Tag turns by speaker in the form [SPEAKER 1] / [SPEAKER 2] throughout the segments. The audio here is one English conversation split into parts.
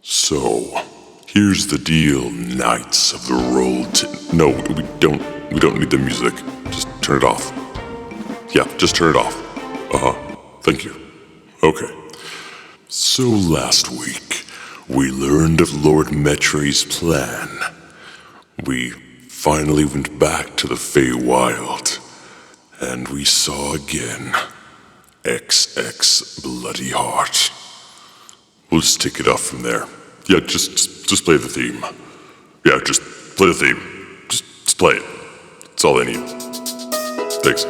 [SPEAKER 1] So, here's the deal, Knights of the No, we don't need the music. Just turn it off. Yeah, just turn it off. Thank you. Okay. So last week, we learned of Lord Metre's plan. We finally went back to the Feywild, and we saw again XX Bloody Heart. We'll just take it off from there. Yeah, just play the theme. Yeah, just play the theme. Just play it. That's all I need. Thanks.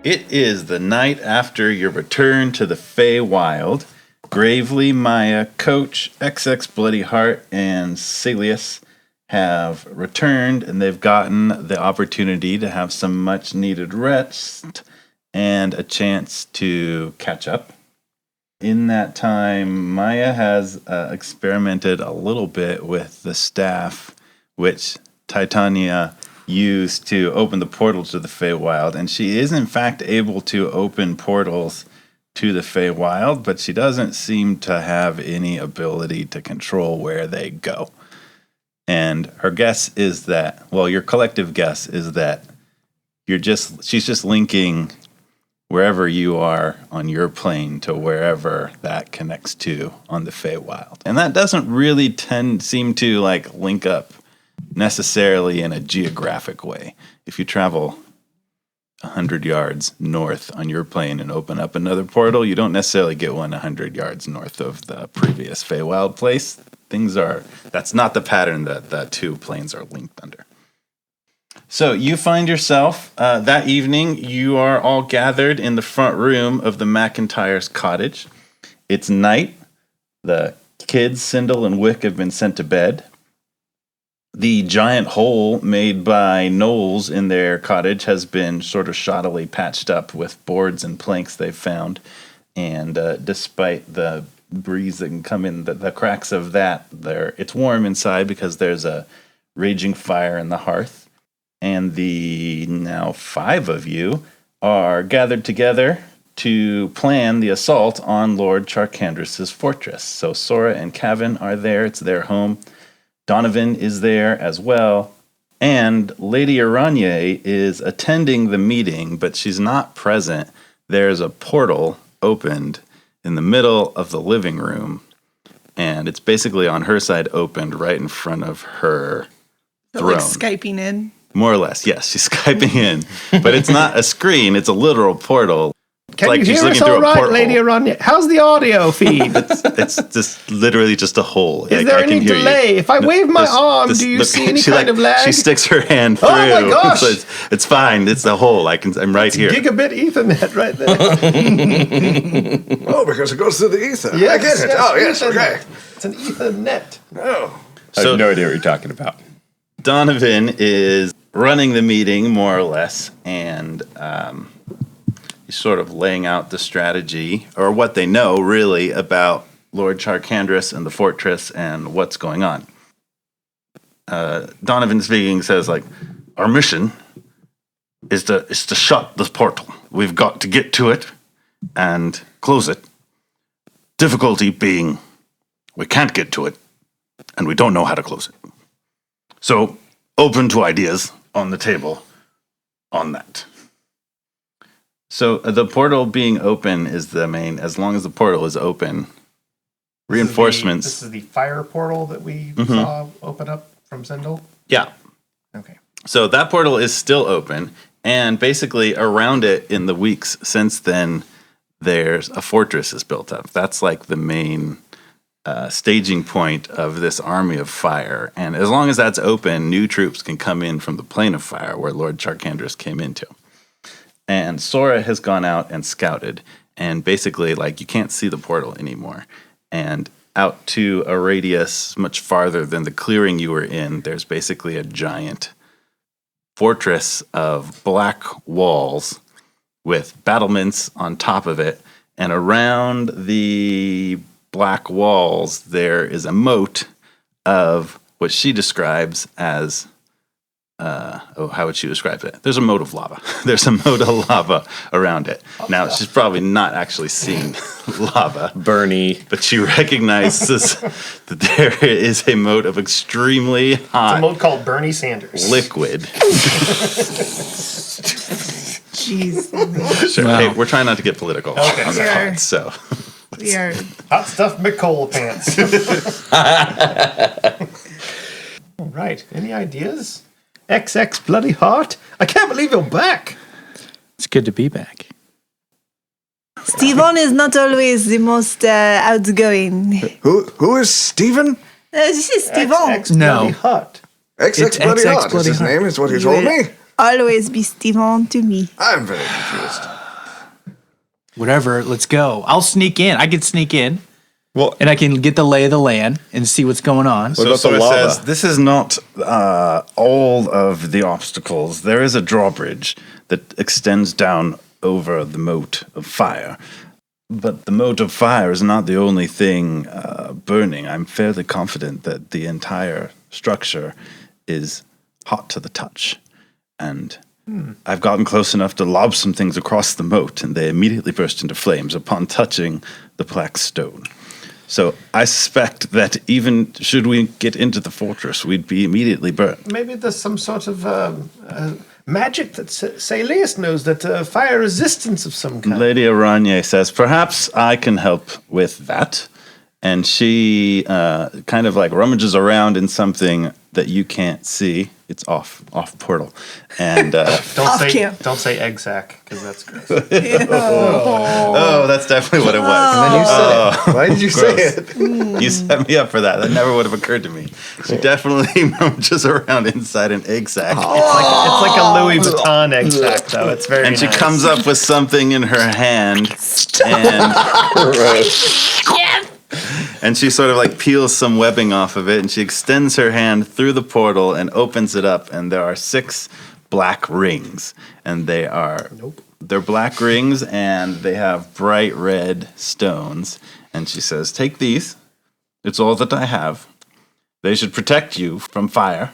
[SPEAKER 2] It is the night after your return to the Feywild. Gravely, Maya, Coach, XX Bloody Heart, and Saeleas have returned, and they've gotten the opportunity to have some much-needed rest and a chance to catch up. In that time, Maya has experimented a little bit with the staff, which Titania used to open the portal to the Feywild, and she is in fact able to open portals to the Feywild, but she doesn't seem to have any ability to control where they go. And her guess is that, well, your collective guess is that she's just linking wherever you are on your plane to wherever that connects to on the Feywild. And that doesn't really seem to link up necessarily in a geographic way. If you travel 100 yards north on your plane and open up another portal, you don't necessarily get one 100 yards north of the previous Feywild place. That's not the pattern that the two planes are linked under. So you find yourself, that evening, you are all gathered in the front room of the McIntyre's cottage. It's night. The kids, Sindel and Wick, have been sent to bed. The giant hole made by Knowles in their cottage has been sort of shoddily patched up with boards and planks they've found. And despite the breeze that can come in the cracks of that, it's warm inside because there's a raging fire in the hearth. And the now 5 of you are gathered together to plan the assault on Lord Charkandris' fortress. So Sora and Cavan are there. It's their home. Donovan is there as well, and Lady Aranye is attending the meeting, but she's not present. There's a portal opened in the middle of the living room, and it's basically on her side opened right in front of her throne.
[SPEAKER 3] Skyping in?
[SPEAKER 2] More or less, yes, she's Skyping in. But it's not a screen, it's a literal portal.
[SPEAKER 4] Can you hear us all right, Lady Aranya? How's the audio feed?
[SPEAKER 2] It's just literally just a hole.
[SPEAKER 4] Is there any delay? If I wave my arm, do you see any kind of lag?
[SPEAKER 2] She sticks her hand through.
[SPEAKER 4] Oh my gosh!
[SPEAKER 2] So it's fine. It's the hole. I'm right here.
[SPEAKER 4] Gigabit Ethernet right there.
[SPEAKER 5] Oh, because it goes through the ether.
[SPEAKER 4] Yes,
[SPEAKER 5] I get it. Yes, okay.
[SPEAKER 4] It's an Ethernet.
[SPEAKER 5] Oh.
[SPEAKER 6] I have no idea what you're talking about.
[SPEAKER 2] Donovan is running the meeting, more or less, and sort of laying out the strategy, or what they know, really, about Lord Charkandris and the fortress and what's going on. Donovan speaking says, our mission is to shut this portal. We've got to get to it and close it. Difficulty being we can't get to it, and we don't know how to close it. So, open to ideas on the table on that. So the portal being open is the main, as long as the portal is open, reinforcements.
[SPEAKER 4] This is the fire portal that we saw open up from Sindel?
[SPEAKER 2] Yeah.
[SPEAKER 4] Okay.
[SPEAKER 2] So that portal is still open, and basically around it in the weeks since then, there's a fortress is built up. That's the main staging point of this army of fire. And as long as that's open, new troops can come in from the plane of fire where Lord Charkandris came into. And Sora has gone out and scouted, and basically, you can't see the portal anymore. And out to a radius much farther than the clearing you were in, there's basically a giant fortress of black walls with battlements on top of it And around the black walls, there is a moat of what she describes as, how would she describe it? There's a moat of lava. There's a moat of lava around it. Now, she's probably not actually seen lava.
[SPEAKER 6] Bernie.
[SPEAKER 2] But she recognizes that there is a moat of extremely hot
[SPEAKER 4] It's a mode called Bernie Sanders.
[SPEAKER 2] liquid.
[SPEAKER 3] Jeez.
[SPEAKER 2] Sure.
[SPEAKER 7] Wow.
[SPEAKER 2] Hey, we're trying not to get political
[SPEAKER 4] Okay.
[SPEAKER 2] on the
[SPEAKER 3] Sure.
[SPEAKER 2] pod, so.
[SPEAKER 3] We are.
[SPEAKER 4] Hot stuff McCole pants. All right. Any ideas? XX bloody heart. I can't believe you're back.
[SPEAKER 7] It's good to be back.
[SPEAKER 3] Steven is not always the most outgoing.
[SPEAKER 5] Who is Stephen?
[SPEAKER 3] This is Steven.
[SPEAKER 4] XX
[SPEAKER 7] No.
[SPEAKER 4] bloody heart.
[SPEAKER 5] XX
[SPEAKER 7] It's
[SPEAKER 5] Bloody
[SPEAKER 7] XX
[SPEAKER 5] Hot is
[SPEAKER 7] Bloody
[SPEAKER 5] his
[SPEAKER 7] Hot.
[SPEAKER 5] name, is what he
[SPEAKER 3] You
[SPEAKER 5] told
[SPEAKER 3] will
[SPEAKER 5] me.
[SPEAKER 3] always be Steven to me.
[SPEAKER 5] I'm very confused.
[SPEAKER 7] Whatever, let's go. I'll sneak in. I can sneak in.
[SPEAKER 6] Well,
[SPEAKER 7] And I can get the lay of the land and see what's going on.
[SPEAKER 6] What
[SPEAKER 2] So
[SPEAKER 6] about the
[SPEAKER 2] Sora
[SPEAKER 6] lava?
[SPEAKER 2] says, this is not all of the obstacles. There is a drawbridge that extends down over the moat of fire. But the moat of fire is not the only thing burning. I'm fairly confident that the entire structure is hot to the touch. And I've gotten close enough to lob some things across the moat, and they immediately burst into flames upon touching the black stone. So I suspect that even should we get into the fortress, we'd be immediately burned.
[SPEAKER 4] Maybe there's some sort of magic that Saeleas knows, that fire resistance of some kind.
[SPEAKER 2] Lady Aranye says, perhaps I can help with that. And she kind of like rummages around in something that you can't see. It's off portal. And
[SPEAKER 4] Don't say egg sack, because that's gross.
[SPEAKER 2] oh, that's definitely what it was.
[SPEAKER 5] And then you said it. Why did you say it?
[SPEAKER 2] You set me up for that. That never would have occurred to me. She definitely rummages around inside an egg sack.
[SPEAKER 4] It's like a Louis Vuitton egg sack, though. It's very
[SPEAKER 2] And she
[SPEAKER 4] nice.
[SPEAKER 2] comes up with something in her hand, and and she sort of like peels some webbing off of it, and she extends her hand through the portal and opens it up, and there are 6 black rings, and they're black rings, and they have bright red stones. And she says, "Take these. It's all that I have. They should protect you from fire."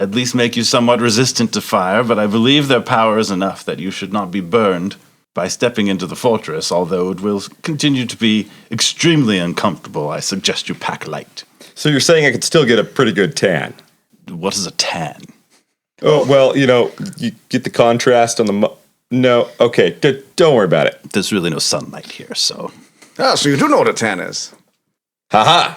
[SPEAKER 2] At least make you somewhat resistant to fire, but I believe their power is enough that you should not be burned by stepping into the fortress, although it will continue to be extremely uncomfortable. I suggest you pack light.
[SPEAKER 6] So you're saying I could still get a pretty good tan?
[SPEAKER 2] What is a tan?
[SPEAKER 6] Oh, well, you get the contrast on the... No, okay, don't worry about it.
[SPEAKER 2] There's really no sunlight here, so...
[SPEAKER 5] Ah, so you do know what a tan is.
[SPEAKER 6] Haha.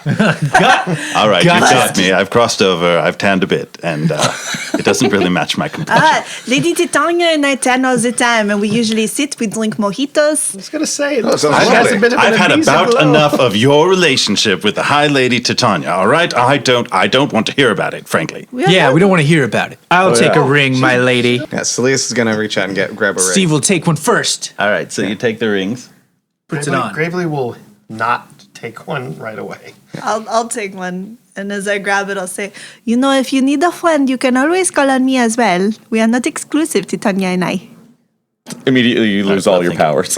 [SPEAKER 2] All right, you
[SPEAKER 7] Gotcha.
[SPEAKER 2] got me. I've crossed over. I've tanned a bit, and it doesn't really match my complexion.
[SPEAKER 3] Lady Titania and I tan all the time, and we usually sit, we drink mojitos.
[SPEAKER 4] I was going to say, it
[SPEAKER 5] Oh,
[SPEAKER 4] looks
[SPEAKER 5] sounds
[SPEAKER 4] like she has a
[SPEAKER 5] lovely.
[SPEAKER 4] bit of
[SPEAKER 2] I've
[SPEAKER 4] an
[SPEAKER 2] had
[SPEAKER 4] amnesia
[SPEAKER 2] about
[SPEAKER 4] glow.
[SPEAKER 2] enough of your relationship with the High Lady Titania, all right? I don't want to hear about it, frankly.
[SPEAKER 7] Yeah, we don't want to hear about it. I'll take a ring, my lady.
[SPEAKER 5] Yeah, Saeleas is gonna reach out and grab a ring.
[SPEAKER 7] Steve will take one first.
[SPEAKER 2] All right, so you take the rings.
[SPEAKER 7] Puts it on.
[SPEAKER 4] Gravely will not take one right away.
[SPEAKER 3] I'll take one, and as I grab it, I'll say, if you need a friend, you can always call on me as well. We are not exclusive, Titania and I.
[SPEAKER 6] Immediately you lose all your powers.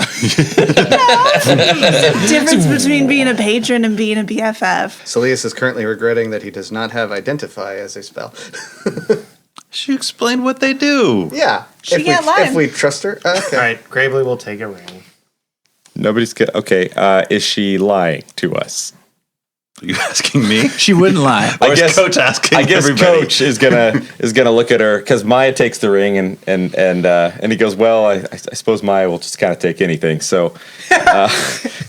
[SPEAKER 3] Difference between being a patron and being a BFF.
[SPEAKER 5] Saeleas is currently regretting that he does not have identify as a spell.
[SPEAKER 2] She explained what they do.
[SPEAKER 5] Yeah.
[SPEAKER 3] She can't lie.
[SPEAKER 5] If we trust her. Okay.
[SPEAKER 4] All right, Gravely will take a ring.
[SPEAKER 6] Nobody's get... Okay, is she lying to us?
[SPEAKER 2] Are you asking me?
[SPEAKER 7] She wouldn't lie.
[SPEAKER 2] Or is Coach asking
[SPEAKER 6] I guess
[SPEAKER 2] everybody?
[SPEAKER 6] Coach is gonna look at her because Maya takes the ring and he goes, well, I suppose Maya will just kind of take anything. So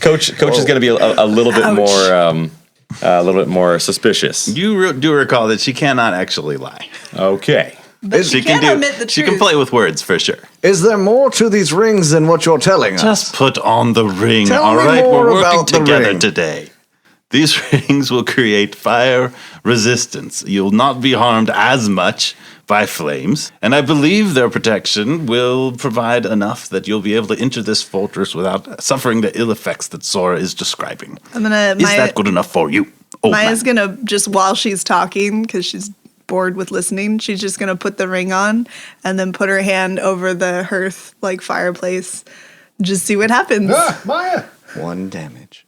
[SPEAKER 6] Coach is gonna be a little bit more suspicious.
[SPEAKER 2] You do recall that she cannot actually lie.
[SPEAKER 6] Okay.
[SPEAKER 3] But she can't admit the
[SPEAKER 2] She
[SPEAKER 3] truth.
[SPEAKER 2] can play with words for sure.
[SPEAKER 5] Is there more to these rings than what you're telling us?
[SPEAKER 2] Just put on the ring,
[SPEAKER 5] Tell
[SPEAKER 2] all
[SPEAKER 5] me
[SPEAKER 2] right?
[SPEAKER 5] more
[SPEAKER 2] We're working
[SPEAKER 5] about the
[SPEAKER 2] together
[SPEAKER 5] ring.
[SPEAKER 2] today. These rings will create fire resistance. You'll not be harmed as much by flames, and I believe their protection will provide enough that you'll be able to enter this fortress without suffering the ill effects that Sora is describing. Is that good enough for you? Oh,
[SPEAKER 3] Maya's gonna just, while she's talking, because she's bored with listening, she's just gonna put the ring on and then put her hand over the hearth, like fireplace, Just see what happens.
[SPEAKER 4] Ah, Maya.
[SPEAKER 5] 1 damage.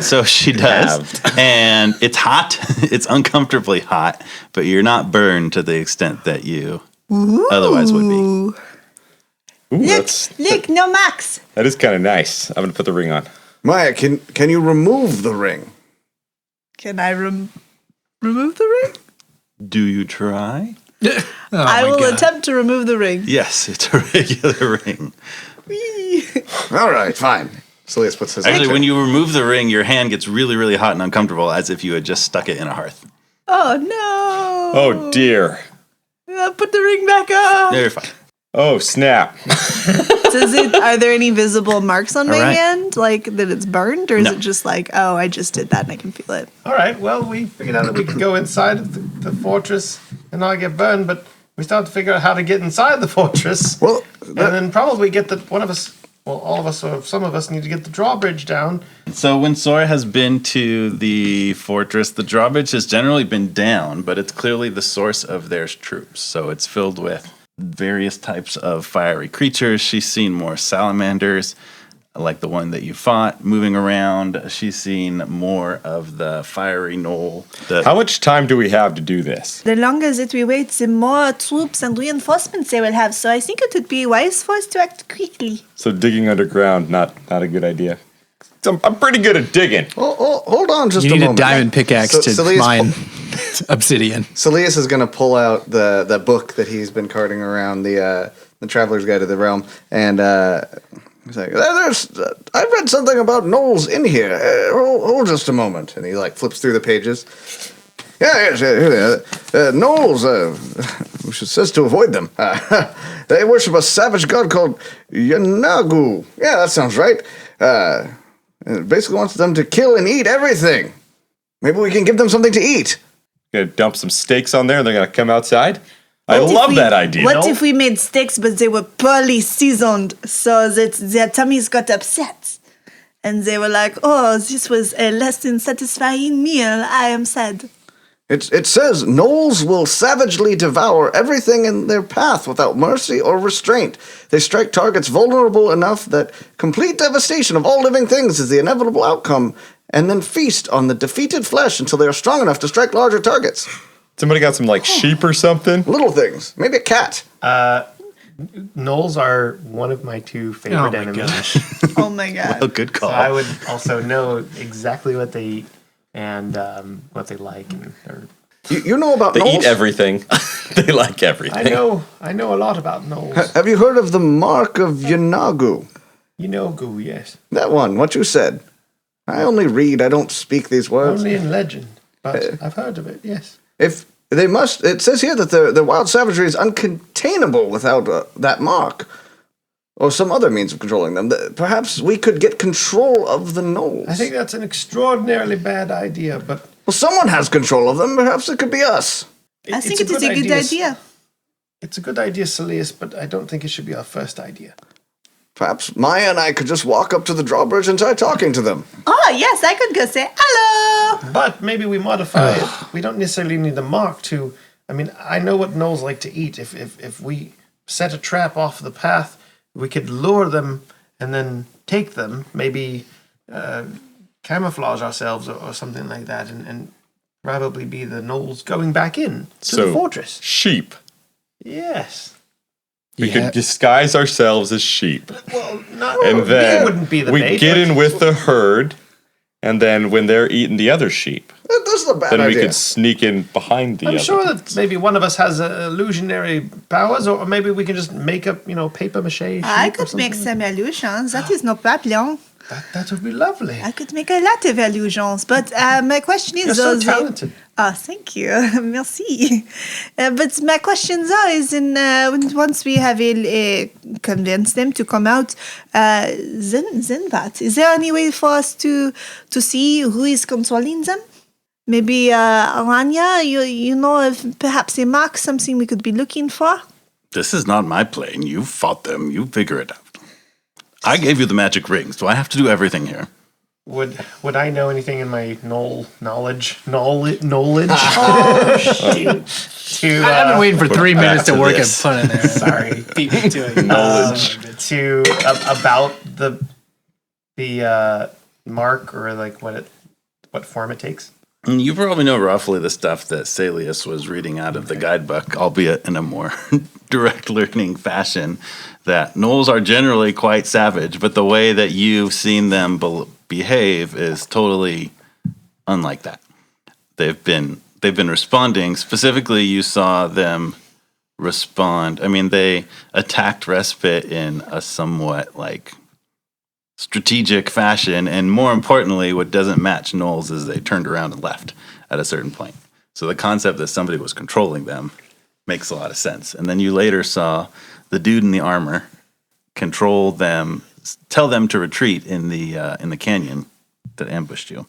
[SPEAKER 2] So she does, and it's hot. It's uncomfortably hot, but you're not burned to the extent that you otherwise would be.
[SPEAKER 3] Ooh.
[SPEAKER 6] Ooh,
[SPEAKER 3] Look, no Max.
[SPEAKER 6] that is kind of nice. I'm gonna put the ring on.
[SPEAKER 5] Maya, can you remove the ring?
[SPEAKER 3] Can I remove the ring?
[SPEAKER 2] Do you try?
[SPEAKER 3] I will attempt to remove the ring.
[SPEAKER 2] Yes, it's a regular ring.
[SPEAKER 5] All right, fine. Saeleas puts his
[SPEAKER 2] Actually, when you remove the ring, your hand gets really, really hot and uncomfortable, as if you had just stuck it in a hearth.
[SPEAKER 3] Oh no!
[SPEAKER 6] Oh dear.
[SPEAKER 3] Put the ring back on.
[SPEAKER 2] You're fine.
[SPEAKER 6] Oh snap.
[SPEAKER 3] Are there any visible marks on my
[SPEAKER 2] right.
[SPEAKER 3] hand, like that it's burned, or is
[SPEAKER 2] No.
[SPEAKER 3] it just like, oh, I just did that and I can feel it?
[SPEAKER 4] All right, well, we figured out that we could go inside of the fortress and not get burned, but we still have to figure out how to get inside the fortress.
[SPEAKER 5] Well,
[SPEAKER 4] and then probably get all of us, or some of us need to get the drawbridge down.
[SPEAKER 2] So when Sora has been to the fortress, the drawbridge has generally been down, but it's clearly the source of their troops. So it's filled with various types of fiery creatures. She's seen more salamanders, like the one that you fought, moving around. She's seen more of the fiery knoll.
[SPEAKER 6] How much time do we have to do this?
[SPEAKER 3] The longer that we wait, the more troops and reinforcements they will have. So I think it would be wise for us to act quickly.
[SPEAKER 6] So digging underground, not a good idea. I'm pretty good at digging.
[SPEAKER 5] Oh, hold on just
[SPEAKER 7] You
[SPEAKER 5] a
[SPEAKER 7] need a
[SPEAKER 5] moment.
[SPEAKER 7] diamond pickaxe to
[SPEAKER 5] Saeleas
[SPEAKER 7] mine obsidian.
[SPEAKER 5] Saeleas is going to pull out the book that he's been carting around, the Traveler's Guide to the Realm, and he's like, I read something about gnolls in here. Hold just a moment. And he flips through the pages. Yes. Gnolls, which it says to avoid them. They worship a savage god called Yanagu. Yeah, that sounds right. It basically wants them to kill and eat everything. Maybe we can give them something to eat.
[SPEAKER 6] Gonna dump some steaks on there and they're gonna come outside? I love that idea.
[SPEAKER 3] What if we made steaks, but they were poorly seasoned, so that their tummies got upset? And they were like, oh, this was a less than satisfying meal. I am sad.
[SPEAKER 5] It says gnolls will savagely devour everything in their path without mercy or restraint. They strike targets vulnerable enough that complete devastation of all living things is the inevitable outcome, and then feast on the defeated flesh until they are strong enough to strike larger targets.
[SPEAKER 6] Somebody got some sheep or something?
[SPEAKER 5] Little things. Maybe a cat.
[SPEAKER 4] Gnolls are one of my 2 favorite enemies.
[SPEAKER 3] Oh my god.
[SPEAKER 2] Oh, good call.
[SPEAKER 4] So I would also know exactly what they eat and what they like. And
[SPEAKER 5] You know about
[SPEAKER 6] They
[SPEAKER 5] gnolls?
[SPEAKER 6] eat everything. They like everything.
[SPEAKER 4] I know a lot about gnolls.
[SPEAKER 5] Have you heard of the Mark of Yanagu?
[SPEAKER 4] You know Goo, yes.
[SPEAKER 5] That one, what you said. I only read, I don't speak these words.
[SPEAKER 4] Only in legend, but I've heard of it, yes.
[SPEAKER 5] If they must, it says here that their wild savagery is uncontainable without that mark, or some other means of controlling them. Perhaps we could get control of the gnolls.
[SPEAKER 4] I think that's an extraordinarily bad idea, but
[SPEAKER 5] Well, someone has control of them. Perhaps it could be us.
[SPEAKER 3] I think it is a good idea.
[SPEAKER 4] It's a good idea, Saeleas, but I don't think it should be our first idea.
[SPEAKER 5] Perhaps Maya and I could just walk up to the drawbridge and try talking to them.
[SPEAKER 3] Oh, yes, I could go say, hello.
[SPEAKER 4] But maybe we modify it. We don't necessarily need the mark to... I mean, I know what gnolls like to eat. If we set a trap off the path, we could lure them and then take them, maybe camouflage ourselves or something like that, and probably be the gnolls going back in to the fortress.
[SPEAKER 6] Sheep.
[SPEAKER 4] Yes.
[SPEAKER 6] We could disguise ourselves as sheep.
[SPEAKER 4] Well, not...
[SPEAKER 6] And then
[SPEAKER 4] we wouldn't be the
[SPEAKER 6] we
[SPEAKER 4] bait,
[SPEAKER 6] get
[SPEAKER 4] but-
[SPEAKER 6] in with the herd, and then when they're eating the other sheep,
[SPEAKER 5] This is a bad
[SPEAKER 6] then we
[SPEAKER 5] idea.
[SPEAKER 6] could sneak in behind the
[SPEAKER 4] I'm
[SPEAKER 6] other.
[SPEAKER 4] sure that maybe one of us has illusionary powers, or maybe we can just make up, paper mache sheep
[SPEAKER 3] I
[SPEAKER 4] or
[SPEAKER 3] could make
[SPEAKER 4] something.
[SPEAKER 3] some illusions. That is no problem.
[SPEAKER 4] That would be lovely.
[SPEAKER 3] I could make a lot of illusions. But my question is...
[SPEAKER 4] You're so talented.
[SPEAKER 3] Oh, thank you. Merci. But my question though is, once we have convinced them to come out, then what? Is there any way for us to see who is controlling them? Maybe Aranya, you know if perhaps a mark, something we could be looking for?
[SPEAKER 2] This is not my plane. You fought them. You figure it out. I gave you the magic rings. Do I have to do everything here?
[SPEAKER 4] would I know anything in my knowledge?
[SPEAKER 7] I've been waiting for 3 minutes to work and put in there. Sorry, beat me to it.
[SPEAKER 4] About the mark or like what form it takes?
[SPEAKER 2] You probably know roughly the stuff that Saeleas was reading out of the guidebook, albeit in a more direct learning fashion, that gnolls are generally quite savage, but the way that you've seen them behave is totally unlike that. They've been responding. Specifically, you saw them respond. I mean, they attacked Respite in a somewhat like strategic fashion, and more importantly, what doesn't match gnolls is they turned around and left at a certain point. So the concept that somebody was controlling them makes a lot of sense. And then you later saw the dude in the armor control them, tell them to retreat in the canyon that ambushed you.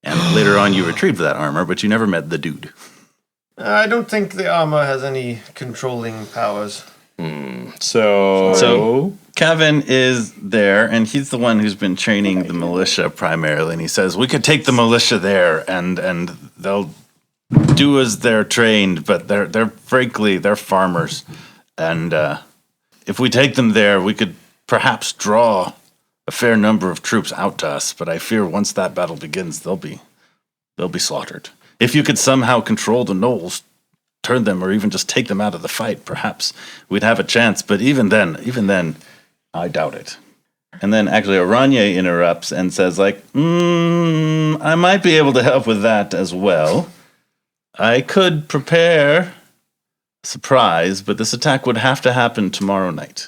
[SPEAKER 2] And later on, you retrieved that armor, but you never met the dude.
[SPEAKER 4] I don't think the armor has any controlling powers.
[SPEAKER 6] So
[SPEAKER 2] Kevin is there, and he's the one who's been training the militia primarily. And he says, we could take the militia there, and they'll do as they're trained, but they're frankly, they're farmers. And if we take them there, we could perhaps draw a fair number of troops out to us. But I fear once that battle begins, they'll be slaughtered. If you could somehow control the gnolls, turn them, or even just take them out of the fight, perhaps we'd have a chance. But even then, I doubt it. And then actually Aranye interrupts and says, like, I might be able to help with that as well. I could prepare a surprise, but this attack would have to happen tomorrow night.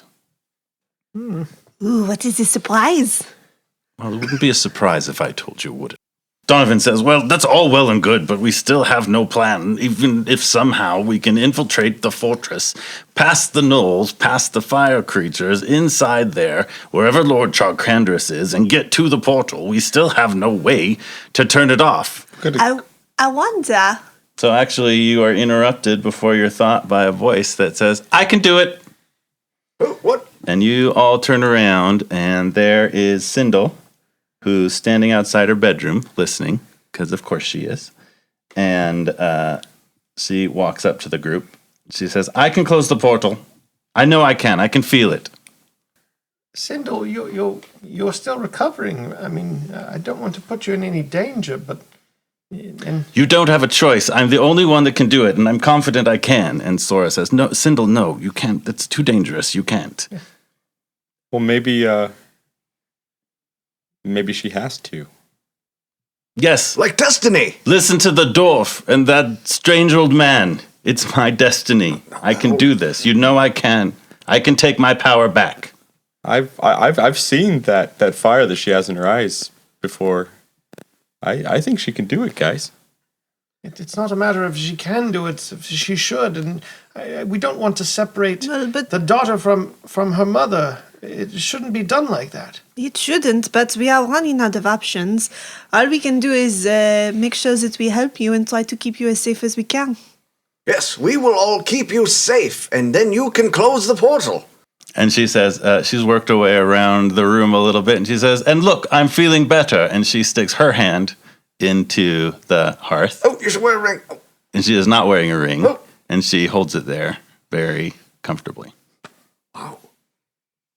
[SPEAKER 3] Ooh, what is the surprise?
[SPEAKER 2] Well, it wouldn't be a surprise if I told you, would it? Donovan says, well, that's all well and good, but we still have no plan, even if somehow we can infiltrate the fortress, past the gnolls, past the fire creatures, inside there, wherever Lord Charcandrus is, and get to the portal. We still have no way to turn it off.
[SPEAKER 3] I wonder.
[SPEAKER 2] So actually, you are interrupted before your thought by a voice that says, I can do it.
[SPEAKER 5] What?
[SPEAKER 2] And you all turn around, and there is Sindel, who's standing outside her bedroom listening, because of course she is. And she walks up to the group. She says, I can close the portal. I know I can. I can feel it.
[SPEAKER 4] Sindel, you're still recovering. I mean, I don't want to put you in any danger, but...
[SPEAKER 2] You don't have a choice. I'm the only one that can do it, and I'm confident I can. And Sora says, no, Sindel, no, you can't. That's too dangerous. You can't.
[SPEAKER 6] well, maybe she has to.
[SPEAKER 2] Yes.
[SPEAKER 5] Like destiny.
[SPEAKER 2] Listen to the dwarf and that strange old man. It's my destiny. I can do this. You know I can. I can take my power back.
[SPEAKER 6] I've seen that fire that she has in her eyes before. I think she can do it, guys.
[SPEAKER 4] It's not a matter of she can do it, she should. And we don't want to separate the daughter from her mother. It shouldn't be done like that.
[SPEAKER 3] It shouldn't, but we are running out of options. All we can do is make sure that we help you and try to keep you as safe as we can.
[SPEAKER 5] Yes, we will all keep you safe, and then you can close the portal.
[SPEAKER 2] And she says, she's worked her way around the room a little bit, and she says, and look, I'm feeling better. And she sticks her hand into the hearth.
[SPEAKER 5] Oh, you're wearing a ring. Oh.
[SPEAKER 2] And she is not wearing a ring.
[SPEAKER 5] Oh.
[SPEAKER 2] And she holds it there very comfortably.
[SPEAKER 5] Wow.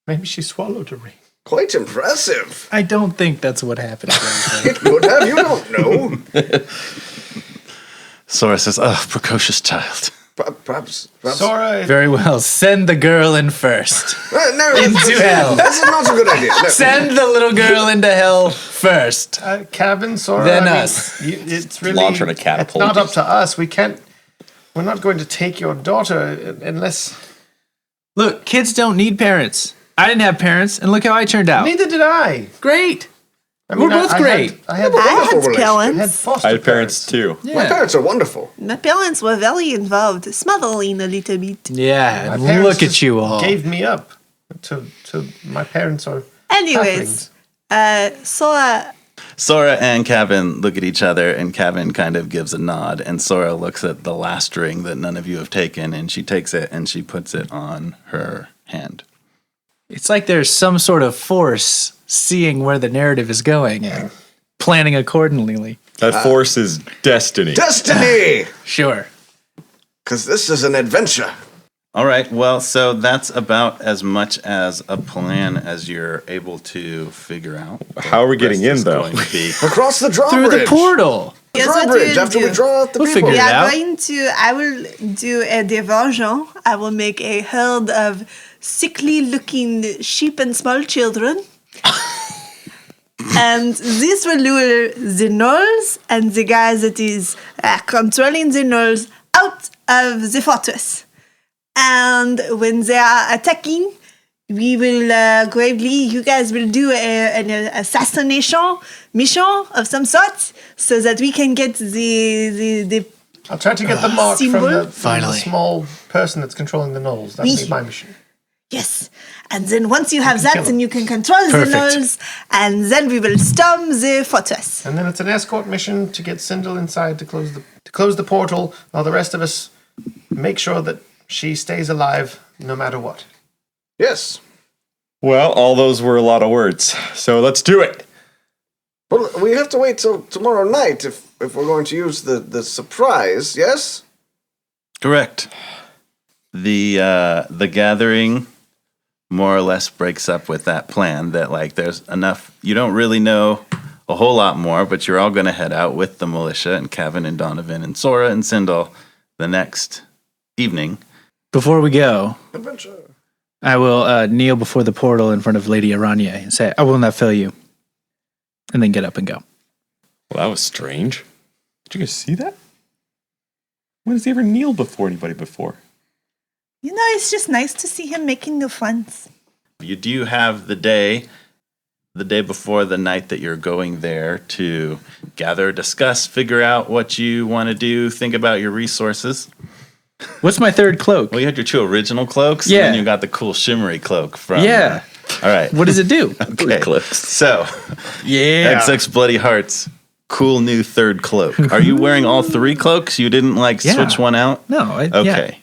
[SPEAKER 4] Maybe she swallowed a ring.
[SPEAKER 5] Quite impressive.
[SPEAKER 7] I don't think that's what happened.
[SPEAKER 5] It could have, you don't know.
[SPEAKER 2] Sora says, oh, precocious child.
[SPEAKER 5] Perhaps.
[SPEAKER 4] Sora,
[SPEAKER 7] Very well. Send the girl in first.
[SPEAKER 5] No,
[SPEAKER 7] Into hell.
[SPEAKER 5] That's not a good idea. No.
[SPEAKER 7] Send the little girl into hell first.
[SPEAKER 4] cabin, Sora.
[SPEAKER 7] Then
[SPEAKER 4] I mean,
[SPEAKER 7] us.
[SPEAKER 4] It's really
[SPEAKER 6] Launch her in a catapult.
[SPEAKER 4] It's not up to us. We're not going to take your daughter unless.
[SPEAKER 7] Look, kids don't need parents. I didn't have parents, and look how I turned out.
[SPEAKER 4] Neither did I.
[SPEAKER 7] Great.
[SPEAKER 4] I
[SPEAKER 7] We're both great.
[SPEAKER 4] I had
[SPEAKER 5] wonderful
[SPEAKER 3] I had
[SPEAKER 5] relationship.
[SPEAKER 3] parents.
[SPEAKER 4] foster
[SPEAKER 6] I had parents too.
[SPEAKER 7] Yeah.
[SPEAKER 5] My parents are wonderful.
[SPEAKER 3] My parents were very involved, smothering a little bit.
[SPEAKER 7] Yeah,
[SPEAKER 4] My parents
[SPEAKER 7] look at
[SPEAKER 4] just
[SPEAKER 7] you all.
[SPEAKER 4] Gave me up to my parents are.
[SPEAKER 3] Anyways,
[SPEAKER 2] Sora and Kevin look at each other, and Kevin kind of gives a nod, and Sora looks at the last ring that none of you have taken, and she takes it and she puts it on her hand.
[SPEAKER 7] It's like there's some sort of force seeing where the narrative is going and planning accordingly.
[SPEAKER 6] That force is destiny.
[SPEAKER 5] Destiny!
[SPEAKER 7] Sure.
[SPEAKER 5] Because this is an adventure.
[SPEAKER 2] All right. Well, so that's about as much as a plan as you're able to figure out.
[SPEAKER 6] How are we getting in,
[SPEAKER 2] Rest is
[SPEAKER 6] though?
[SPEAKER 2] going to be-
[SPEAKER 5] Across the
[SPEAKER 7] Through
[SPEAKER 5] drawbridge.
[SPEAKER 7] the portal.
[SPEAKER 3] Here's what
[SPEAKER 5] Drawbridge
[SPEAKER 3] we'll
[SPEAKER 5] after
[SPEAKER 3] do.
[SPEAKER 5] we draw out the
[SPEAKER 7] We'll
[SPEAKER 5] people.
[SPEAKER 7] figure
[SPEAKER 3] We
[SPEAKER 7] it
[SPEAKER 3] are
[SPEAKER 7] out.
[SPEAKER 3] going to, I will do a diversion. I will make a herd of sickly looking sheep and small children. And this will lure the gnolls and the guy that is controlling the gnolls out of the fortress. And when they are attacking, we will gravely, you guys will do an assassination mission of some sort so that we can get the
[SPEAKER 4] I'll try to get the mark from
[SPEAKER 3] symbol?
[SPEAKER 4] the
[SPEAKER 7] Finally.
[SPEAKER 4] small person that's controlling the gnolls. That'll be my mission.
[SPEAKER 3] yes. And then once you have that,
[SPEAKER 4] kill
[SPEAKER 3] then
[SPEAKER 4] them.
[SPEAKER 3] you can control the
[SPEAKER 7] Perfect.
[SPEAKER 3] gnolls, and then we will storm the fortress.
[SPEAKER 4] And then it's an escort mission to get Sindel inside to close the portal, while the rest of us make sure that she stays alive no matter what.
[SPEAKER 5] Yes.
[SPEAKER 6] Well, all those were a lot of words. So let's do it.
[SPEAKER 5] Well, we have to wait till tomorrow night if we're going to use the surprise, yes?
[SPEAKER 2] Correct. The gathering more or less breaks up with that plan that like there's enough. You don't really know a whole lot more, but you're all going to head out with the militia and Kevin and Donovan and Sora and Sindel the next evening.
[SPEAKER 7] Before we go,
[SPEAKER 5] Adventure.
[SPEAKER 7] I will kneel before the portal in front of Lady Aranya and say, I will not fail you. And then get up and go.
[SPEAKER 6] Well, that was strange. Did you guys see that? When has he ever kneeled before anybody before?
[SPEAKER 3] You know, it's just nice to see him making new friends.
[SPEAKER 2] You do have the day before the night that you're going there to gather, discuss, figure out what you want to do, think about your resources.
[SPEAKER 7] What's my third cloak?
[SPEAKER 2] Well, you had your two original cloaks,
[SPEAKER 7] Yeah.
[SPEAKER 2] and then you got the cool shimmery cloak from.
[SPEAKER 7] Yeah.
[SPEAKER 2] All right.
[SPEAKER 7] What does it do?
[SPEAKER 2] Okay. So,
[SPEAKER 7] Yeah.
[SPEAKER 2] XX Bloody Hearts, cool new third cloak. Are you wearing all three cloaks? You didn't
[SPEAKER 7] Yeah.
[SPEAKER 2] switch one out?
[SPEAKER 7] No.
[SPEAKER 2] Okay.
[SPEAKER 7] Yeah.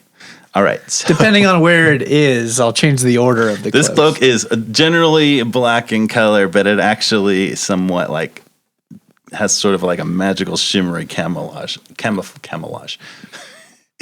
[SPEAKER 2] All right. So
[SPEAKER 7] Depending on where it is, I'll change the order of the
[SPEAKER 2] this
[SPEAKER 7] cloaks.
[SPEAKER 2] cloak is generally black in color, but it actually somewhat like has sort of like a magical shimmery camouflage.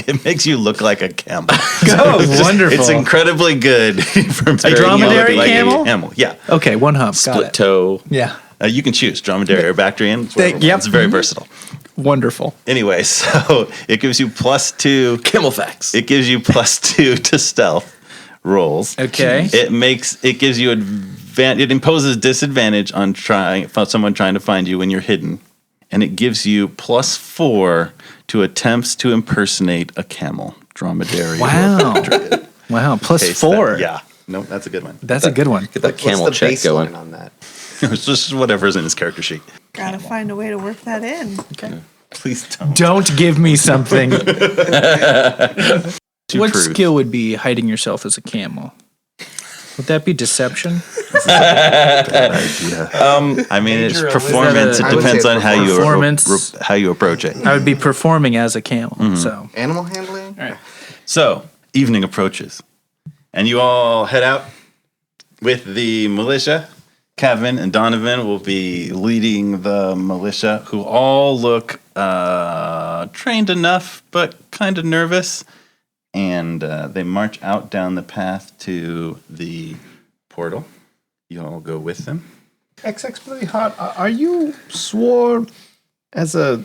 [SPEAKER 2] It makes you look like a camel.
[SPEAKER 7] Oh, wonderful.
[SPEAKER 2] It's incredibly good for making you look
[SPEAKER 7] dromedary
[SPEAKER 2] like
[SPEAKER 7] camel?
[SPEAKER 2] a camel. Yeah.
[SPEAKER 7] Okay, one hump. Got
[SPEAKER 6] Split
[SPEAKER 7] it.
[SPEAKER 6] toe.
[SPEAKER 7] Yeah.
[SPEAKER 2] You can choose dromedary or Bactrian.
[SPEAKER 7] Yep.
[SPEAKER 2] It's very versatile.
[SPEAKER 7] Wonderful.
[SPEAKER 2] Anyway, so it gives you +2
[SPEAKER 6] Camel facts.
[SPEAKER 2] It gives you +2 to stealth rolls.
[SPEAKER 7] Okay.
[SPEAKER 2] It gives you it imposes disadvantage on someone trying to find you when you're hidden, and it gives you +4 to attempts to impersonate a camel, dromedary.
[SPEAKER 7] Wow.
[SPEAKER 2] Or druid.
[SPEAKER 7] Wow. Plus
[SPEAKER 2] Case
[SPEAKER 7] 4.
[SPEAKER 2] that- yeah. No, that's a good one.
[SPEAKER 7] That's a good one.
[SPEAKER 6] Get that camel
[SPEAKER 5] What's the
[SPEAKER 6] check going.
[SPEAKER 5] baseline on that?
[SPEAKER 2] It's just whatever's in his character sheet.
[SPEAKER 3] Gotta find a way to work that in.
[SPEAKER 2] Okay. Please don't.
[SPEAKER 7] Don't give me something.
[SPEAKER 2] To
[SPEAKER 7] What
[SPEAKER 2] prove.
[SPEAKER 7] skill would be hiding yourself as a camel? Would that be deception?
[SPEAKER 2] I mean, it's
[SPEAKER 4] Major
[SPEAKER 2] performance.
[SPEAKER 7] Is that
[SPEAKER 2] It
[SPEAKER 7] a-
[SPEAKER 2] depends on how you
[SPEAKER 7] Performance.
[SPEAKER 2] how you approach it.
[SPEAKER 7] I would be performing as a camel. So,
[SPEAKER 5] Animal handling?
[SPEAKER 2] So, evening approaches, and you all head out with the militia. Kevin and Donovan will be leading the militia, who all look trained enough, but kind of nervous. And they march out down the path to the portal. You all go with them.
[SPEAKER 4] XX Bloody Heart, are you sworn as a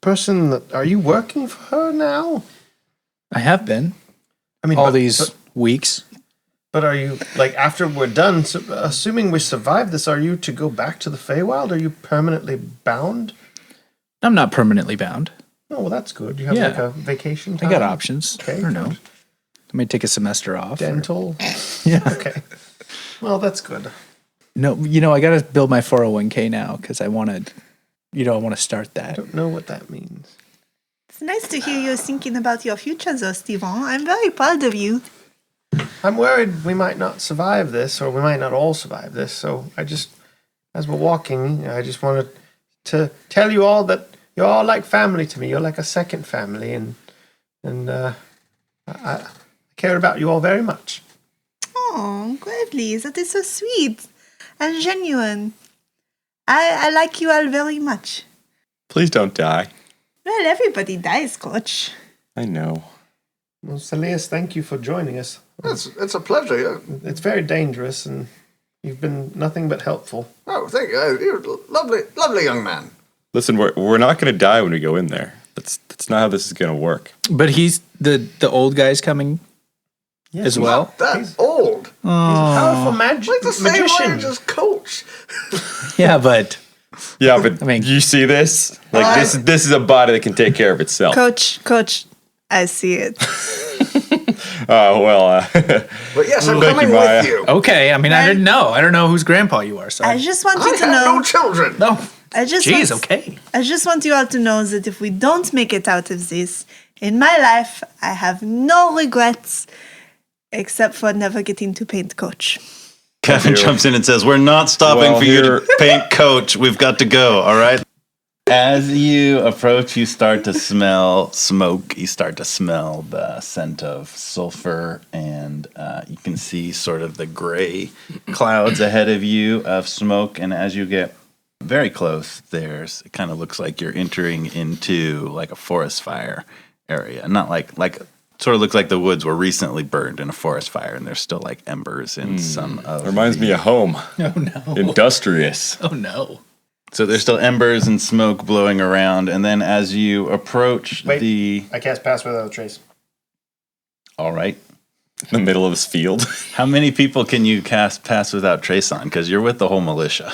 [SPEAKER 4] person that are you working for her now?
[SPEAKER 7] I have been
[SPEAKER 4] I mean,
[SPEAKER 7] all these weeks.
[SPEAKER 4] But are you after we're done? So, assuming we survive this, are you to go back to the Feywild? Are you permanently bound?
[SPEAKER 7] I'm not permanently bound.
[SPEAKER 4] Oh, well, that's good. You have
[SPEAKER 7] Yeah.
[SPEAKER 4] a vacation
[SPEAKER 7] I
[SPEAKER 4] time.
[SPEAKER 7] got options.
[SPEAKER 4] Okay,
[SPEAKER 7] I don't know.
[SPEAKER 4] good.
[SPEAKER 7] I might take a semester off. or-
[SPEAKER 4] Dental.
[SPEAKER 7] Yeah.
[SPEAKER 4] Okay. Well, that's good.
[SPEAKER 7] No, I got to build my 401k now because I want to, I want to start that.
[SPEAKER 4] Don't know what that means.
[SPEAKER 3] It's nice to hear you thinking about your future, though, Steven. I'm very proud of you.
[SPEAKER 4] I'm worried we might not survive this, or we might not all survive this. So I just, as we're walking, I just wanted to tell you all that you're all like family to me. You're like a second family, and I care about you all very much.
[SPEAKER 3] Oh, gravely. That is so sweet and genuine. I like you all very much.
[SPEAKER 6] Please don't die.
[SPEAKER 3] Well, everybody dies, Coach.
[SPEAKER 6] I know.
[SPEAKER 4] Well, Saeleas, thank you for joining us.
[SPEAKER 5] It's a pleasure. Yeah.
[SPEAKER 4] It's very dangerous, and you've been nothing but helpful.
[SPEAKER 5] Oh, thank you. You're a lovely young man.
[SPEAKER 6] Listen, we're not going to die when we go in there. That's not how this is going to work.
[SPEAKER 7] But he's the old guy's coming as well.
[SPEAKER 5] That old.
[SPEAKER 4] He's a powerful
[SPEAKER 5] Like the same
[SPEAKER 4] magician.
[SPEAKER 5] age as Coach.
[SPEAKER 7] Yeah, but
[SPEAKER 6] Yeah, but
[SPEAKER 7] I mean-
[SPEAKER 6] you see this? Like this is a body that can take care of itself.
[SPEAKER 3] Coach, I see it.
[SPEAKER 6] Oh well.
[SPEAKER 5] But yes, I'm
[SPEAKER 6] Thank you,
[SPEAKER 5] coming
[SPEAKER 6] Maya.
[SPEAKER 5] with you.
[SPEAKER 7] okay. I mean, I didn't know. I don't know whose grandpa you are. So
[SPEAKER 3] I just want
[SPEAKER 5] I
[SPEAKER 3] you to
[SPEAKER 5] have
[SPEAKER 3] know.
[SPEAKER 5] no children.
[SPEAKER 7] no.
[SPEAKER 3] I just
[SPEAKER 7] Jeez.
[SPEAKER 3] want,
[SPEAKER 7] Okay.
[SPEAKER 3] I just want you all to know that if we don't make it out of this, in my life, I have no regrets except for never getting to paint Coach.
[SPEAKER 2] Kevin jumps in and says, "We're not stopping
[SPEAKER 6] Well,
[SPEAKER 2] for you
[SPEAKER 6] here-
[SPEAKER 2] to paint Coach. We've got to go, all right?" As you approach, you start to smell smoke. You start to smell the scent of sulfur, and you can see sort of the gray clouds ahead of you of smoke. And as you get very close, it kind of looks like you're entering into like a forest fire area. Not like sort of looks like the woods were recently burned in a forest fire, and there's still like embers in some of.
[SPEAKER 6] Reminds me of home.
[SPEAKER 7] Oh no.
[SPEAKER 6] Industrious.
[SPEAKER 7] Oh no.
[SPEAKER 2] So there's still embers and smoke blowing around, and then as you approach
[SPEAKER 4] Wait. I cast Pass Without a Trace.
[SPEAKER 2] all right,
[SPEAKER 6] In the middle of his field.
[SPEAKER 2] how many people can you cast Pass Without Trace on? Because you're with the whole militia.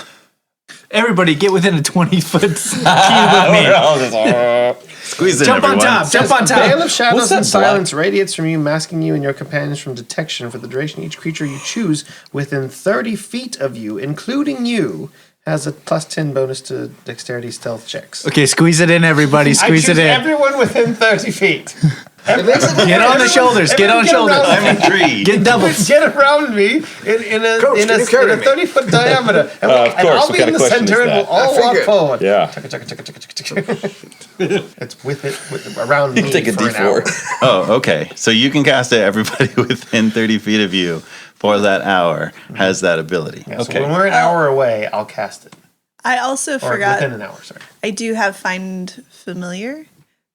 [SPEAKER 7] Everybody, get within a 20-foot cube of me.
[SPEAKER 2] Squeeze in,
[SPEAKER 7] Jump on
[SPEAKER 2] everyone.
[SPEAKER 7] top. Jump on
[SPEAKER 4] A veil
[SPEAKER 7] top.
[SPEAKER 4] of shadows
[SPEAKER 6] What's that
[SPEAKER 4] and silence radiates from you, masking you and your companions from detection for the duration. Each creature you choose within 30 feet of you, including you, has a +10 bonus to dexterity stealth checks.
[SPEAKER 7] Okay, squeeze it in, everybody. Squeeze
[SPEAKER 4] I
[SPEAKER 7] it
[SPEAKER 4] choose
[SPEAKER 7] in.
[SPEAKER 4] everyone within 30 feet.
[SPEAKER 7] Get on the shoulders. Get on shoulders.
[SPEAKER 2] I'm intrigued.
[SPEAKER 7] Get double.
[SPEAKER 4] Get around me in a
[SPEAKER 5] Coach, can you carry me?
[SPEAKER 4] 30-foot diameter. And,
[SPEAKER 6] Of
[SPEAKER 4] and
[SPEAKER 6] course,
[SPEAKER 4] I'll
[SPEAKER 6] what
[SPEAKER 4] be
[SPEAKER 6] kind
[SPEAKER 4] in
[SPEAKER 6] of
[SPEAKER 4] the
[SPEAKER 6] question
[SPEAKER 4] center
[SPEAKER 6] is
[SPEAKER 4] and we'll
[SPEAKER 6] that?
[SPEAKER 4] all
[SPEAKER 5] I
[SPEAKER 4] walk
[SPEAKER 5] figured.
[SPEAKER 4] forward.
[SPEAKER 6] Yeah.
[SPEAKER 4] It's with around me
[SPEAKER 6] Take a
[SPEAKER 4] for an hour.
[SPEAKER 6] D4.
[SPEAKER 2] Oh, okay. So you can cast it. Everybody within 30 feet of you for that hour has that ability.
[SPEAKER 4] Yeah, so
[SPEAKER 2] Okay.
[SPEAKER 4] when we're an hour away, I'll cast it.
[SPEAKER 3] I also
[SPEAKER 4] Or
[SPEAKER 3] forgot.
[SPEAKER 4] within an hour, sorry.
[SPEAKER 3] I do have Find Familiar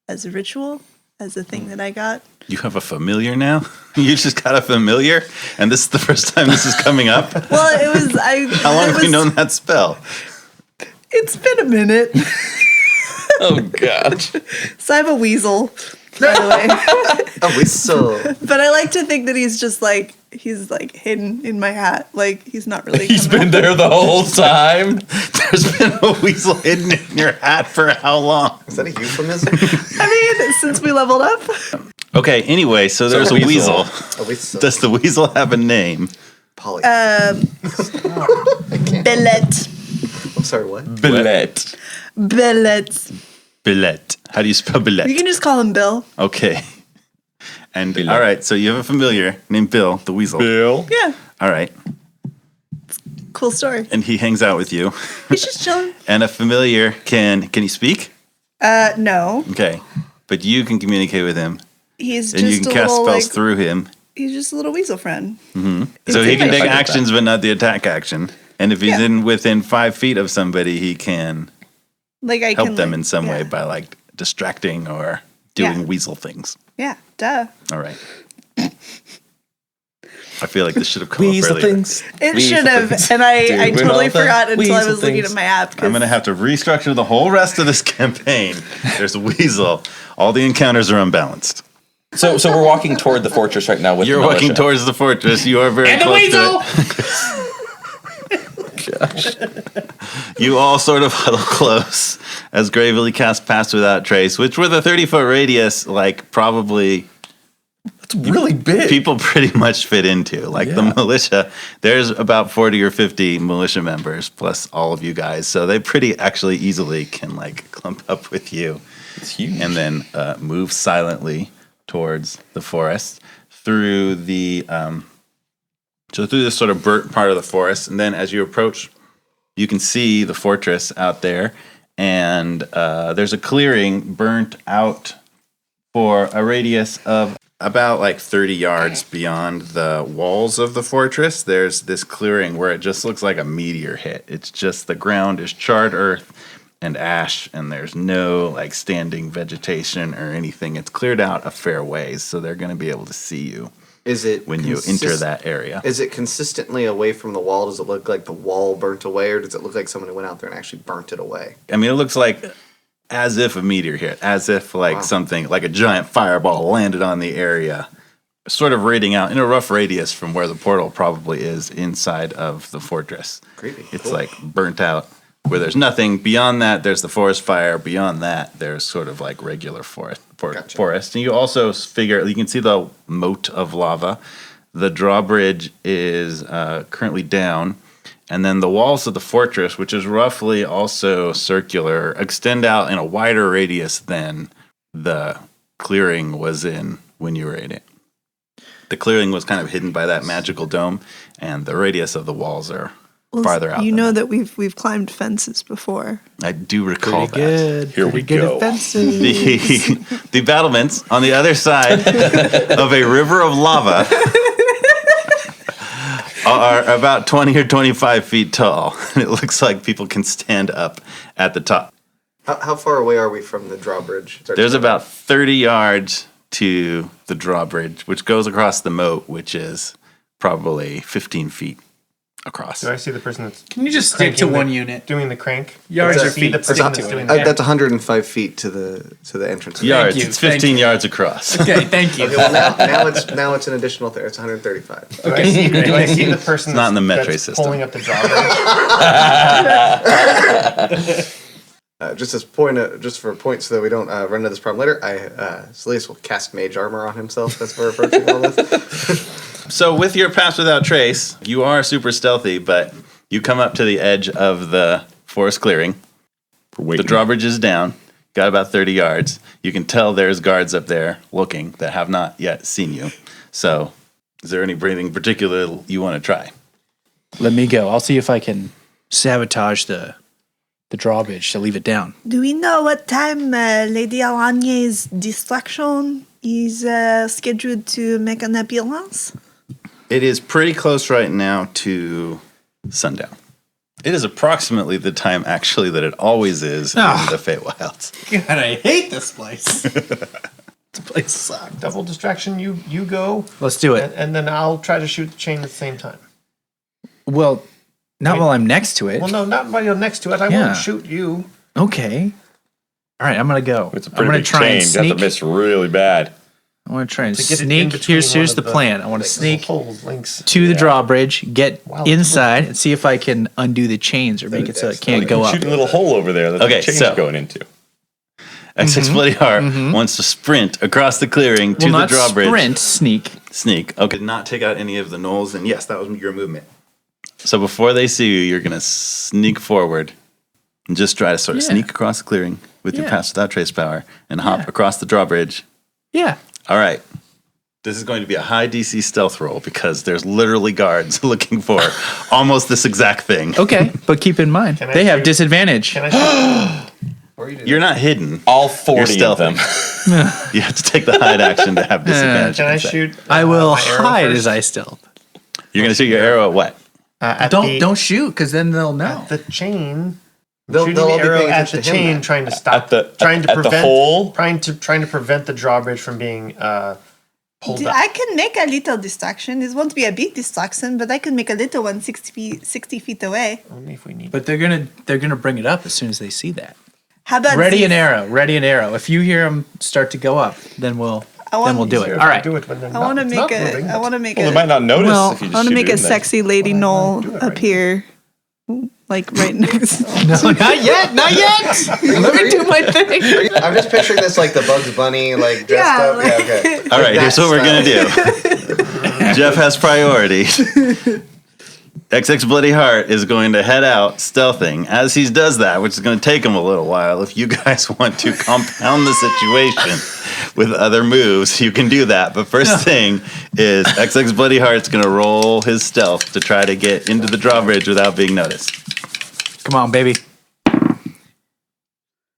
[SPEAKER 3] as a ritual, as a thing that I got.
[SPEAKER 2] You have a familiar now? You just got a familiar? And this is the first time this is coming up?
[SPEAKER 3] Well, it was.
[SPEAKER 2] How long have you known that spell?
[SPEAKER 3] It's been a minute.
[SPEAKER 6] Oh gosh.
[SPEAKER 3] So I have a weasel, by the way.
[SPEAKER 5] A whistle.
[SPEAKER 3] But I like to think that he's like hidden in my hat. Like he's not really.
[SPEAKER 6] He's
[SPEAKER 3] coming
[SPEAKER 6] been
[SPEAKER 3] up.
[SPEAKER 6] there the whole time.
[SPEAKER 2] There's been a weasel hidden in your hat for how long?
[SPEAKER 5] Is that a euphemism?
[SPEAKER 3] I mean, since we leveled up.
[SPEAKER 2] Okay, anyway, so there's a weasel.
[SPEAKER 5] A whistle.
[SPEAKER 2] Does the weasel have a name?
[SPEAKER 5] Polly.
[SPEAKER 3] Billet.
[SPEAKER 5] I'm sorry, what?
[SPEAKER 6] Billet.
[SPEAKER 3] Billet.
[SPEAKER 2] Billet. How do you spell billet?
[SPEAKER 3] You can just call him Bill.
[SPEAKER 2] Okay. And
[SPEAKER 6] Billet.
[SPEAKER 2] all right, so you have a familiar named Bill, the weasel.
[SPEAKER 6] Bill.
[SPEAKER 3] Yeah.
[SPEAKER 2] All right.
[SPEAKER 3] Cool story.
[SPEAKER 2] And he hangs out with you.
[SPEAKER 3] He's just chilling.
[SPEAKER 2] And a familiar can he speak?
[SPEAKER 3] No.
[SPEAKER 2] Okay. But you can communicate with him.
[SPEAKER 3] He's
[SPEAKER 2] And you
[SPEAKER 3] just
[SPEAKER 2] can
[SPEAKER 3] a
[SPEAKER 2] cast
[SPEAKER 3] little
[SPEAKER 2] spells
[SPEAKER 3] like.
[SPEAKER 2] through him.
[SPEAKER 3] He's just a little weasel friend.
[SPEAKER 2] So he can
[SPEAKER 3] I
[SPEAKER 2] take
[SPEAKER 3] get
[SPEAKER 2] actions but not the attack action. And if he's
[SPEAKER 3] Yeah.
[SPEAKER 2] in within 5 feet of somebody, he can
[SPEAKER 3] Like I
[SPEAKER 2] help
[SPEAKER 3] can
[SPEAKER 2] them
[SPEAKER 3] like,
[SPEAKER 2] in some way
[SPEAKER 3] yeah.
[SPEAKER 2] by like distracting or doing
[SPEAKER 3] Yeah.
[SPEAKER 2] weasel things.
[SPEAKER 3] Yeah. Duh.
[SPEAKER 2] All right. I feel like this should have come up
[SPEAKER 6] Weasel
[SPEAKER 2] earlier.
[SPEAKER 6] things.
[SPEAKER 3] It
[SPEAKER 6] Weasel
[SPEAKER 3] should have,
[SPEAKER 6] things.
[SPEAKER 3] and I
[SPEAKER 6] Doing
[SPEAKER 3] totally
[SPEAKER 6] all the
[SPEAKER 3] forgot until I
[SPEAKER 6] weasel
[SPEAKER 3] was looking
[SPEAKER 6] things.
[SPEAKER 3] at my app. 'cause
[SPEAKER 2] I'm going to have to restructure the whole rest of this campaign. There's a weasel. All the encounters are unbalanced.
[SPEAKER 6] So we're walking toward the fortress right now with
[SPEAKER 2] You're
[SPEAKER 6] the militia.
[SPEAKER 2] walking towards the fortress. You are very close to it. You all sort of huddle close as Gravely cast Pass Without Trace, which with a 30-foot radius, like probably
[SPEAKER 6] It's really big.
[SPEAKER 2] people pretty much fit into. Like the militia, there's about 40 or 50 militia members plus all of you guys. So they pretty actually easily can like clump up with you.
[SPEAKER 6] It's huge.
[SPEAKER 2] And then move silently towards the forest through the through this sort of burnt part of the forest. And then as you approach, you can see the fortress out there, and there's a clearing burnt out for a radius of about like 30 yards beyond the walls of the fortress, there's this clearing where it just looks like a meteor hit. It's just the ground is charred earth and ash, and there's no like standing vegetation or anything. It's cleared out a fair ways, so they're going to be able to see you
[SPEAKER 5] Is it
[SPEAKER 2] when you enter that area.
[SPEAKER 5] Is it consistently away from the wall? Does it look like the wall burnt away, or does it look like someone who went out there and actually burnt it away?
[SPEAKER 2] I mean, it looks like as if a meteor hit, as if like something like a giant fireball landed on the area, sort of radiating out in a rough radius from where the portal probably is inside of the fortress.
[SPEAKER 5] Creepy.
[SPEAKER 2] It's
[SPEAKER 5] Cool.
[SPEAKER 2] like burnt out where there's nothing. Beyond that, there's the forest fire. Beyond that, there's sort of like regular forest.
[SPEAKER 5] Gotcha.
[SPEAKER 2] Forest. And you also figure, you can see the moat of lava. The drawbridge is currently down. And then the walls of the fortress, which is roughly also circular, extend out in a wider radius than the clearing was in when you were in it. The clearing was kind of hidden by that magical dome, and the radius of the walls are farther out.
[SPEAKER 3] You
[SPEAKER 2] than
[SPEAKER 3] know
[SPEAKER 2] that.
[SPEAKER 3] that we've climbed fences before.
[SPEAKER 2] I do recall
[SPEAKER 7] Pretty
[SPEAKER 2] that.
[SPEAKER 7] good.
[SPEAKER 6] Here we
[SPEAKER 7] Pretty good
[SPEAKER 6] go.
[SPEAKER 7] at fences.
[SPEAKER 2] The battlements on the other side of a river of lava are about 20 or 25 feet tall. It looks like people can stand up at the top.
[SPEAKER 5] How far away are we from the drawbridge?
[SPEAKER 2] There's about 30 yards to the drawbridge, which goes across the moat, which is probably 15 feet across.
[SPEAKER 4] Do I see the person that's
[SPEAKER 7] Can you just stick to
[SPEAKER 4] cranking
[SPEAKER 7] one
[SPEAKER 4] the-
[SPEAKER 7] unit?
[SPEAKER 4] doing the crank?
[SPEAKER 7] Yards
[SPEAKER 4] Do I
[SPEAKER 7] or
[SPEAKER 4] see
[SPEAKER 7] feet?
[SPEAKER 4] the person
[SPEAKER 7] Stick
[SPEAKER 4] that's
[SPEAKER 7] to it.
[SPEAKER 4] doing
[SPEAKER 5] That's 105 feet to the entrance.
[SPEAKER 2] Yards.
[SPEAKER 7] you,
[SPEAKER 2] It's
[SPEAKER 7] thank
[SPEAKER 2] 15
[SPEAKER 7] you.
[SPEAKER 2] yards across.
[SPEAKER 7] Okay, thank you.
[SPEAKER 5] Okay, well now it's an additional there. It's 135.
[SPEAKER 4] Do I see the person
[SPEAKER 2] It's not in the
[SPEAKER 4] that's
[SPEAKER 2] Metroid system.
[SPEAKER 4] pulling up the drawbridge?
[SPEAKER 5] Just for a point, so that we don't run into this problem later. Saeleas will cast mage armor on himself as we're approaching all this.
[SPEAKER 2] So with your pass without trace, you are super stealthy, but you come up to the edge of the forest clearing. The drawbridge is down, got about 30 yards. You can tell there's guards up there looking that have not yet seen you. So is there anything particular you want to try?
[SPEAKER 7] Let me go. I'll see if I can sabotage the drawbridge to leave it down.
[SPEAKER 3] Do we know what time Lady Aranye's distraction is scheduled to make an appearance?
[SPEAKER 2] It is pretty close right now to sundown. It is approximately the time, actually, that it always is in the Feywilds.
[SPEAKER 7] God, I hate this place. This place sucks.
[SPEAKER 4] Double distraction. You go,
[SPEAKER 7] Let's do it.
[SPEAKER 4] and then I'll try to shoot the chain at the same time.
[SPEAKER 7] Well, not while I'm next to it.
[SPEAKER 4] Well, no, not while you're next to it. I
[SPEAKER 7] Yeah.
[SPEAKER 4] won't shoot you.
[SPEAKER 7] Okay. All right, I'm gonna go.
[SPEAKER 6] It's a
[SPEAKER 7] I'm
[SPEAKER 6] pretty
[SPEAKER 7] gonna
[SPEAKER 6] big
[SPEAKER 7] try
[SPEAKER 6] chain.
[SPEAKER 7] and
[SPEAKER 6] You have
[SPEAKER 7] sneak.
[SPEAKER 6] to miss really bad.
[SPEAKER 7] I want to try and
[SPEAKER 4] To get it in
[SPEAKER 7] sneak.
[SPEAKER 4] between
[SPEAKER 7] Here's
[SPEAKER 4] one of
[SPEAKER 7] the plan. I want to
[SPEAKER 4] like,
[SPEAKER 7] sneak
[SPEAKER 4] little links.
[SPEAKER 7] to the drawbridge, get
[SPEAKER 4] Wow.
[SPEAKER 7] inside, and see if I can undo the chains or make it so it can't go up.
[SPEAKER 6] Shoot a little hole over there that
[SPEAKER 2] Okay,
[SPEAKER 6] the chain's
[SPEAKER 2] so-
[SPEAKER 6] going into.
[SPEAKER 2] XX Bloody Heart wants to sprint across the clearing to
[SPEAKER 7] Well,
[SPEAKER 2] the
[SPEAKER 7] not
[SPEAKER 2] drawbridge.
[SPEAKER 7] sprint, sneak.
[SPEAKER 2] Sneak. Okay, not take out any of the knolls, and yes, that was your movement. So before they see you, you're going to sneak forward and just try to sort of
[SPEAKER 7] Yeah.
[SPEAKER 2] sneak across the clearing with your
[SPEAKER 7] Yeah.
[SPEAKER 2] pass without trace power and hop
[SPEAKER 7] Yeah.
[SPEAKER 2] across the drawbridge.
[SPEAKER 7] Yeah.
[SPEAKER 2] All right. This is going to be a high DC stealth roll because there's literally guards looking for almost this exact thing.
[SPEAKER 7] Okay, but keep in mind
[SPEAKER 4] Can I
[SPEAKER 7] they have
[SPEAKER 4] shoot?
[SPEAKER 7] disadvantage.
[SPEAKER 4] Can I shoot? Or you do
[SPEAKER 2] You're not hidden.
[SPEAKER 6] All
[SPEAKER 2] You're
[SPEAKER 6] 40 of them.
[SPEAKER 2] stealthing. You have to take the hide action to have disadvantage.
[SPEAKER 4] Can I
[SPEAKER 2] against that.
[SPEAKER 4] shoot?
[SPEAKER 7] I will
[SPEAKER 4] my arrow
[SPEAKER 7] hide
[SPEAKER 4] first?
[SPEAKER 7] as I stealth.
[SPEAKER 2] You're going to shoot your arrow at what?
[SPEAKER 7] Don't shoot because then they'll know.
[SPEAKER 4] the chain.
[SPEAKER 5] They'll
[SPEAKER 4] Shooting
[SPEAKER 5] all
[SPEAKER 4] the
[SPEAKER 5] be
[SPEAKER 4] arrow
[SPEAKER 5] paying
[SPEAKER 4] at
[SPEAKER 5] attention
[SPEAKER 4] the
[SPEAKER 5] to him
[SPEAKER 4] chain,
[SPEAKER 5] then.
[SPEAKER 4] trying to stop, trying to
[SPEAKER 6] at the
[SPEAKER 4] prevent,
[SPEAKER 6] hole?
[SPEAKER 4] trying to prevent the drawbridge from being pulled up.
[SPEAKER 3] I can make a little distraction. It won't be a big distraction, but I can make a little one 60 feet away.
[SPEAKER 4] Only if we need.
[SPEAKER 7] But they're gonna bring it up as soon as they see that.
[SPEAKER 3] How about
[SPEAKER 7] Ready
[SPEAKER 3] this?
[SPEAKER 7] an arrow. Ready an arrow. If you hear them start to go up, then we'll do it. All right.
[SPEAKER 4] Do it when they're
[SPEAKER 3] I want to
[SPEAKER 4] it's
[SPEAKER 3] make
[SPEAKER 4] not
[SPEAKER 3] a.
[SPEAKER 4] moving,
[SPEAKER 3] I want to make
[SPEAKER 6] Well, they
[SPEAKER 3] a.
[SPEAKER 6] might not notice
[SPEAKER 3] Well,
[SPEAKER 6] if you
[SPEAKER 3] I
[SPEAKER 6] just
[SPEAKER 3] want to
[SPEAKER 6] shoot
[SPEAKER 3] make
[SPEAKER 6] it
[SPEAKER 3] a
[SPEAKER 6] in there.
[SPEAKER 3] sexy lady knoll
[SPEAKER 4] do it right
[SPEAKER 3] appear, like right next.
[SPEAKER 7] No, not yet. Not yet. Let me do my thing.
[SPEAKER 5] I'm just picturing this like the Bugs Bunny, like dressed
[SPEAKER 3] Yeah,
[SPEAKER 5] up.
[SPEAKER 3] like-
[SPEAKER 5] Yeah, okay.
[SPEAKER 2] All right,
[SPEAKER 5] That
[SPEAKER 2] here's what we're going
[SPEAKER 5] style.
[SPEAKER 2] to do. Jeff has priority. XX Bloody Heart is going to head out stealthing. As he does that, which is going to take him a little while, if you guys want to compound the situation with other moves, you can do that. But first thing is XX Bloody Heart's going to roll his stealth to try to get into the drawbridge without being noticed.
[SPEAKER 7] Come on, baby.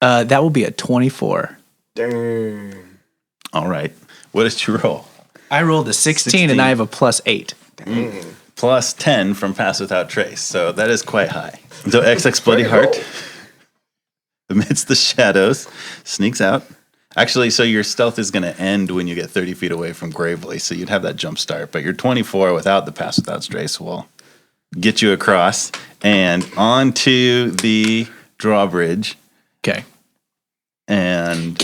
[SPEAKER 7] That will be a 24.
[SPEAKER 5] Dang.
[SPEAKER 2] All right. What did you roll?
[SPEAKER 7] I rolled a 16 and I have a +8.
[SPEAKER 2] Plus 10 from Pass Without Trace. So that is quite high. So XX Bloody Heart, amidst the shadows, sneaks out. Actually, so your stealth is going to end when you get 30 feet away from Gravely. So you'd have that jump start. But your 24 without the Pass Without Trace will get you across and onto the drawbridge.
[SPEAKER 7] Okay.
[SPEAKER 2] And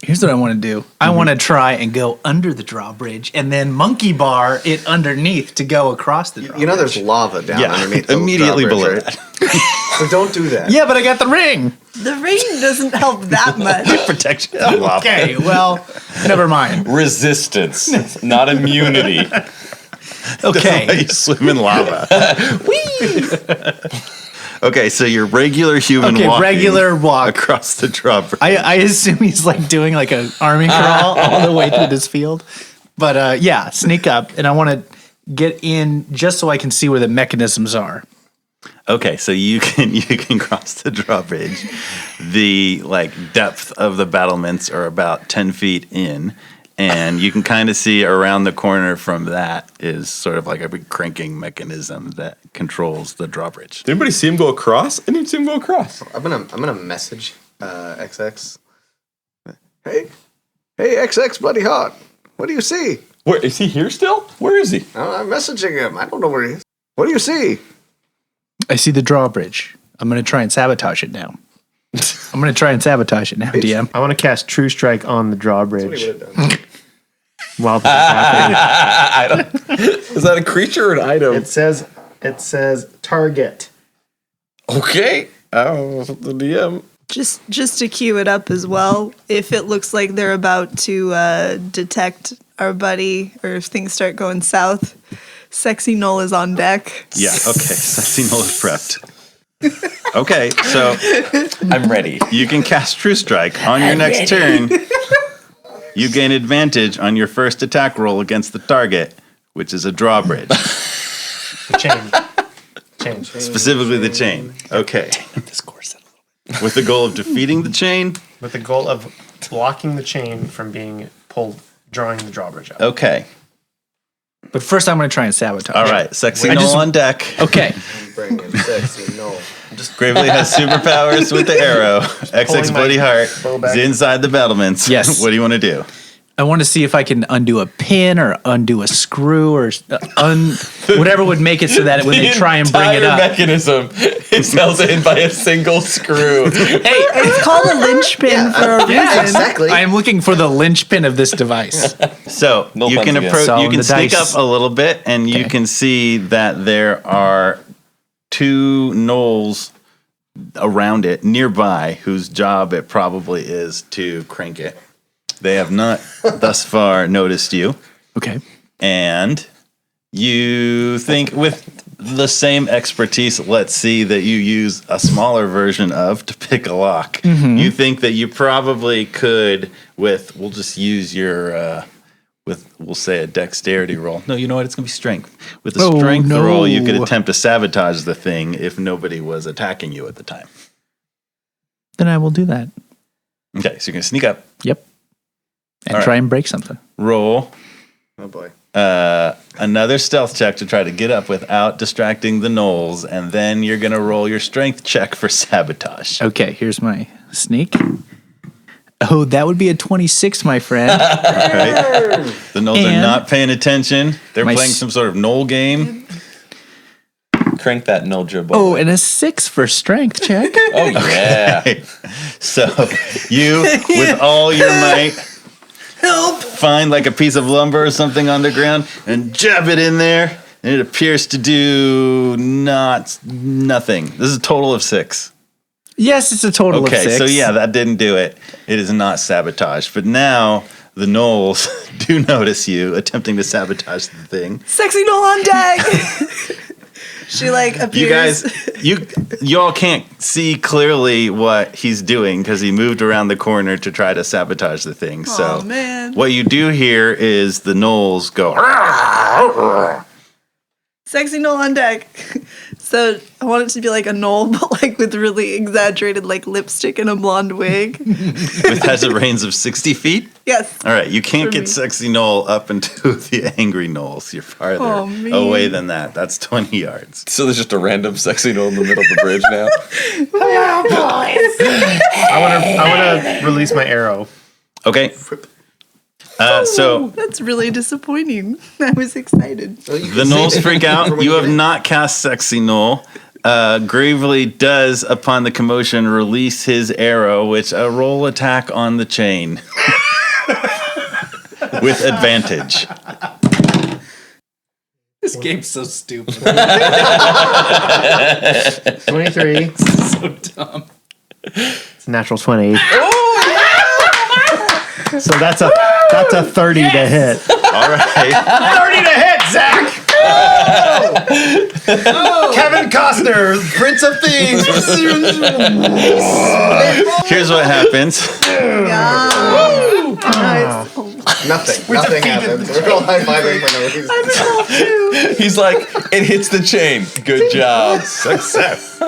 [SPEAKER 7] Here's what I want to do. I want to try and go under the drawbridge and then monkey bar it underneath to go across the drawbridge.
[SPEAKER 5] You know there's lava down underneath the
[SPEAKER 2] immediately below
[SPEAKER 5] drawbridge,
[SPEAKER 2] that.
[SPEAKER 5] right? So don't do that.
[SPEAKER 7] Yeah, but I got the ring.
[SPEAKER 3] The ring doesn't help that much.
[SPEAKER 2] Protection from lava.
[SPEAKER 7] Okay, well, never mind.
[SPEAKER 6] Resistance, not immunity.
[SPEAKER 7] Okay.
[SPEAKER 2] You swim in lava. Okay, so you're regular human walking
[SPEAKER 7] regular walk.
[SPEAKER 2] across the drawbridge.
[SPEAKER 7] I assume he's like doing like an army crawl all the way through this field. But yeah, sneak up, and I want to get in just so I can see where the mechanisms are.
[SPEAKER 2] Okay, so you can cross the drawbridge. The depth of the battlements are about 10 feet in, and you can kind of see around the corner from that is sort of like a big cranking mechanism that controls the drawbridge.
[SPEAKER 6] Did anybody see him go across? I didn't see him go across.
[SPEAKER 5] I'm gonna message XX. Hey, XX Bloody Heart. What do you see?
[SPEAKER 6] Where is he here still? Where is he?
[SPEAKER 5] I'm messaging him. I don't know where he is. What do you see?
[SPEAKER 7] I see the drawbridge. I'm going to try and sabotage it now. DM.
[SPEAKER 4] I want to cast True Strike on the
[SPEAKER 5] What
[SPEAKER 4] drawbridge
[SPEAKER 5] he would have done.
[SPEAKER 4] while this is happening.
[SPEAKER 6] Is that a creature or an item?
[SPEAKER 4] It says target.
[SPEAKER 6] Okay. Oh, the DM.
[SPEAKER 3] Just to cue it up as well, if it looks like they're about to detect our buddy, or if things start going south, Sexy Null is on deck.
[SPEAKER 2] Yeah, okay, Sexy Null is prepped. Okay, so
[SPEAKER 6] I'm ready.
[SPEAKER 2] you can cast True Strike on your next turn. You gain advantage on your first attack roll against the target, which is a drawbridge.
[SPEAKER 4] Change.
[SPEAKER 2] Specifically the chain. Okay. With the goal of defeating the chain.
[SPEAKER 4] With the goal of blocking the chain from being pulled, drawing the drawbridge out.
[SPEAKER 2] Okay.
[SPEAKER 7] But first, I'm going to try and sabotage.
[SPEAKER 2] All right. Sexy Null on deck.
[SPEAKER 7] Okay.
[SPEAKER 5] I'm bringing Sexy Null.
[SPEAKER 2] Gravely has superpowers with the arrow. XX
[SPEAKER 4] pulling my
[SPEAKER 2] Bloody Heart
[SPEAKER 4] bow back.
[SPEAKER 2] is inside the battlements.
[SPEAKER 7] Yes.
[SPEAKER 2] What do you want to do?
[SPEAKER 7] I want to see if I can undo a pin or undo a screw or whatever would make it so that when they try and bring it up.
[SPEAKER 6] Mechanism is held in by a single screw.
[SPEAKER 3] It's called a linchpin for a reason.
[SPEAKER 5] Yeah, exactly.
[SPEAKER 7] I am looking for the linchpin of this device.
[SPEAKER 2] So
[SPEAKER 6] No
[SPEAKER 2] you
[SPEAKER 6] puns
[SPEAKER 2] can
[SPEAKER 6] again.
[SPEAKER 2] approach.
[SPEAKER 7] So
[SPEAKER 2] You can
[SPEAKER 7] the
[SPEAKER 2] sneak
[SPEAKER 7] dice-
[SPEAKER 2] up a little bit, and you
[SPEAKER 7] Okay.
[SPEAKER 2] can see that there are two gnolls around it nearby, whose job it probably is to crank it. They have not thus far noticed you,
[SPEAKER 7] Okay.
[SPEAKER 2] and you think with the same expertise, let's see that you use a smaller version of to pick a lock. You think that you probably could with, we'll just use your, we'll say a dexterity roll. No, you know what? It's going to be strength. With a
[SPEAKER 7] Oh,
[SPEAKER 2] strength
[SPEAKER 7] no.
[SPEAKER 2] roll, you could attempt to sabotage the thing if nobody was attacking you at the time.
[SPEAKER 7] Then I will do that.
[SPEAKER 2] Okay, so you're going to sneak up,
[SPEAKER 7] Yep. And
[SPEAKER 2] All right.
[SPEAKER 7] try and break something.
[SPEAKER 2] roll
[SPEAKER 5] Oh boy.
[SPEAKER 2] another stealth check to try to get up without distracting the gnolls, and then you're going to roll your strength check for sabotage.
[SPEAKER 7] Okay, here's my sneak. Oh, that would be a 26, my friend.
[SPEAKER 2] Right? The gnolls are
[SPEAKER 7] And
[SPEAKER 2] not paying attention. They're
[SPEAKER 7] my
[SPEAKER 2] playing
[SPEAKER 7] s-
[SPEAKER 2] some sort of gnoll game.
[SPEAKER 6] Crank that null jib.
[SPEAKER 7] Oh, and a 6 for strength check.
[SPEAKER 6] Oh yeah.
[SPEAKER 2] So you, with all your might, find like a piece of lumber or something on the ground and jab it in there, and it appears to do nothing. This is a total of 6.
[SPEAKER 7] Yes, it's a total of 6.
[SPEAKER 2] Okay, so yeah, that didn't do it. It is not sabotage. But now the gnolls do notice you attempting to sabotage the thing.
[SPEAKER 3] Sexy Null on deck. She appears.
[SPEAKER 2] You guys, you all can't see clearly what he's doing because he moved around the corner to try to sabotage the thing. So
[SPEAKER 3] man.
[SPEAKER 2] what you do here is the gnolls go.
[SPEAKER 3] Sexy Null on deck. So I want it to be like a knoll, but like with really exaggerated like lipstick and a blonde wig.
[SPEAKER 2] It has a range of 60 feet?
[SPEAKER 3] Yes.
[SPEAKER 2] All right, you can't
[SPEAKER 3] For
[SPEAKER 2] get
[SPEAKER 3] me.
[SPEAKER 2] Sexy Knoll up into the Angry Knolls. You're farther
[SPEAKER 3] Oh, man.
[SPEAKER 2] away than that. That's 20 yards.
[SPEAKER 6] So there's just a random sexy knoll in the middle of the bridge now.
[SPEAKER 4] I want to release my arrow.
[SPEAKER 2] Okay. So
[SPEAKER 3] That's really disappointing. I was excited.
[SPEAKER 2] the Knolls freak out. You have not cast Sexy Knoll. Gravely does, upon the commotion, release his arrow, which a roll attack on the chain. With advantage.
[SPEAKER 7] This game's so stupid.
[SPEAKER 4] 23.
[SPEAKER 7] So dumb.
[SPEAKER 4] It's a natural 20. So that's a 30 to hit.
[SPEAKER 2] All right.
[SPEAKER 4] 30 to hit, Zach! Kevin Costner, Prince of Thieves.
[SPEAKER 2] Here's what happens.
[SPEAKER 3] Nice.
[SPEAKER 5] Nothing happens. We're all high-fiving for no reason.
[SPEAKER 6] He's like, it hits the chain. Good job.
[SPEAKER 2] Success.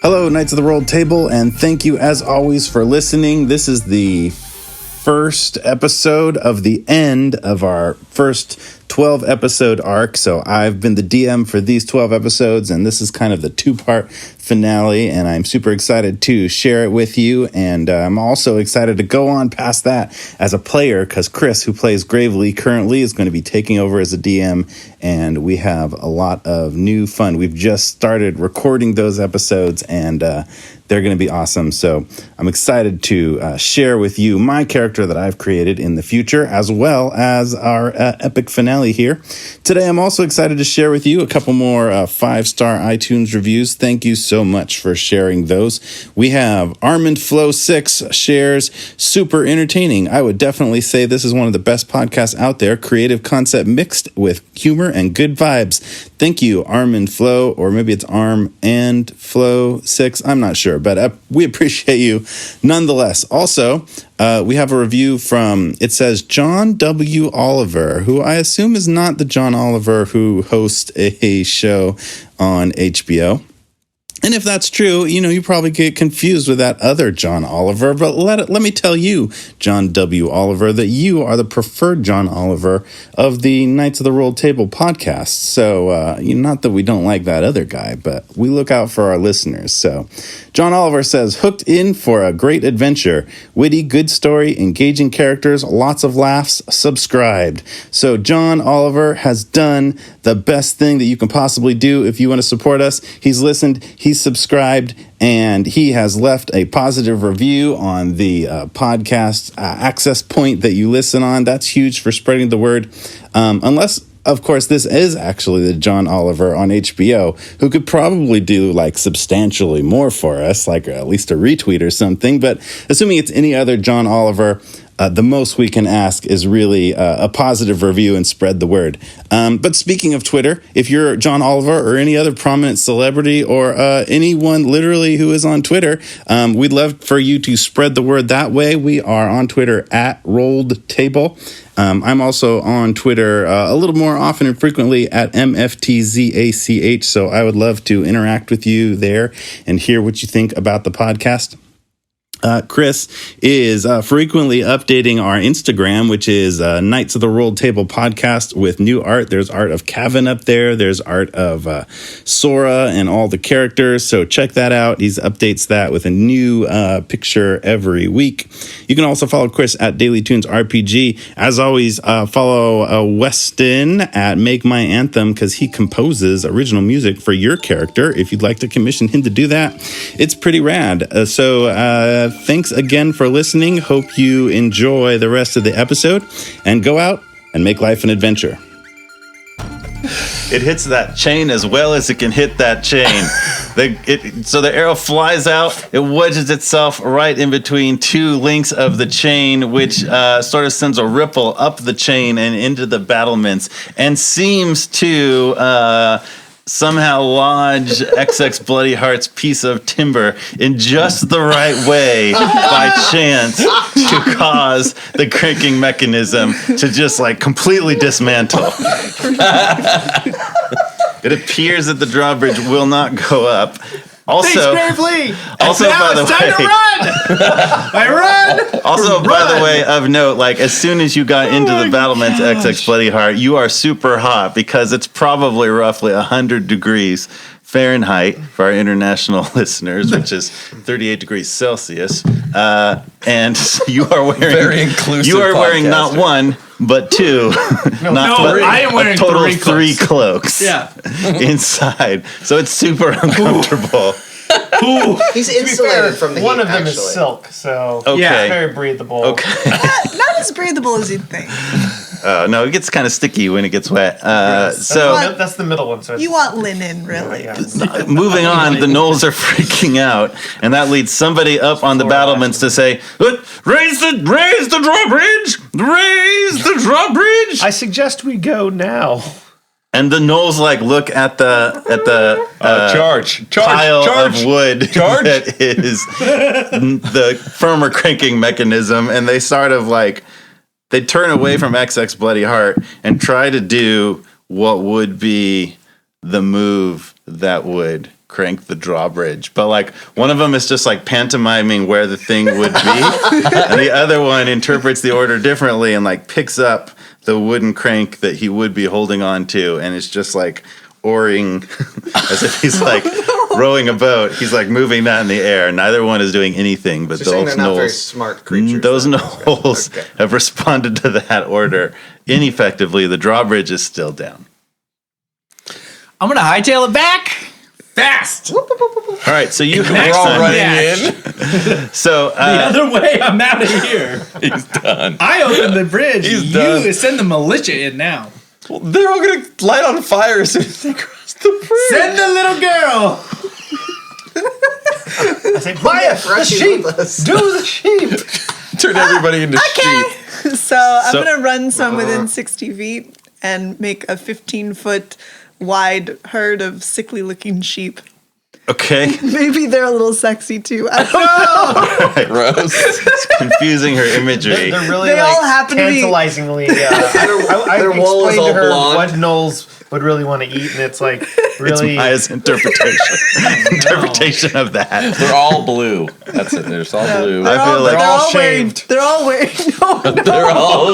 [SPEAKER 8] Hello, Knights of the Rolled Table, and thank you as always for listening. This is the first episode of the end of our first 12 episode arc. So I've been the DM for these 12 episodes, and this is kind of the 2-part finale, and I'm super excited to share it with you. And I'm also excited to go on past that as a player, because Chris, who plays Gravely currently, is going to be taking over as a DM, and we have a lot of new fun. We've just started recording those episodes, and they're going to be awesome. So I'm excited to share with you my character that I've created in the future, as well as our epic finale here. Today, I'm also excited to share with you a couple more 5-star iTunes reviews. Thank you so much for sharing those. We have Armand Flow 6 shares, super entertaining. I would definitely say this is one of the best podcasts out there. Creative concept mixed with humor and good vibes. Thank you, Armand Flow, or maybe it's Arm and Flow 6. I'm not sure, but we appreciate you nonetheless. Also, we have a review from, it says, John W. Oliver, who I assume is not the John Oliver who hosts a show on HBO. And if that's true, you probably get confused with that other John Oliver. But let me tell you, John W. Oliver, that you are the preferred John Oliver of the Knights of the Rolled Table podcast. So, not that we don't like that other guy, but we look out for our listeners. So, John Oliver says, hooked in for a great adventure. Witty, good story, engaging characters, lots of laughs, subscribed. So, John Oliver has done the best thing that you can possibly do if you want to support us. He's listened, he's subscribed, and he has left a positive review on the podcast access point that you listen on. That's huge for spreading the word. Unless, of course, this is actually the John Oliver on HBO, who could probably do like substantially more for us, like at least a retweet or something. But assuming it's any other John Oliver, the most we can ask is really a positive review and spread the word. But speaking of Twitter, if you're John Oliver or any other prominent celebrity or anyone literally who is on Twitter, we'd love for you to spread the word that way. We are on Twitter at Rolled Table. I'm also on Twitter a little more often and frequently at MFTZACH, so I would love to interact with you there and hear what you think about the podcast. Chris is frequently updating our Instagram, which is Knights of the Rolled Table podcast with new art. There's art of Cavan up there. There's art of Sora and all the characters. So check that out. He updates that with a new picture every week. You can also follow Chris at Daily Tunes RPG. As always, follow Weston at Make My Anthem because he composes original music for your character. If you'd like to commission him to do that, it's pretty rad. So thanks again for listening. Hope you enjoy the rest of the episode and go out and make life an adventure.
[SPEAKER 2] It hits that chain as well as it can hit that chain. So the arrow flies out. It wedges itself right in between two links of the chain, which sort of sends a ripple up the chain and into the battlements and seems to somehow lodge XX Bloody Heart's piece of timber in just the right way by chance to cause the cranking mechanism to just like completely dismantle. It appears that the drawbridge will not go up. Also,
[SPEAKER 7] Gravely.
[SPEAKER 2] also
[SPEAKER 7] Now
[SPEAKER 2] by the
[SPEAKER 7] it's time to
[SPEAKER 2] way,
[SPEAKER 7] run. I run.
[SPEAKER 2] also by the way of note, like as soon as you got into the battlements XX Bloody Heart, you are super hot because it's probably roughly 100 degrees Fahrenheit for our international listeners, which is 38 degrees Celsius, and so you are wearing
[SPEAKER 6] Very inclusive
[SPEAKER 2] You are wearing not
[SPEAKER 6] podcaster.
[SPEAKER 2] one but two,
[SPEAKER 7] I am wearing
[SPEAKER 2] a total of
[SPEAKER 7] three
[SPEAKER 2] three cloaks.
[SPEAKER 7] Yeah.
[SPEAKER 2] Inside, so it's super uncomfortable.
[SPEAKER 5] He's insulated from the heat.
[SPEAKER 4] One of them
[SPEAKER 5] actually.
[SPEAKER 4] is silk, so
[SPEAKER 2] Okay.
[SPEAKER 7] Yeah.
[SPEAKER 4] it's very breathable.
[SPEAKER 2] Okay.
[SPEAKER 3] Not as breathable as you'd think.
[SPEAKER 2] No, it gets kind of sticky when it gets wet. So
[SPEAKER 4] That's the middle one. So
[SPEAKER 3] You want linen, really.
[SPEAKER 2] moving on, the gnolls are freaking out, and that leads somebody up on the battlements to say, "Raise the drawbridge! Raise the drawbridge!"
[SPEAKER 4] I suggest we go now.
[SPEAKER 2] And the gnolls like look at the
[SPEAKER 6] Charge.
[SPEAKER 2] pile
[SPEAKER 6] Charge.
[SPEAKER 2] of wood
[SPEAKER 6] Charge.
[SPEAKER 2] that is the firmer cranking mechanism, and they sort of like they turn away from XX Bloody Heart and try to do what would be the move that would crank the drawbridge. But like one of them is just like pantomiming where the thing would be, and the other one interprets the order differently and like picks up the wooden crank that he would be holding on to, and it's just like oaring as if he's like rowing a boat. He's like moving that in the air. Neither one is doing anything, but
[SPEAKER 5] You're saying
[SPEAKER 2] those
[SPEAKER 5] they're not very
[SPEAKER 2] gnolls,
[SPEAKER 5] smart creatures.
[SPEAKER 2] those
[SPEAKER 5] then.
[SPEAKER 2] gnolls
[SPEAKER 5] Okay.
[SPEAKER 2] have responded to that order ineffectively. The drawbridge is still down.
[SPEAKER 7] I'm gonna hightail it back fast.
[SPEAKER 2] All right, so you
[SPEAKER 6] We're all running in.
[SPEAKER 2] So
[SPEAKER 7] The other way, I'm out of here.
[SPEAKER 6] He's done.
[SPEAKER 7] I opened the bridge.
[SPEAKER 6] He's
[SPEAKER 7] you
[SPEAKER 6] done.
[SPEAKER 7] send the militia in now.
[SPEAKER 6] Well, they're all gonna light on fire as soon as they cross the bridge.
[SPEAKER 7] Send the little girl.
[SPEAKER 4] I say, Maya, the
[SPEAKER 5] Rushy
[SPEAKER 4] sheep.
[SPEAKER 5] with us.
[SPEAKER 4] Do the sheep.
[SPEAKER 6] Turn everybody into sheep.
[SPEAKER 3] So I'm
[SPEAKER 2] So-
[SPEAKER 3] going to run some within 60 feet and make a 15-foot wide herd of sickly-looking sheep.
[SPEAKER 2] okay,
[SPEAKER 3] Maybe they're a little sexy, too. I don't know.
[SPEAKER 6] Gross.
[SPEAKER 2] it's confusing her imagery.
[SPEAKER 4] They're really
[SPEAKER 3] They
[SPEAKER 4] like
[SPEAKER 3] all happen to be-
[SPEAKER 4] tantalizingly. I
[SPEAKER 5] their wool is
[SPEAKER 4] explained to
[SPEAKER 5] all
[SPEAKER 4] her
[SPEAKER 5] blonde.
[SPEAKER 4] what gnolls would really want to eat, and it's like
[SPEAKER 2] It's
[SPEAKER 4] really.
[SPEAKER 2] Maya's interpretation of that.
[SPEAKER 6] They're all blue. That's it. They're just all blue.
[SPEAKER 2] I feel like
[SPEAKER 4] they're all shaved.
[SPEAKER 3] They're all wearing. No,
[SPEAKER 6] They're all.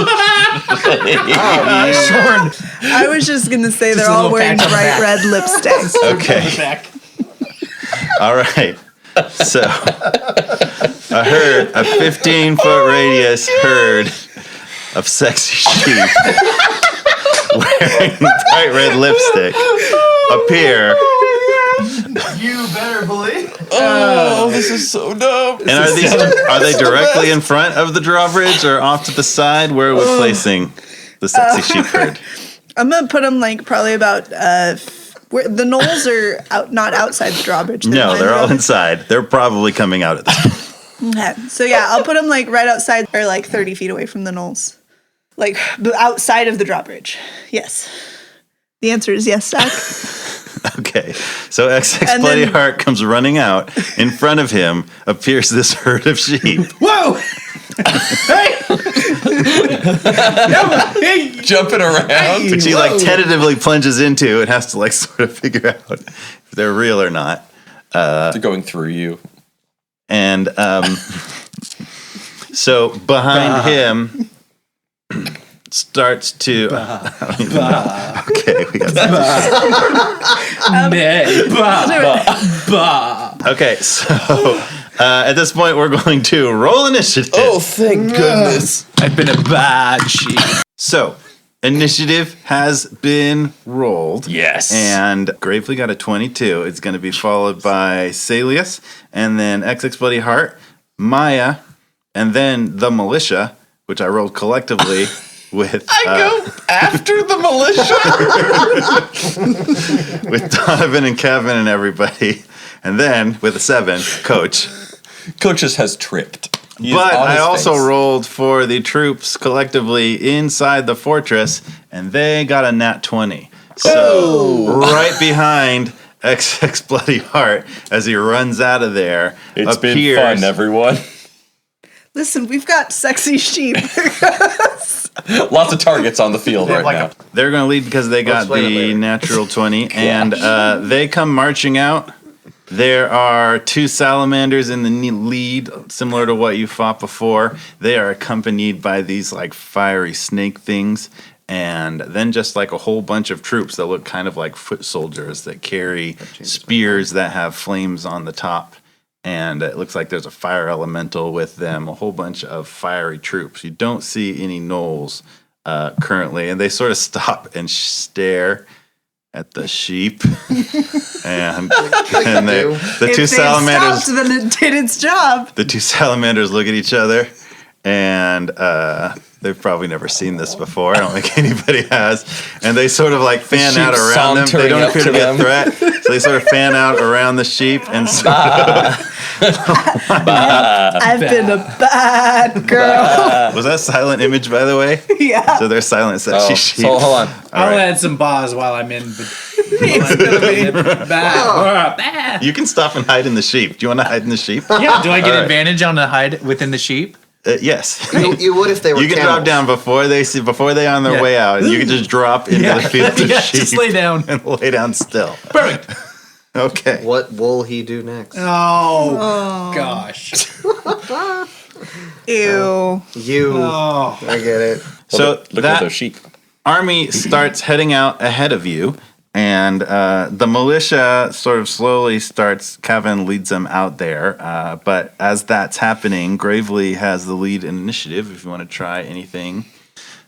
[SPEAKER 4] Shorn.
[SPEAKER 3] I was just gonna say they're
[SPEAKER 7] a
[SPEAKER 3] all
[SPEAKER 7] little
[SPEAKER 3] wearing
[SPEAKER 7] patch on the
[SPEAKER 3] bright
[SPEAKER 7] back.
[SPEAKER 3] red lipstick.
[SPEAKER 2] okay.
[SPEAKER 7] Back.
[SPEAKER 2] All right. So, a 15-foot radius herd of sexy sheep wearing bright red lipstick appear.
[SPEAKER 4] You better believe.
[SPEAKER 6] Oh, this is so dumb.
[SPEAKER 2] And are they directly in front of the drawbridge or off to the side? Where are we placing the sexy sheep herd?
[SPEAKER 3] I'm gonna put them like probably about. Where the gnolls are out, not outside the drawbridge.
[SPEAKER 2] No,
[SPEAKER 3] behind
[SPEAKER 2] they're
[SPEAKER 3] the
[SPEAKER 2] all
[SPEAKER 3] drawbridge.
[SPEAKER 2] inside. They're probably coming out at this point.
[SPEAKER 3] Okay. So yeah, I'll put them like right outside or like 30 feet away from the gnolls. Like outside of the drawbridge. Yes. The answer is yes, Zach.
[SPEAKER 2] Okay, so XX
[SPEAKER 3] And
[SPEAKER 2] Bloody
[SPEAKER 3] then-
[SPEAKER 2] Heart comes running out. In front of him appears this herd of sheep.
[SPEAKER 7] Whoa! Hey! Hey!
[SPEAKER 6] Jumping around.
[SPEAKER 2] Which he like tentatively plunges into and has to like sort of figure out if they're real or not.
[SPEAKER 6] They're going through you.
[SPEAKER 2] And so behind him starts to. Okay, we got that.
[SPEAKER 7] Nay. Bah.
[SPEAKER 2] Okay, so at this point we're going to roll initiative.
[SPEAKER 6] Oh, thank goodness.
[SPEAKER 7] I've been a bad sheep.
[SPEAKER 2] So initiative has been rolled.
[SPEAKER 6] Yes.
[SPEAKER 2] And Gravely got a 22. It's going to be followed by Saeleas, and then XX Bloody Heart, Maya, and then the militia, which I rolled collectively with
[SPEAKER 6] Go after the militia.
[SPEAKER 2] with Donovan and Kevin and everybody, and then with a 7, Coach.
[SPEAKER 6] Coaches has tripped. He is
[SPEAKER 2] But
[SPEAKER 6] on
[SPEAKER 2] I
[SPEAKER 6] his
[SPEAKER 2] also
[SPEAKER 6] face.
[SPEAKER 2] rolled for the troops collectively inside the fortress, and they got a nat 20. So right behind XX Bloody Heart as he runs out of there.
[SPEAKER 6] It's been fun, everyone.
[SPEAKER 3] Listen, we've got sexy sheep.
[SPEAKER 6] Lots of targets on the field right now.
[SPEAKER 2] They're going to lead because they got
[SPEAKER 5] explain it
[SPEAKER 2] the
[SPEAKER 5] later.
[SPEAKER 2] natural 20, and they come marching out. There are 2 salamanders in the lead, similar to what you fought before. They are accompanied by these like fiery snake things, and then just like a whole bunch of troops that look kind of like foot soldiers that carry spears that have flames on the top. And it looks like there's a fire elemental with them, a whole bunch of fiery troops. You don't see any gnolls currently, and they sort of stop and stare at the sheep. and the two salamanders
[SPEAKER 3] stopped, then it did its job.
[SPEAKER 2] the two salamanders look at each other, and they've probably never seen this before. I don't think anybody has. And they sort of like fan out
[SPEAKER 6] sheep
[SPEAKER 2] around them. They
[SPEAKER 6] sauntering
[SPEAKER 2] don't
[SPEAKER 6] up
[SPEAKER 2] appear
[SPEAKER 6] to
[SPEAKER 2] to be a
[SPEAKER 6] them.
[SPEAKER 2] threat. So they sort of fan out around the sheep and sort
[SPEAKER 3] I've been a bad girl.
[SPEAKER 2] Was that silent image, by the way?
[SPEAKER 3] Yeah.
[SPEAKER 2] So they're silent sexy
[SPEAKER 6] Oh,
[SPEAKER 2] sheep.
[SPEAKER 6] so hold on.
[SPEAKER 7] I'll
[SPEAKER 2] right.
[SPEAKER 7] add some bars while I'm in. Bad.
[SPEAKER 2] You can stop and hide in the sheep. Do you want to hide in the sheep?
[SPEAKER 7] Yeah. Do I get
[SPEAKER 2] All right.
[SPEAKER 7] advantage on the hide within the sheep?
[SPEAKER 2] Yes.
[SPEAKER 5] You would if they were
[SPEAKER 2] You can
[SPEAKER 5] camels.
[SPEAKER 2] drop down before they on their
[SPEAKER 7] Yeah.
[SPEAKER 2] way out. You can just drop into the field of
[SPEAKER 7] Yeah,
[SPEAKER 2] sheep
[SPEAKER 7] just lay down.
[SPEAKER 2] and lay down still.
[SPEAKER 7] Perfect.
[SPEAKER 2] Okay.
[SPEAKER 5] What will he do next?
[SPEAKER 7] Oh, gosh.
[SPEAKER 3] Ew.
[SPEAKER 5] You.
[SPEAKER 7] Oh.
[SPEAKER 5] I get it.
[SPEAKER 2] So
[SPEAKER 6] Look at
[SPEAKER 2] that
[SPEAKER 6] those sheep.
[SPEAKER 2] army starts heading out ahead of you, and the militia sort of slowly starts. Kevin leads them out there, but as that's happening, Gravely has the lead in initiative. If you want to try anything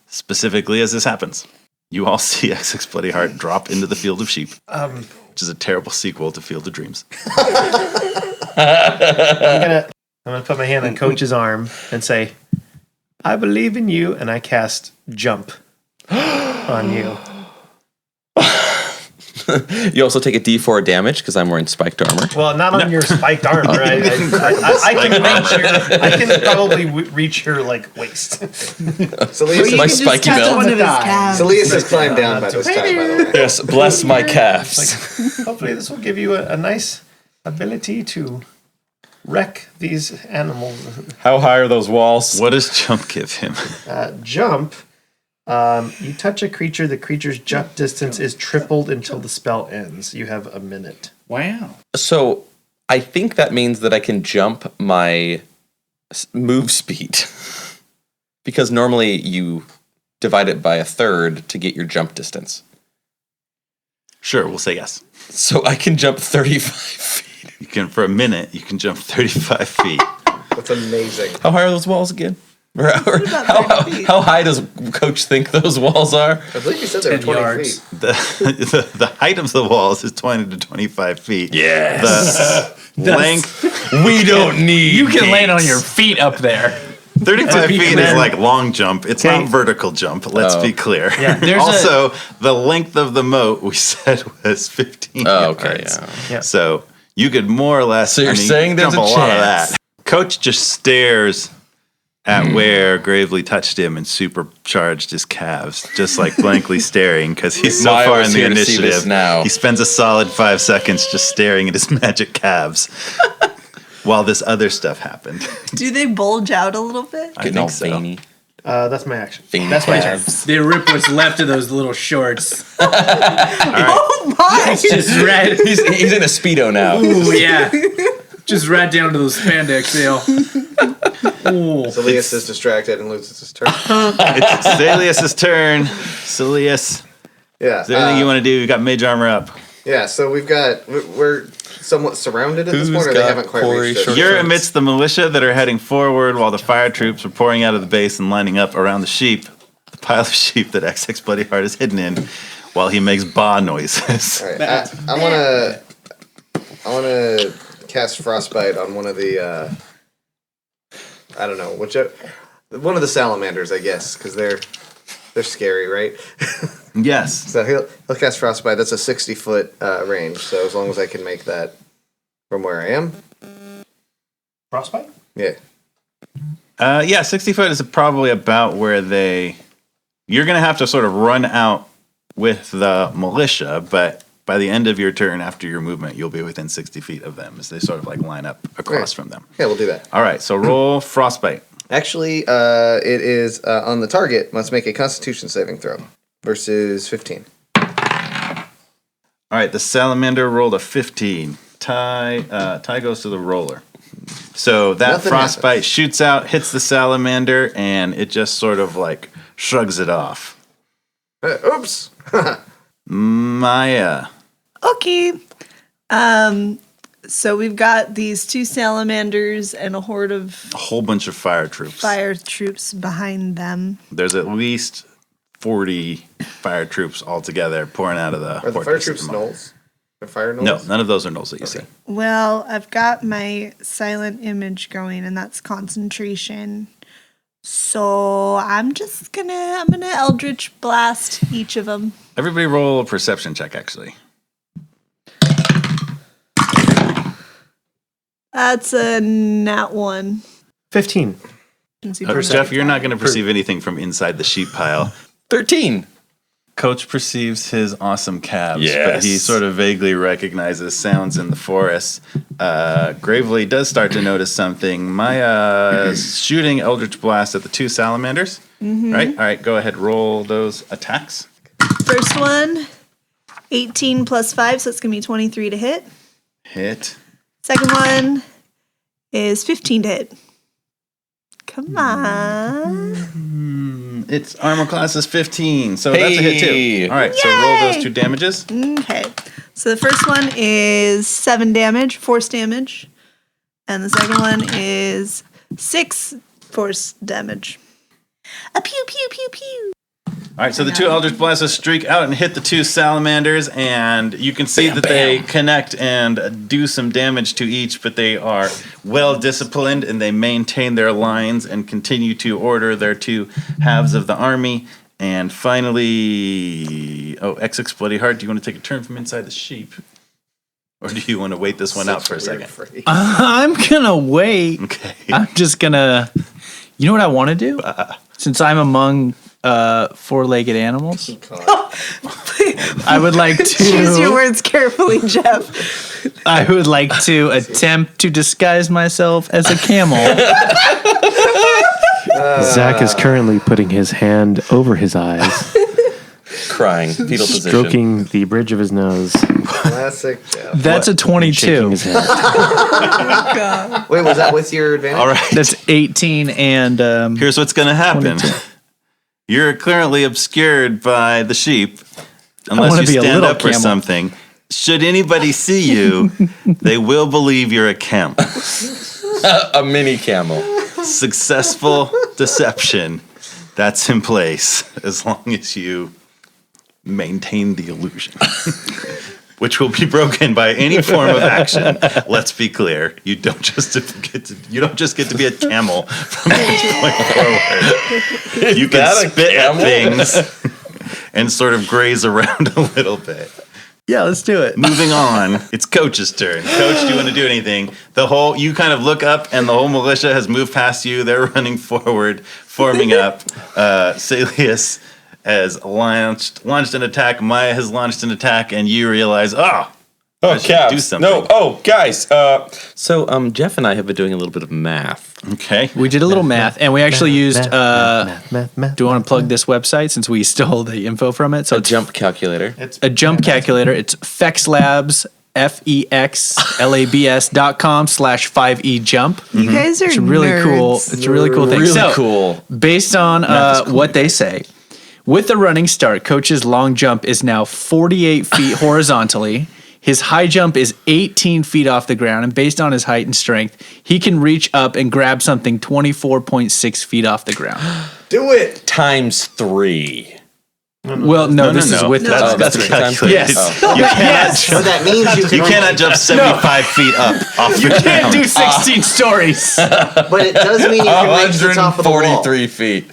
[SPEAKER 2] specifically as this happens, you all see XX Bloody Heart drop into the field of sheep, which is a terrible sequel to Field of Dreams.
[SPEAKER 4] I'm gonna put my hand on Coach's arm and say, "I believe in you," and I cast jump on you.
[SPEAKER 6] You also take a D4 damage because I'm wearing spiked armor.
[SPEAKER 4] Well, not on your spiked arm, right? I can probably reach your like waist.
[SPEAKER 5] Saeleas
[SPEAKER 6] My
[SPEAKER 5] is,
[SPEAKER 6] spiky
[SPEAKER 3] Touch
[SPEAKER 6] belt.
[SPEAKER 3] one of his calves.
[SPEAKER 5] Saeleas has climbed down by this time, by the way.
[SPEAKER 6] Yes, bless my calves.
[SPEAKER 4] Hopefully, this will give you a nice ability to wreck these animals.
[SPEAKER 6] How high are those walls?
[SPEAKER 2] What does jump give him?
[SPEAKER 4] Jump. You touch a creature, the creature's jump distance is tripled until the spell ends. You have a minute.
[SPEAKER 7] Wow.
[SPEAKER 6] So I think that means that I can jump my move speed. Because normally you divide it by a third to get your jump distance.
[SPEAKER 2] Sure, we'll say yes.
[SPEAKER 6] So I can jump 35 feet.
[SPEAKER 2] You can, for a minute, you can jump 35 feet.
[SPEAKER 5] That's amazing.
[SPEAKER 6] How high are those walls again? Or
[SPEAKER 3] about 30 feet.
[SPEAKER 6] how high does Coach think those walls are?
[SPEAKER 5] I believe you said they were
[SPEAKER 7] 10
[SPEAKER 5] 20
[SPEAKER 7] yards.
[SPEAKER 5] feet.
[SPEAKER 2] The height of the walls is 20 to 25 feet.
[SPEAKER 6] Yes.
[SPEAKER 2] The length,
[SPEAKER 6] We don't need.
[SPEAKER 7] You can land on
[SPEAKER 6] gates.
[SPEAKER 7] your feet up there.
[SPEAKER 2] 35
[SPEAKER 7] be
[SPEAKER 2] feet
[SPEAKER 7] clear.
[SPEAKER 2] is like long jump. It's not vertical jump. Let's be clear.
[SPEAKER 7] Yeah, there's
[SPEAKER 2] also, the length of the moat we said was 15
[SPEAKER 6] Oh, okay,
[SPEAKER 2] yards.
[SPEAKER 6] yeah.
[SPEAKER 2] So you could more or less.
[SPEAKER 6] So you're saying there's
[SPEAKER 2] jump
[SPEAKER 6] a
[SPEAKER 2] lot of
[SPEAKER 6] chance.
[SPEAKER 2] that. Coach just stares at where Gravely touched him and supercharged his calves, just like blankly staring because he's so
[SPEAKER 6] Maya
[SPEAKER 2] far
[SPEAKER 6] was
[SPEAKER 2] in the
[SPEAKER 6] here to see this
[SPEAKER 2] initiative.
[SPEAKER 6] now.
[SPEAKER 2] He spends a solid 5 seconds just staring at his magic calves while this other stuff happened.
[SPEAKER 3] Do they bulge out a little bit?
[SPEAKER 2] I
[SPEAKER 6] Getting all
[SPEAKER 2] think so.
[SPEAKER 6] veiny.
[SPEAKER 4] That's my action.
[SPEAKER 6] Veiny
[SPEAKER 4] That's my turn.
[SPEAKER 6] calves.
[SPEAKER 7] They rip what's left of those little shorts.
[SPEAKER 3] Oh my!
[SPEAKER 7] Just right.
[SPEAKER 6] He's in a Speedo now.
[SPEAKER 7] Ooh, yeah. Just right down to those spandex, Dale. Ooh.
[SPEAKER 5] Saeleas is distracted and loses his turn.
[SPEAKER 2] It's Saeleas' turn. Saeleas,
[SPEAKER 5] Yeah.
[SPEAKER 2] is there anything you want to do? You got mage armor up.
[SPEAKER 5] Yeah, so we're somewhat surrounded at this
[SPEAKER 6] Who's
[SPEAKER 5] point, or they
[SPEAKER 6] got
[SPEAKER 5] haven't quite
[SPEAKER 6] Corey
[SPEAKER 5] reached us.
[SPEAKER 6] short-
[SPEAKER 2] You're amidst the militia that are heading forward while the fire troops are pouring out of the base and lining up around the sheep, the pile of sheep that XX Bloody Heart is hidden in, while he makes ba noises.
[SPEAKER 5] All right, I want to cast Frostbite on one of the, I don't know, one of the salamanders, I guess, because they're scary, right?
[SPEAKER 2] Yes.
[SPEAKER 5] So he'll cast Frostbite. That's a 60-foot range, so as long as I can make that from where I am.
[SPEAKER 4] Frostbite?
[SPEAKER 5] Yeah.
[SPEAKER 2] Yeah, 60 foot is probably about where you're going to have to sort of run out with the militia, but by the end of your turn, after your movement, you'll be within 60 feet of them as they sort of like line up across from them.
[SPEAKER 5] Yeah, we'll do that.
[SPEAKER 2] All right, so roll Frostbite.
[SPEAKER 5] Actually, it is on the target. Must make a Constitution saving throw versus 15.
[SPEAKER 2] All right, the salamander rolled a 15. Ty goes to the roller. So that
[SPEAKER 5] Nothing
[SPEAKER 2] frostbite
[SPEAKER 5] happens.
[SPEAKER 2] shoots out, hits the salamander, and it just sort of like shrugs it off.
[SPEAKER 5] Oops.
[SPEAKER 2] Maya.
[SPEAKER 3] Okay. So we've got these 2 salamanders and a horde of
[SPEAKER 2] A whole bunch of fire troops.
[SPEAKER 3] fire troops behind them.
[SPEAKER 2] There's at least 40 fire troops altogether pouring out of the
[SPEAKER 5] Are the fire
[SPEAKER 2] fortress at
[SPEAKER 5] troops
[SPEAKER 2] the moment.
[SPEAKER 5] gnolls? They're fire gnolls?
[SPEAKER 2] No, none of those are gnolls that you see.
[SPEAKER 3] Well, I've got my silent image going, and that's concentration. So I'm gonna Eldritch Blast each of them.
[SPEAKER 2] Everybody roll a perception check, actually.
[SPEAKER 3] That's a nat 1.
[SPEAKER 4] 15.
[SPEAKER 2] Jeff, you're not going to perceive anything from inside the sheep pile.
[SPEAKER 6] 13.
[SPEAKER 2] Coach perceives his awesome calves, but
[SPEAKER 6] Yes.
[SPEAKER 2] he sort of vaguely recognizes sounds in the forest. Gravely does start to notice something. Maya's shooting Eldritch Blast at the 2 salamanders. Right? All right, go ahead, roll those attacks.
[SPEAKER 3] First one, 18 plus 5, so it's going to be 23 to hit.
[SPEAKER 2] Hit.
[SPEAKER 3] Second one is 15 to hit. Come on.
[SPEAKER 2] Its armor class is 15, so that's a hit
[SPEAKER 6] Hey.
[SPEAKER 2] too. All right, so roll those 2 damages.
[SPEAKER 3] Okay. So the first one is 7 damage, force damage. And the second one is 6 force damage. A pew, pew, pew, pew.
[SPEAKER 2] All right, so the 2 Eldritch Blasts streak out and hit the 2 salamanders, and you can see that they connect and do some damage to each, but they are well disciplined and they maintain their lines and continue to order their 2 halves of the army. And finally, XX Bloody Heart, do you want to take a turn from inside the sheep? Or do you want to wait this one out for a second?
[SPEAKER 7] I'm gonna wait.
[SPEAKER 2] Okay.
[SPEAKER 7] I'm just gonna. You know what I want to do? Since I'm among 4-legged animals, I would like to.
[SPEAKER 3] Choose your words carefully, Jeff.
[SPEAKER 7] I would like to attempt to disguise myself as a camel.
[SPEAKER 9] Zach is currently putting his hand over his eyes,
[SPEAKER 6] Crying. Fetal position.
[SPEAKER 9] stroking the bridge of his nose,
[SPEAKER 5] Classic Jeff.
[SPEAKER 7] That's a
[SPEAKER 9] shaking
[SPEAKER 7] 22.
[SPEAKER 9] his head.
[SPEAKER 5] Wait, was that with your advantage?
[SPEAKER 2] All right.
[SPEAKER 7] That's 18 and
[SPEAKER 2] Here's what's going to happen. You're currently obscured by the sheep, unless
[SPEAKER 7] wanna
[SPEAKER 2] you
[SPEAKER 7] be a
[SPEAKER 2] stand
[SPEAKER 7] little
[SPEAKER 2] up for
[SPEAKER 7] camel.
[SPEAKER 2] something. Should anybody see you, they will believe you're a camel.
[SPEAKER 6] A mini camel.
[SPEAKER 2] Successful deception. That's in place as long as you maintain the illusion, which will be broken by any form of action. Let's be clear: you don't just get to be a camel from this point forward. You can
[SPEAKER 6] that a
[SPEAKER 2] spit at
[SPEAKER 6] camel?
[SPEAKER 2] things and sort of graze around a little bit.
[SPEAKER 7] yeah, let's do it.
[SPEAKER 2] Moving on, it's Coach's turn. Coach, do you want to do anything? You kind of look up, and the whole militia has moved past you. They're running forward, forming up. Saeleas has launched an attack. Maya has launched an attack, and you realize, I should
[SPEAKER 6] Cabs.
[SPEAKER 2] do something.
[SPEAKER 6] No, guys. So Jeff and I have been doing a little bit of math.
[SPEAKER 2] Okay.
[SPEAKER 7] We did a little math, and we actually used.
[SPEAKER 9] math.
[SPEAKER 7] Do you want to plug this website since we stole the info from it? So
[SPEAKER 6] A
[SPEAKER 7] it's
[SPEAKER 6] jump calculator.
[SPEAKER 7] a jump calculator. It's FexLabs, FEXLABS.com/5E jump.
[SPEAKER 3] You guys are
[SPEAKER 7] It's really
[SPEAKER 3] nerds.
[SPEAKER 7] cool. It's a really cool thing.
[SPEAKER 6] Really
[SPEAKER 7] So,
[SPEAKER 6] cool.
[SPEAKER 7] based on what they say, with the running start, Coach's long jump is now 48 feet horizontally. His high jump is 18 feet off the ground, and based on his height and strength, he can reach up and grab something 24.6 feet off the ground.
[SPEAKER 5] Do it.
[SPEAKER 6] Times 3.
[SPEAKER 7] Well, no, this is with
[SPEAKER 2] That's,
[SPEAKER 7] the
[SPEAKER 2] that's
[SPEAKER 7] three.
[SPEAKER 2] calculated.
[SPEAKER 7] Yes.
[SPEAKER 2] You cannot
[SPEAKER 5] So that means
[SPEAKER 2] You cannot jump 75 feet up off
[SPEAKER 7] You
[SPEAKER 2] the
[SPEAKER 7] can't
[SPEAKER 2] ground.
[SPEAKER 7] do 16 stories.
[SPEAKER 5] But it does mean you can reach the top of the wall.
[SPEAKER 6] 143 feet.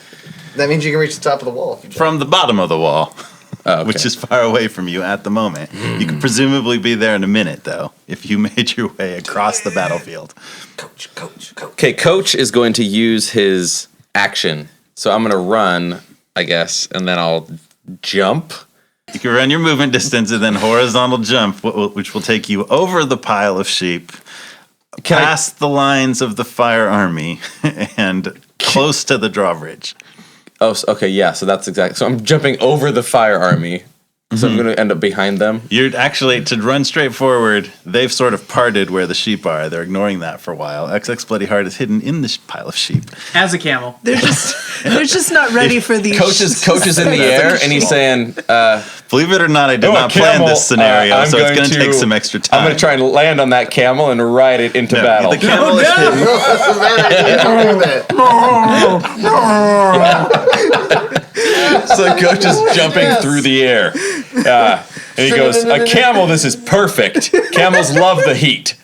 [SPEAKER 5] That means you can reach the top of the wall. If you jump.
[SPEAKER 2] From the bottom of the wall,
[SPEAKER 6] Okay.
[SPEAKER 2] which is far away from you at the moment. You could presumably be there in a minute, though, if you made your way across the battlefield.
[SPEAKER 5] Coach.
[SPEAKER 6] Okay, Coach is going to use his action. So I'm going to run, I guess, and then I'll jump.
[SPEAKER 2] You can run your movement distance and then horizontal jump, which will take you over the pile of sheep, past the lines of the fire army, and close to the drawbridge.
[SPEAKER 6] Oh, okay, yeah. So that's exactly. So I'm jumping over the fire army. So I'm going to end up behind them.
[SPEAKER 2] You're actually, to run straight forward, they've sort of parted where the sheep are. They're ignoring that for a while. XX Bloody Heart is hidden in the pile of sheep.
[SPEAKER 7] As a camel.
[SPEAKER 3] They're just not ready for these.
[SPEAKER 6] Coach is in the air, and he's saying,
[SPEAKER 2] Believe it or not, I did not plan this scenario, so it's going to take some extra time.
[SPEAKER 6] I'm going to try and land on that camel and ride it into battle.
[SPEAKER 2] The camel is hidden.
[SPEAKER 6] So Coach is jumping through the air. And he goes, a camel, this is perfect. Camels love the heat.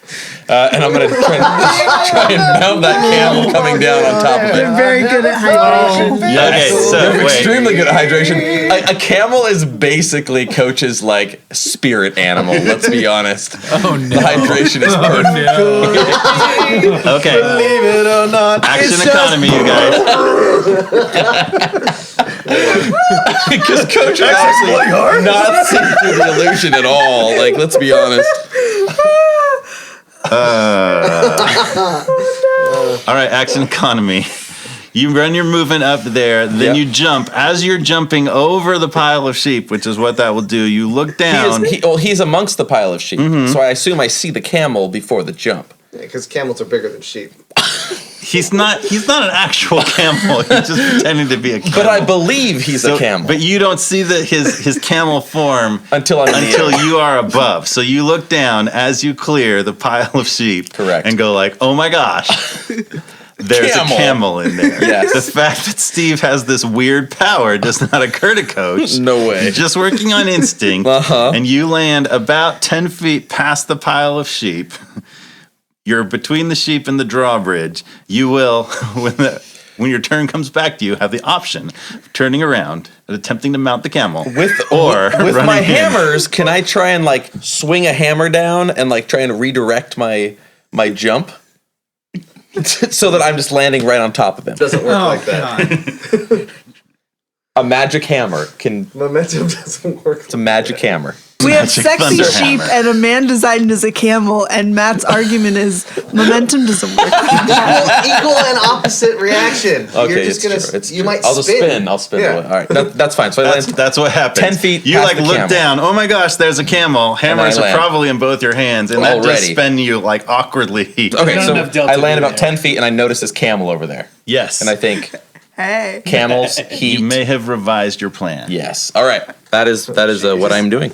[SPEAKER 6] And I'm going to try and mount that camel coming down on top of it.
[SPEAKER 3] They're very good at hydration.
[SPEAKER 2] Okay, so
[SPEAKER 6] They're
[SPEAKER 2] wait.
[SPEAKER 6] extremely good at hydration. A camel is basically Coach's like spirit animal. Let's be honest.
[SPEAKER 7] Oh no.
[SPEAKER 6] The hydration is perfect.
[SPEAKER 2] Okay.
[SPEAKER 4] Believe it or not.
[SPEAKER 2] Action economy, you guys.
[SPEAKER 6] Because Coach is actually not seeing through the illusion at all. Like, let's be honest.
[SPEAKER 2] All right, action economy. You run your movement up there, then you jump. As you're jumping over the pile of sheep, which is what that will do, you look down.
[SPEAKER 6] He's amongst the pile of sheep, so I assume I see the camel before the jump.
[SPEAKER 5] Because camels are bigger than sheep.
[SPEAKER 2] He's not an actual camel. He's just pretending to be a camel.
[SPEAKER 6] But I believe he's a camel.
[SPEAKER 2] But you don't see his camel form
[SPEAKER 6] until
[SPEAKER 2] you are above. So you look down as you clear the pile of sheep.
[SPEAKER 6] Correct.
[SPEAKER 2] And go like, oh my gosh. There's a camel in there.
[SPEAKER 6] Yes.
[SPEAKER 2] The fact that Steve has this weird power does not occur to Coach.
[SPEAKER 6] No way.
[SPEAKER 2] He's just working on instinct. And you land about 10 feet past the pile of sheep. You're between the sheep and the drawbridge. You will, when your turn comes back to you, have the option of turning around and attempting to mount the camel.
[SPEAKER 6] With
[SPEAKER 2] in.
[SPEAKER 6] my hammers, can I try and like swing a hammer down and like try and redirect my jump? So that I'm just landing right on top of him.
[SPEAKER 5] Doesn't work like that.
[SPEAKER 6] A magic hammer can.
[SPEAKER 5] Momentum doesn't work.
[SPEAKER 6] It's a magic hammer.
[SPEAKER 3] We have
[SPEAKER 2] Magic
[SPEAKER 3] sexy
[SPEAKER 2] thunder
[SPEAKER 3] sheep
[SPEAKER 2] hammer.
[SPEAKER 3] and a man designed as a camel, and Matt's argument is momentum doesn't work.
[SPEAKER 5] Equal and opposite reaction.
[SPEAKER 6] Okay,
[SPEAKER 5] You're just
[SPEAKER 6] it's
[SPEAKER 5] gonna.
[SPEAKER 6] true.
[SPEAKER 5] You might
[SPEAKER 6] I'll just spin. I'll spin.
[SPEAKER 5] Yeah.
[SPEAKER 6] All right, that's fine. So I land.
[SPEAKER 2] That's what happens.
[SPEAKER 6] 10 feet
[SPEAKER 2] You
[SPEAKER 6] past
[SPEAKER 2] like
[SPEAKER 6] the
[SPEAKER 2] look
[SPEAKER 6] camel.
[SPEAKER 2] down. Oh my gosh, there's a camel. Hammers are
[SPEAKER 6] land.
[SPEAKER 2] probably in both your hands, and that does
[SPEAKER 6] Already.
[SPEAKER 2] spin you like awkwardly.
[SPEAKER 6] Okay,
[SPEAKER 7] don't
[SPEAKER 6] so
[SPEAKER 7] have Delta
[SPEAKER 6] I land
[SPEAKER 7] do
[SPEAKER 6] about 10 feet, and I notice this camel over there,
[SPEAKER 2] Yes,
[SPEAKER 6] and I think
[SPEAKER 3] Hey.
[SPEAKER 6] camels, heat.
[SPEAKER 2] you may have revised your plan.
[SPEAKER 6] Yes. All right. That is what I'm doing.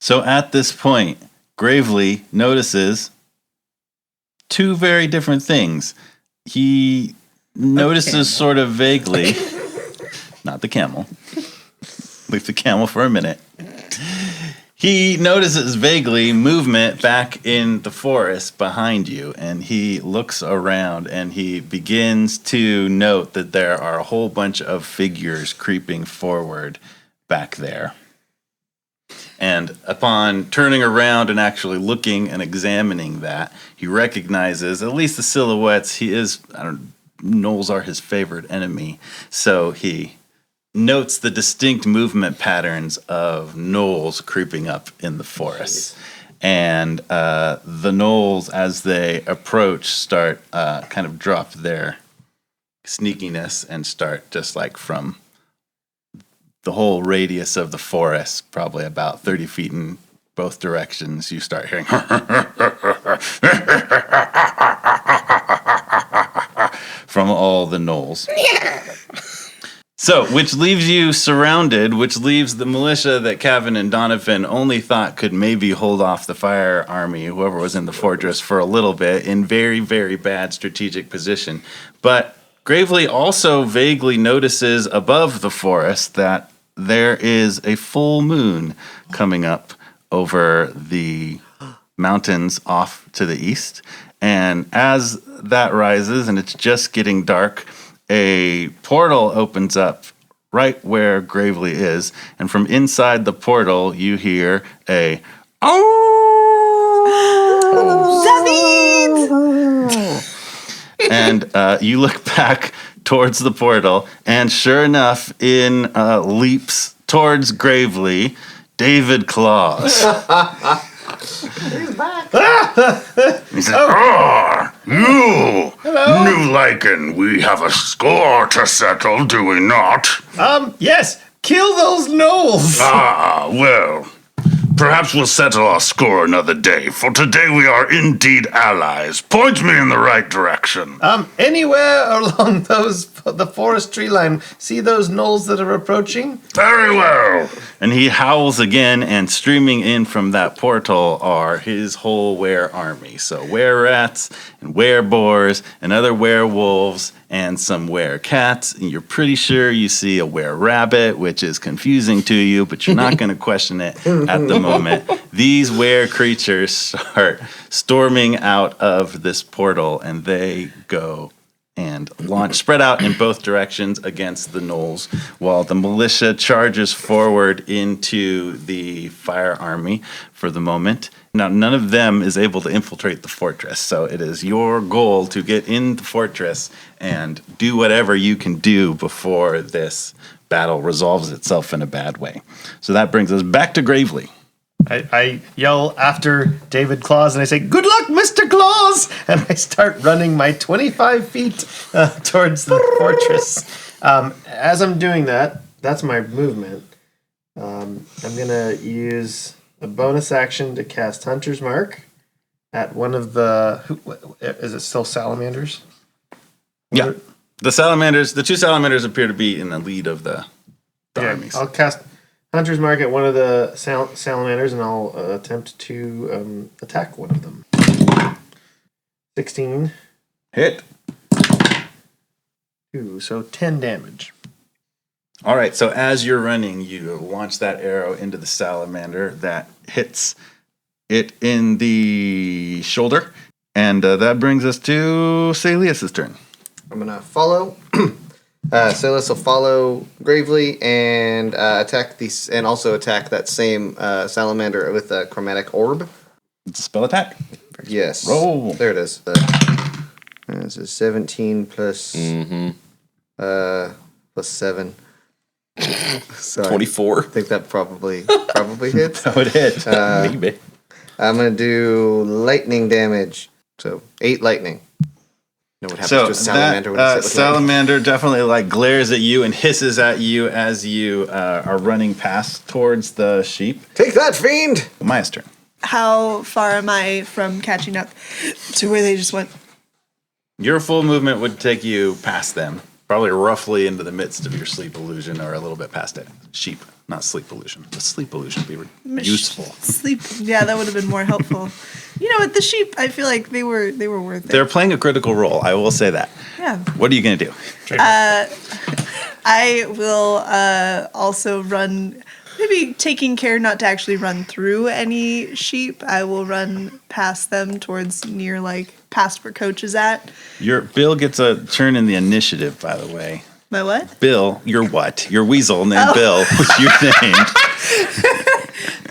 [SPEAKER 2] So at this point, Gravely notices two very different things. He notices sort of vaguely, not the camel. Leave the camel for a minute. He notices vaguely movement back in the forest behind you, and he looks around and he begins to note that there are a whole bunch of figures creeping forward back there. And upon turning around and actually looking and examining that, he recognizes, at least the silhouettes, gnolls are his favorite enemy. So he notes the distinct movement patterns of gnolls creeping up in the forest. And the gnolls, as they approach, start kind of drop their sneakiness and start just like from the whole radius of the forest, probably about 30 feet in both directions, you start hearing from all the gnolls. So, which leaves you surrounded, which leaves the militia that Kevin and Donovan only thought could maybe hold off the fire army, whoever was in the fortress, for a little bit, in very, very bad strategic position. But Gravely also vaguely notices above the forest that there is a full moon coming up over the mountains off to the east. And as that rises and it's just getting dark, a portal opens up right where Gravely is. And from inside the portal, you hear a and you look back towards the portal, and sure enough, in leaps towards Gravely, David Claus.
[SPEAKER 5] He's back.
[SPEAKER 2] He says, "Roar!"
[SPEAKER 10] You, new lichen, we have a score to settle, do we not?
[SPEAKER 4] Yes. Kill those gnolls.
[SPEAKER 10] Ah, well, perhaps we'll settle our score another day, for today we are indeed allies. Point me in the right direction.
[SPEAKER 4] Anywhere along the forest tree line. See those gnolls that are approaching?
[SPEAKER 10] Very well.
[SPEAKER 2] And he howls again, and streaming in from that portal are his whole were army. So were-rats and were-boars and other werewolves and some were-cats. And you're pretty sure you see a were-rabbit, which is confusing to you, but you're not going to question it at the moment. These were-creatures start storming out of this portal, and they go and launch, spread out in both directions against the gnolls, while the militia charges forward into the fire army for the moment. Now, none of them is able to infiltrate the fortress, so it is your goal to get in the fortress and do whatever you can do before this battle resolves itself in a bad way. So that brings us back to Gravely.
[SPEAKER 4] I yell after David Claus and I say, "Good luck, Mr. Claus!" And I start running my 25 feet towards the fortress. As I'm doing that, that's my movement. I'm going to use a bonus action to cast Hunter's Mark at one of the... is it still salamanders?
[SPEAKER 2] Yeah. The two salamanders appear to be in the lead of the armies.
[SPEAKER 4] I'll cast Hunter's Mark at one of the salamanders, and I'll attempt to attack one of them. 16.
[SPEAKER 2] Hit.
[SPEAKER 4] 2, so 10 damage.
[SPEAKER 2] All right, so as you're running, you launch that arrow into the salamander that hits it in the shoulder, and that brings us to Saeleas' turn.
[SPEAKER 5] I'm going to follow. Saeleas will follow Gravely and attack these, and also attack that same salamander with a chromatic orb.
[SPEAKER 2] It's a spell attack.
[SPEAKER 5] Yes.
[SPEAKER 2] Roll.
[SPEAKER 5] There it is. This is 17 plus plus 7. So
[SPEAKER 6] 24.
[SPEAKER 5] I think that probably hits.
[SPEAKER 2] That would hit.
[SPEAKER 6] Maybe.
[SPEAKER 5] I'm gonna do lightning damage. So 8 lightning. You know what happens to a salamander when it's hit with
[SPEAKER 2] salamander definitely glares at you and hisses at you as you are running past towards the sheep.
[SPEAKER 5] Take that, fiend!
[SPEAKER 2] Maya's turn.
[SPEAKER 3] How far am I from catching up to where they just went?
[SPEAKER 2] Your full movement would take you past them, probably roughly into the midst of your sleep illusion, or a little bit past it. Sheep, not sleep illusion. The sleep illusion would be useful.
[SPEAKER 3] Sleep. Yeah, that would have been more helpful. You know what? The sheep, I feel like they were worth it.
[SPEAKER 2] They're playing a critical role. I will say that.
[SPEAKER 3] Yeah.
[SPEAKER 2] What are you going to do?
[SPEAKER 3] I will also run. Maybe taking care not to actually run through any sheep. I will run past them towards near past where Coach is at.
[SPEAKER 2] Your Bill gets a turn in the initiative, by the way.
[SPEAKER 3] My what?
[SPEAKER 2] Bill, your what? Your weasel named Bill, which you named.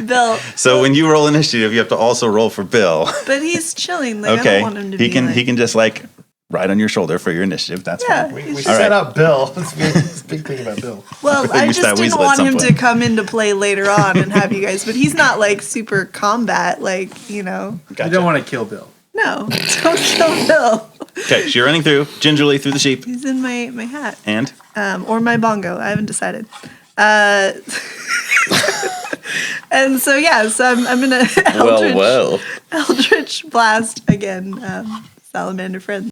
[SPEAKER 3] Bill.
[SPEAKER 2] So when you roll initiative, you have to also roll for Bill.
[SPEAKER 3] But he's chilling.
[SPEAKER 2] Okay.
[SPEAKER 3] I don't want him to
[SPEAKER 2] he can just ride on your shoulder for your initiative. That's fine.
[SPEAKER 4] We set up Bill. That's a big thing about Bill.
[SPEAKER 3] Well, I
[SPEAKER 2] use
[SPEAKER 3] just
[SPEAKER 2] that
[SPEAKER 3] didn't
[SPEAKER 2] weasel at
[SPEAKER 3] want
[SPEAKER 2] some
[SPEAKER 3] him
[SPEAKER 2] point.
[SPEAKER 3] to come into play later on and have you guys. But he's not super combat,
[SPEAKER 2] Gotcha.
[SPEAKER 7] You don't want to kill Bill.
[SPEAKER 3] No, don't kill Bill.
[SPEAKER 2] Okay, so you're running gingerly through the sheep.
[SPEAKER 3] He's in my hat.
[SPEAKER 2] And?
[SPEAKER 3] Or my bongo. I haven't decided. And so I'm gonna Eldritch Blast again. Salamander friend.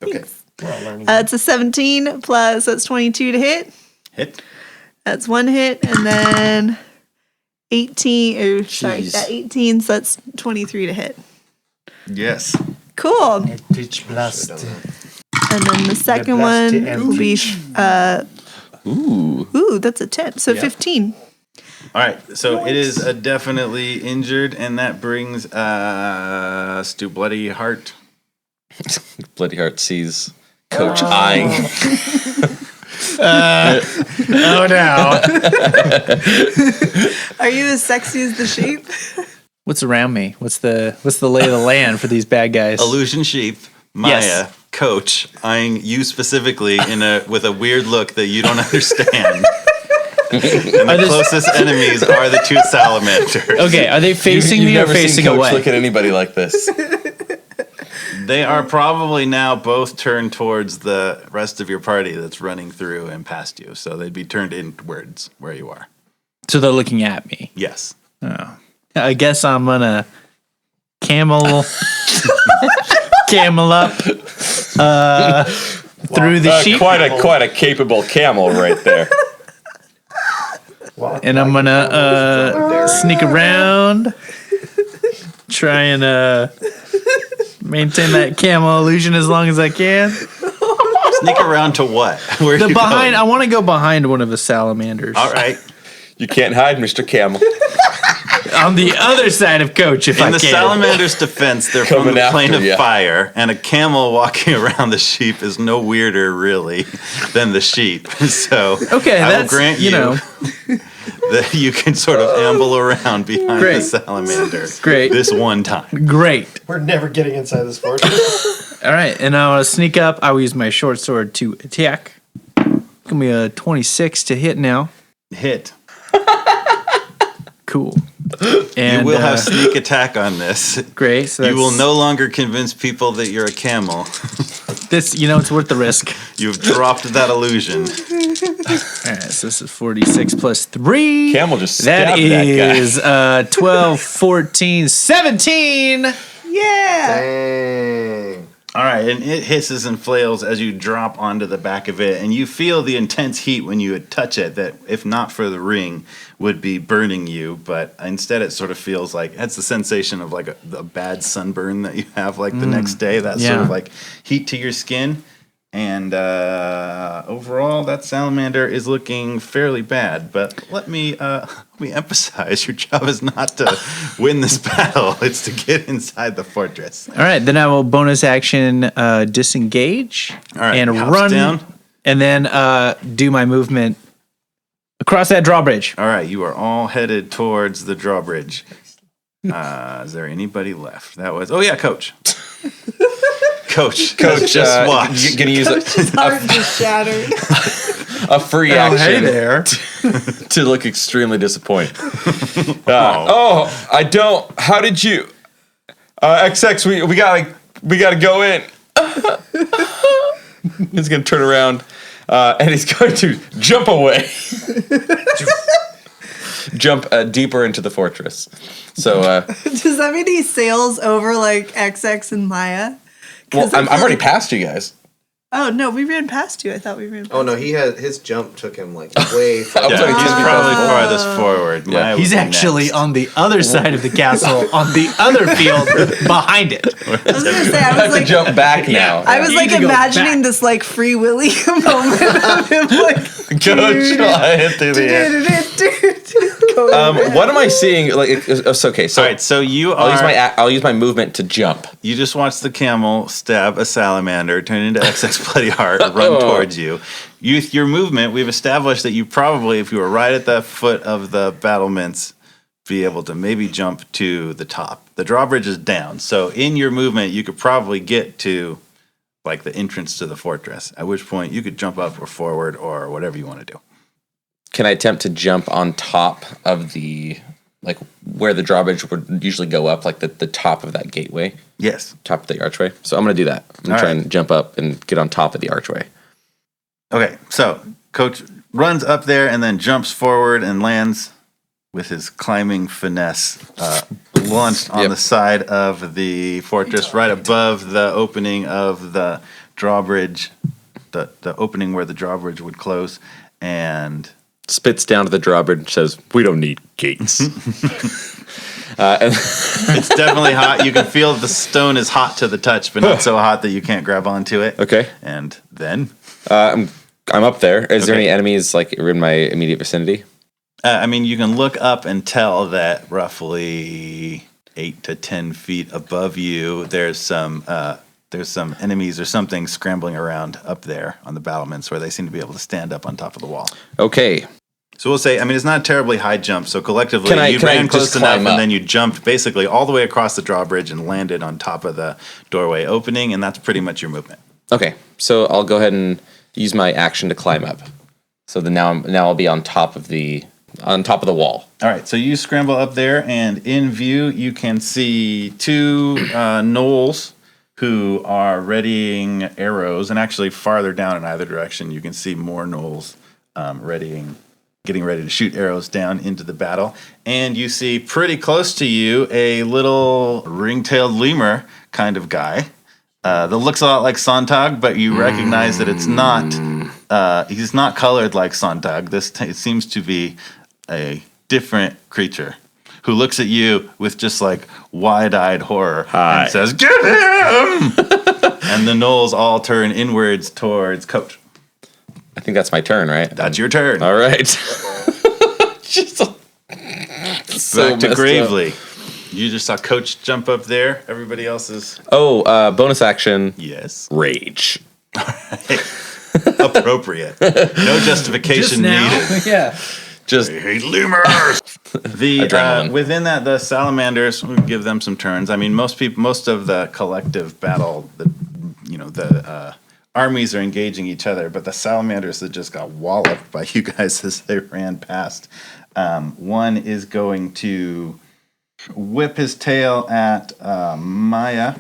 [SPEAKER 2] Okay.
[SPEAKER 3] It's a 17 plus, that's 22 to hit.
[SPEAKER 2] Hit.
[SPEAKER 3] That's 1 hit, and then 18, 18, so that's 23 to hit.
[SPEAKER 2] Yes.
[SPEAKER 3] Cool.
[SPEAKER 4] Eldritch Blast.
[SPEAKER 3] And then the second one will be, ooh, that's a 10, so 15.
[SPEAKER 2] All right, so it is definitely injured, and that brings us to Bloody Heart.
[SPEAKER 6] Bloody Heart sees Coach eyeing.
[SPEAKER 4] Oh no.
[SPEAKER 3] Are you as sexy as the sheep?
[SPEAKER 7] What's around me? What's the lay of the land for these bad guys?
[SPEAKER 2] Illusion Sheep, Maya,
[SPEAKER 7] Yes.
[SPEAKER 2] Coach, eyeing you specifically with a weird look that you don't understand. And the closest enemies are the two salamanders.
[SPEAKER 7] Okay, are they facing
[SPEAKER 6] You've
[SPEAKER 7] me or
[SPEAKER 6] never seen
[SPEAKER 7] facing
[SPEAKER 6] Coach
[SPEAKER 7] away?
[SPEAKER 6] look at anybody like this.
[SPEAKER 2] They are probably now both turned towards the rest of your party that's running through and past you. So they'd be turned inwards where you are.
[SPEAKER 7] So they're looking at me.
[SPEAKER 2] Yes.
[SPEAKER 7] Oh. I guess I'm gonna camel up through the sheep.
[SPEAKER 6] Quite a capable camel right there.
[SPEAKER 7] And I'm gonna sneak around, try and maintain that camel illusion as long as I can.
[SPEAKER 2] Sneak around to what? Where
[SPEAKER 7] The
[SPEAKER 2] you
[SPEAKER 7] behind,
[SPEAKER 2] going?
[SPEAKER 7] I want to go behind one of the salamanders.
[SPEAKER 2] All right.
[SPEAKER 6] You can't hide, Mr. Camel.
[SPEAKER 7] On the other side of Coach, if I
[SPEAKER 2] In the
[SPEAKER 7] can.
[SPEAKER 2] salamander's defense, they're from
[SPEAKER 6] Coming
[SPEAKER 2] the plane
[SPEAKER 6] after
[SPEAKER 2] of
[SPEAKER 6] ya.
[SPEAKER 2] fire, and a camel walking around the sheep is no weirder, really, than the sheep. So
[SPEAKER 7] Okay,
[SPEAKER 2] I will
[SPEAKER 7] that's,
[SPEAKER 2] grant you, that you can sort of amble around behind
[SPEAKER 7] Great.
[SPEAKER 2] the salamander.
[SPEAKER 7] Great.
[SPEAKER 2] This one time.
[SPEAKER 7] Great.
[SPEAKER 4] We're never getting inside this fortress.
[SPEAKER 7] All right, and I'll sneak up. I will use my short sword to attack. Give me a 26 to hit now.
[SPEAKER 2] Hit.
[SPEAKER 7] Cool. And
[SPEAKER 2] You will have sneak attack on this.
[SPEAKER 7] great. So
[SPEAKER 2] You will
[SPEAKER 7] that's-
[SPEAKER 2] no longer convince people that you're a camel.
[SPEAKER 7] This, it's worth the risk.
[SPEAKER 2] You've dropped that illusion.
[SPEAKER 7] All right, so this is 46 plus 3.
[SPEAKER 6] Camel just
[SPEAKER 7] That
[SPEAKER 6] stabbed that guy.
[SPEAKER 7] is 12, 14, 17.
[SPEAKER 3] Yeah.
[SPEAKER 4] Dang.
[SPEAKER 2] All right, and it hisses and flails as you drop onto the back of it, and you feel the intense heat when you touch it that, if not for the ring, would be burning you, but instead it sort of feels like, it's the sensation of like a bad sunburn that you have like the next day, that sort
[SPEAKER 7] yeah.
[SPEAKER 2] of like heat to your skin, and overall that salamander is looking fairly bad, but let me emphasize, your job is not to win this battle, it's to get inside the fortress.
[SPEAKER 7] All right, then I will bonus action disengage
[SPEAKER 2] All right,
[SPEAKER 7] and
[SPEAKER 2] hops
[SPEAKER 7] run
[SPEAKER 2] down.
[SPEAKER 7] and then do my movement across that drawbridge.
[SPEAKER 2] All right, you are all headed towards the drawbridge. Is there anybody left? That was, Coach. Coach, just watch.
[SPEAKER 6] Gonna use
[SPEAKER 3] Heart just shattered.
[SPEAKER 6] a free action
[SPEAKER 7] there.
[SPEAKER 6] to look extremely disappointed. I don't. How did you? XX, we gotta go in. He's gonna turn around, and he's going to jump away. Jump deeper into the fortress. So,
[SPEAKER 3] Does that mean he sails over like XX and Maya?
[SPEAKER 6] well, I'm already past you guys.
[SPEAKER 3] Oh no, we ran past you. I thought we ran past
[SPEAKER 5] Oh no, he had his jump took him like way far.
[SPEAKER 2] Yeah,
[SPEAKER 6] sorry,
[SPEAKER 2] he's
[SPEAKER 6] excuse me.
[SPEAKER 2] probably farthest forward.
[SPEAKER 6] Yeah.
[SPEAKER 2] Maya
[SPEAKER 7] He's
[SPEAKER 2] would be
[SPEAKER 7] actually
[SPEAKER 2] next.
[SPEAKER 7] on the other side of the castle, on the other field behind it.
[SPEAKER 3] I was gonna say,
[SPEAKER 6] I
[SPEAKER 3] I
[SPEAKER 6] have
[SPEAKER 3] was
[SPEAKER 6] to
[SPEAKER 3] like,
[SPEAKER 6] jump back now.
[SPEAKER 3] I was
[SPEAKER 7] You
[SPEAKER 3] like
[SPEAKER 7] need to go
[SPEAKER 3] imagining
[SPEAKER 7] back.
[SPEAKER 3] this like Free Willy moment of him like.
[SPEAKER 6] Coach, I hit through the air. What am I seeing? Like, it's okay. So,
[SPEAKER 2] All right, so you are.
[SPEAKER 6] I'll use my movement to jump.
[SPEAKER 2] You just watched the camel stab a salamander, turn into XX Bloody Heart, run towards you. Your movement, we've established that you probably, if you were right at the foot of the battlements, be able to maybe jump to the top. The drawbridge is down, so in your movement, you could probably get to like the entrance to the fortress, at which point you could jump up or forward or whatever you want to do.
[SPEAKER 6] Can I attempt to jump on top of the, like, where the drawbridge would usually go up, like the top of that gateway,
[SPEAKER 2] Yes.
[SPEAKER 6] top of the archway? So I'm going to do that. I'm going
[SPEAKER 2] All
[SPEAKER 6] to try
[SPEAKER 2] right.
[SPEAKER 6] and jump up and get on top of the archway.
[SPEAKER 2] Okay, so Coach runs up there and then jumps forward and lands with his climbing finesse, launched on
[SPEAKER 6] Yep.
[SPEAKER 2] the side of the fortress, right above the opening of the drawbridge, the opening where the drawbridge would close, and
[SPEAKER 6] Spits down to the drawbridge and says, "We don't need gates." And
[SPEAKER 2] it's definitely hot. You can feel the stone is hot to the touch, but not so hot that you can't grab onto it.
[SPEAKER 6] okay,
[SPEAKER 2] And then,
[SPEAKER 6] I'm up there. Is there
[SPEAKER 2] Okay.
[SPEAKER 6] any enemies like in my immediate vicinity?
[SPEAKER 2] I mean, you can look up and tell that roughly 8 to 10 feet above you, there's some enemies or something scrambling around up there on the battlements where they seem to be able to stand up on top of the wall.
[SPEAKER 6] Okay,
[SPEAKER 2] So we'll say, I mean, it's not a terribly high jump. So collectively,
[SPEAKER 6] Can I-
[SPEAKER 2] you
[SPEAKER 6] can I
[SPEAKER 2] ran close
[SPEAKER 6] just
[SPEAKER 2] enough,
[SPEAKER 6] climb
[SPEAKER 2] and
[SPEAKER 6] up?
[SPEAKER 2] then you jumped basically all the way across the drawbridge and landed on top of the doorway opening, and that's pretty much your movement.
[SPEAKER 6] okay. So I'll go ahead and use my action to climb up. So then now I'll be on top of the wall.
[SPEAKER 2] All right, so you scramble up there, and in view, you can see two gnolls who are readying arrows, and actually farther down in either direction, you can see more gnolls getting ready to shoot arrows down into the battle. And you see pretty close to you a little ring-tailed lemur kind of guy that looks a lot like Sontag, but you recognize that it's not. He's not colored like Sontag. It seems to be a different creature who looks at you with just like wide-eyed horror and says, "Get him!" And the gnolls all turn inwards towards Coach.
[SPEAKER 6] I think that's my turn, right?
[SPEAKER 2] That's your turn.
[SPEAKER 6] All right.
[SPEAKER 2] Back to Gravely. You just saw Coach jump up there. Everybody else is...
[SPEAKER 6] bonus action.
[SPEAKER 2] Yes.
[SPEAKER 6] Rage.
[SPEAKER 2] Appropriate. No justification needed.
[SPEAKER 7] Yeah.
[SPEAKER 6] Just
[SPEAKER 10] I hate lemurs.
[SPEAKER 6] Adrenaline.
[SPEAKER 2] Within that, the salamanders, we give them some turns. I mean, most of the collective battle, the armies are engaging each other, but the salamanders that just got walloped by you guys as they ran past. One is going to whip his tail at Maya,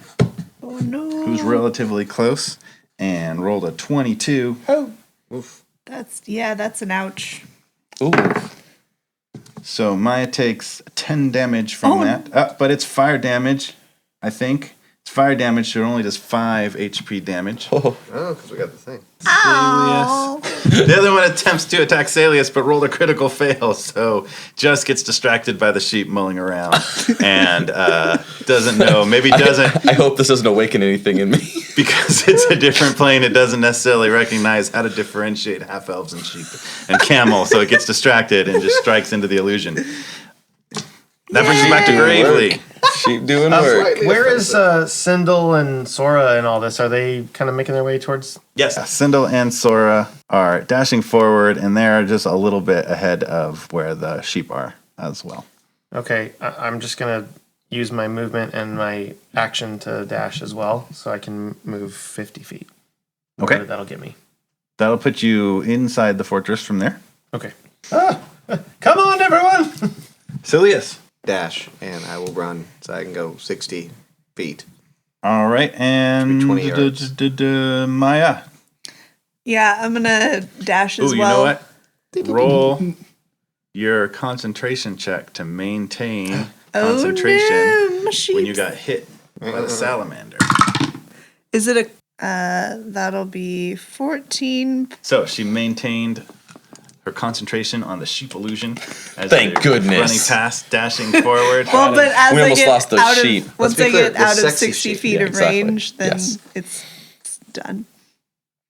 [SPEAKER 2] who's relatively close, and rolled a 22.
[SPEAKER 3] Oh, that's an ouch.
[SPEAKER 6] ooh.
[SPEAKER 2] So Maya takes 10 damage from that. But it's fire damage, I think. It's fire damage, so it only does 5 HP damage.
[SPEAKER 5] Oh, because we got the thing.
[SPEAKER 3] Ow.
[SPEAKER 2] The other one attempts to attack Saeleas, but rolled a critical fail, so just gets distracted by the sheep mulling around and doesn't know. Maybe doesn't.
[SPEAKER 6] I hope this doesn't awaken anything in me.
[SPEAKER 2] Because it's a different plane, it doesn't necessarily recognize how to differentiate half-elves and sheep and camel, so it gets distracted and just strikes into the illusion. That brings us back to Gravely.
[SPEAKER 6] Sheep doing work.
[SPEAKER 4] Where is Sindel and Sora and all this? Are they kind of making their way towards?
[SPEAKER 2] Yes, Sindel and Sora are dashing forward, and they're just a little bit ahead of where the sheep are as well.
[SPEAKER 4] Okay, I'm just gonna use my movement and my action to dash as well, so I can move 50 feet.
[SPEAKER 2] Okay.
[SPEAKER 4] Whatever that'll get me.
[SPEAKER 2] That'll put you inside the fortress from there.
[SPEAKER 4] Okay. Come on, everyone!
[SPEAKER 2] Saeleas.
[SPEAKER 5] Dash, and I will run so I can go 60 feet.
[SPEAKER 2] All right, and
[SPEAKER 5] 20 yards.
[SPEAKER 2] Maya.
[SPEAKER 3] Yeah, I'm gonna dash as
[SPEAKER 2] Ooh, you
[SPEAKER 3] well.
[SPEAKER 2] know what? Roll your concentration check to maintain concentration
[SPEAKER 3] Oh, no, my sheep.
[SPEAKER 2] when you got hit by the salamander.
[SPEAKER 3] Is it that'll be 14.
[SPEAKER 2] So she maintained her concentration on the sheep illusion as
[SPEAKER 6] Thank
[SPEAKER 2] they're
[SPEAKER 6] goodness.
[SPEAKER 2] running past, dashing forward.
[SPEAKER 3] Well, but as
[SPEAKER 6] We
[SPEAKER 3] I
[SPEAKER 6] almost
[SPEAKER 3] get
[SPEAKER 6] lost those
[SPEAKER 3] out
[SPEAKER 6] sheep.
[SPEAKER 3] of once
[SPEAKER 5] Let's
[SPEAKER 3] I
[SPEAKER 5] be clear,
[SPEAKER 3] get
[SPEAKER 5] the
[SPEAKER 3] out of
[SPEAKER 5] sexy
[SPEAKER 3] 60
[SPEAKER 5] sheep.
[SPEAKER 3] feet
[SPEAKER 6] Yeah,
[SPEAKER 3] of
[SPEAKER 6] exactly.
[SPEAKER 3] range, then
[SPEAKER 6] Yes.
[SPEAKER 3] it's done.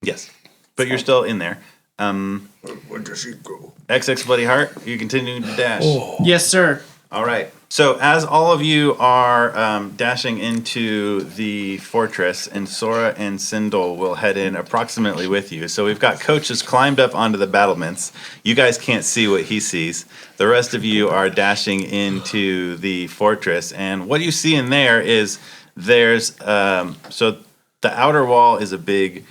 [SPEAKER 2] Yes, but you're still in there.
[SPEAKER 10] Where does she go?
[SPEAKER 2] XX Bloody Heart, you continue to dash.
[SPEAKER 7] Yes, sir.
[SPEAKER 2] All right. So as all of you are dashing into the fortress, and Sora and Sindel will head in approximately with you. So we've got Coach has climbed up onto the battlements. You guys can't see what he sees. The rest of you are dashing into the fortress, and what you see in there is there's so the outer wall is a big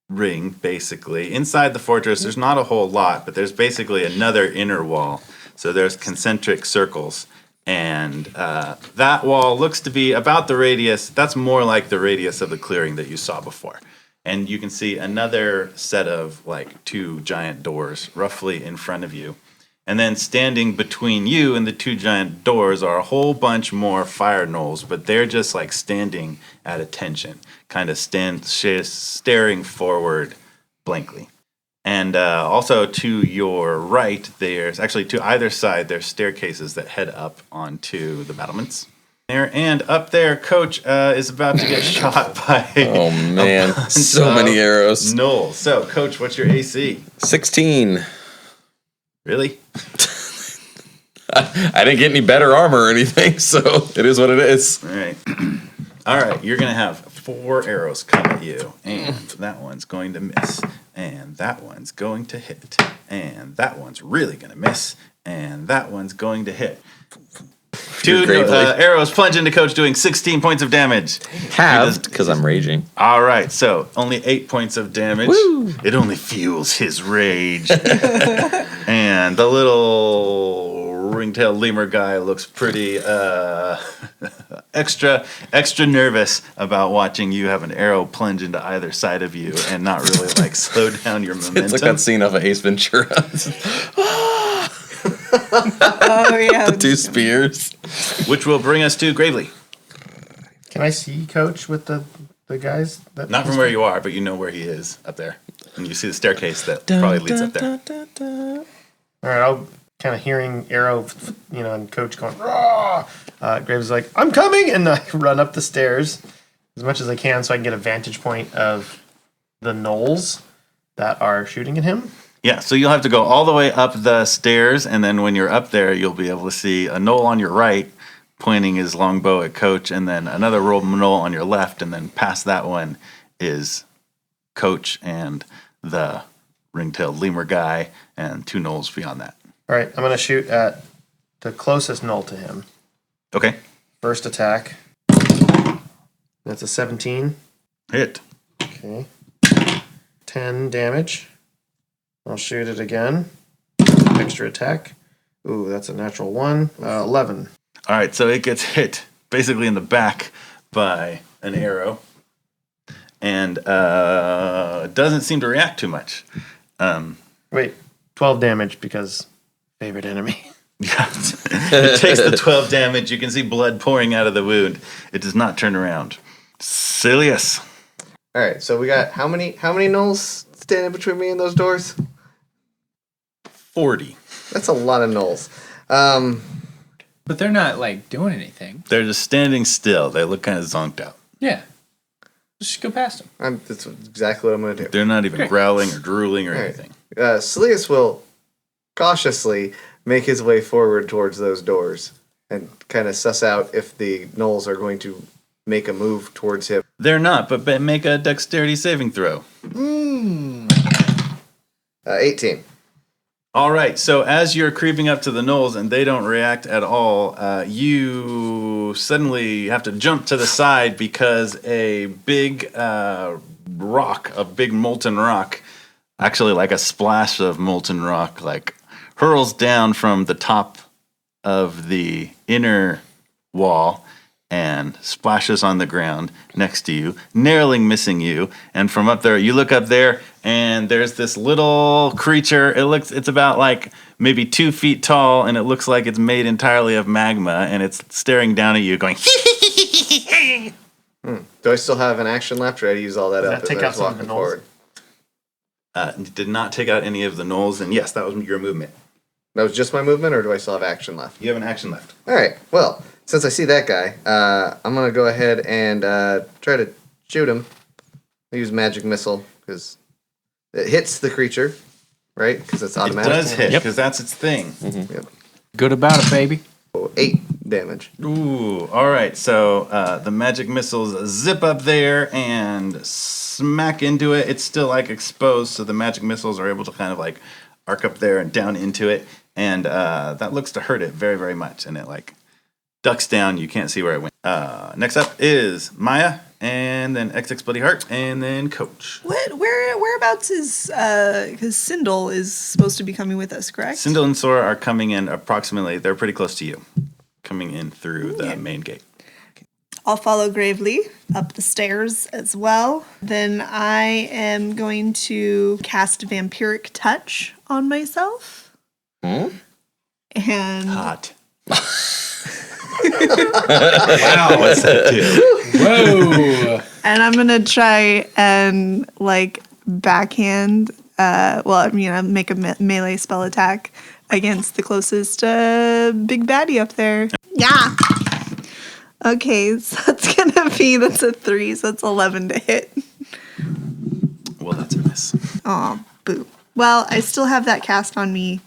[SPEAKER 2] ring, basically. Inside the fortress, there's not a whole lot, but there's basically another inner wall. So there's concentric circles. And that wall looks to be about the radius. That's more like the radius of the clearing that you saw before. And you can see another set of like 2 giant doors roughly in front of you. And then standing between you and the 2 giant doors are a whole bunch more fire gnolls, but they're just like standing at attention, kind of staring forward blankly. And also to your right, there's actually to either side, there's staircases that head up onto the battlements. There and up there, Coach is about to get shot by.
[SPEAKER 6] Oh man, so many arrows.
[SPEAKER 2] Gnolls. So, Coach, what's your AC?
[SPEAKER 6] 16.
[SPEAKER 2] Really?
[SPEAKER 6] I didn't get any better armor or anything, so it is what it is.
[SPEAKER 2] All right. All right, you're going to have 4 arrows come at you, and that one's going to miss, and that one's going to hit, and that one's really going to miss, and that one's going to hit. 2 arrows plunge into Coach, doing 16 points of damage.
[SPEAKER 6] Halved, because I'm raging.
[SPEAKER 2] All right, so only 8 points of damage.
[SPEAKER 6] Woo.
[SPEAKER 2] It only fuels his rage. And the little ringtail lemur guy looks pretty extra nervous about watching you have an arrow plunge into either side of you and not really like slow down your momentum.
[SPEAKER 6] It's like that scene of Ace Ventura.
[SPEAKER 3] Oh yeah.
[SPEAKER 6] The two spears.
[SPEAKER 2] Which will bring us to Gravely.
[SPEAKER 4] Can I see Coach with the guys? That
[SPEAKER 2] Not from where you are, but you know where he is up there. And you see the staircase that probably leads up there.
[SPEAKER 4] All right, I'll kind of hearing arrow, and Coach going, "Raw!" Graves like, "I'm coming!" And I run up the stairs as much as I can so I can get a vantage point of the gnolls that are shooting at him.
[SPEAKER 2] Yeah, so you'll have to go all the way up the stairs, and then when you're up there, you'll be able to see a gnoll on your right pointing his longbow at Coach, and then another gnoll on your left, and then past that one is Coach and the ring-tailed lemur guy, and two gnolls beyond that.
[SPEAKER 4] All right, I'm going to shoot at the closest gnoll to him.
[SPEAKER 2] Okay.
[SPEAKER 4] First attack. That's a 17.
[SPEAKER 2] Hit.
[SPEAKER 4] Okay. 10 damage. I'll shoot it again. Extra attack. Ooh, that's a natural 1. 11.
[SPEAKER 2] All right, so it gets hit basically in the back by an arrow and doesn't seem to react too much.
[SPEAKER 4] Wait, 12 damage because favorite enemy.
[SPEAKER 2] Yeah, it takes the 12 damage. You can see blood pouring out of the wound. It does not turn around. Saeleas.
[SPEAKER 5] All right, so we got how many gnolls standing between me and those doors?
[SPEAKER 2] 40.
[SPEAKER 5] That's a lot of gnolls.
[SPEAKER 7] But they're not like doing anything.
[SPEAKER 2] They're just standing still. They look kind of zonked out.
[SPEAKER 7] Yeah. Just go past them.
[SPEAKER 5] That's exactly what I'm going to do.
[SPEAKER 2] They're not even
[SPEAKER 7] Great.
[SPEAKER 2] growling or drooling or
[SPEAKER 5] All right.
[SPEAKER 2] anything.
[SPEAKER 5] Saeleas will cautiously make his way forward towards those doors and kind of suss out if the gnolls are going to make a move towards him.
[SPEAKER 2] They're not, but make a dexterity saving throw.
[SPEAKER 5] 18.
[SPEAKER 2] All right, so as you're creeping up to the gnolls and they don't react at all, you suddenly have to jump to the side because a big rock, a big molten rock, actually like a splash of molten rock, like hurls down from the top of the inner wall and splashes on the ground next to you, narrowly missing you. And from up there, you look up there, and there's this little creature. It's about like maybe 2 feet tall, and it looks like it's made entirely of magma, and it's staring down at you, going.
[SPEAKER 5] Do I still have an action left, or did I use all that
[SPEAKER 4] Does
[SPEAKER 5] up
[SPEAKER 4] that
[SPEAKER 5] as
[SPEAKER 4] take
[SPEAKER 5] I
[SPEAKER 4] out
[SPEAKER 5] was
[SPEAKER 4] some of
[SPEAKER 5] walking
[SPEAKER 4] the gnolls?
[SPEAKER 5] forward?
[SPEAKER 2] Did not take out any of the gnolls, and yes, that was your movement.
[SPEAKER 5] That was just my movement, or do I still have action left?
[SPEAKER 2] You have an action left.
[SPEAKER 5] All right. Well, since I see that guy, I'm going to go ahead and try to shoot him. I use magic missile because it hits the creature, right? Because it's automatic.
[SPEAKER 2] It does hit,
[SPEAKER 7] Yep.
[SPEAKER 2] because that's its thing.
[SPEAKER 5] Yep.
[SPEAKER 7] Good about it, baby.
[SPEAKER 5] 8 damage.
[SPEAKER 2] Ooh, all right. So the magic missiles zip up there and smack into it. It's still like exposed, so the magic missiles are able to kind of like arc up there and down into it, and that looks to hurt it very, very much. And it like ducks down. You can't see where it went. Next up is Maya, and then XX Bloody Heart, and then Coach.
[SPEAKER 3] Whereabouts is because Sindel is supposed to be coming with us, correct?
[SPEAKER 2] Sindel and Sora are coming in approximately. They're pretty close to you, coming in through the main gate.
[SPEAKER 3] I'll follow Gravely up the stairs as well. Then I am going to cast Vampiric Touch on myself. And
[SPEAKER 2] Hot.
[SPEAKER 7] Wow.
[SPEAKER 2] What's that do?
[SPEAKER 7] Whoa.
[SPEAKER 3] and I'm gonna try and like backhand. Make a melee spell attack against the closest big baddie up there. Yeah. Okay, so that's a 3, so that's 11 to hit.
[SPEAKER 2] Well, that's a miss.
[SPEAKER 3] Oh, boo. Well, I still have that cast on me,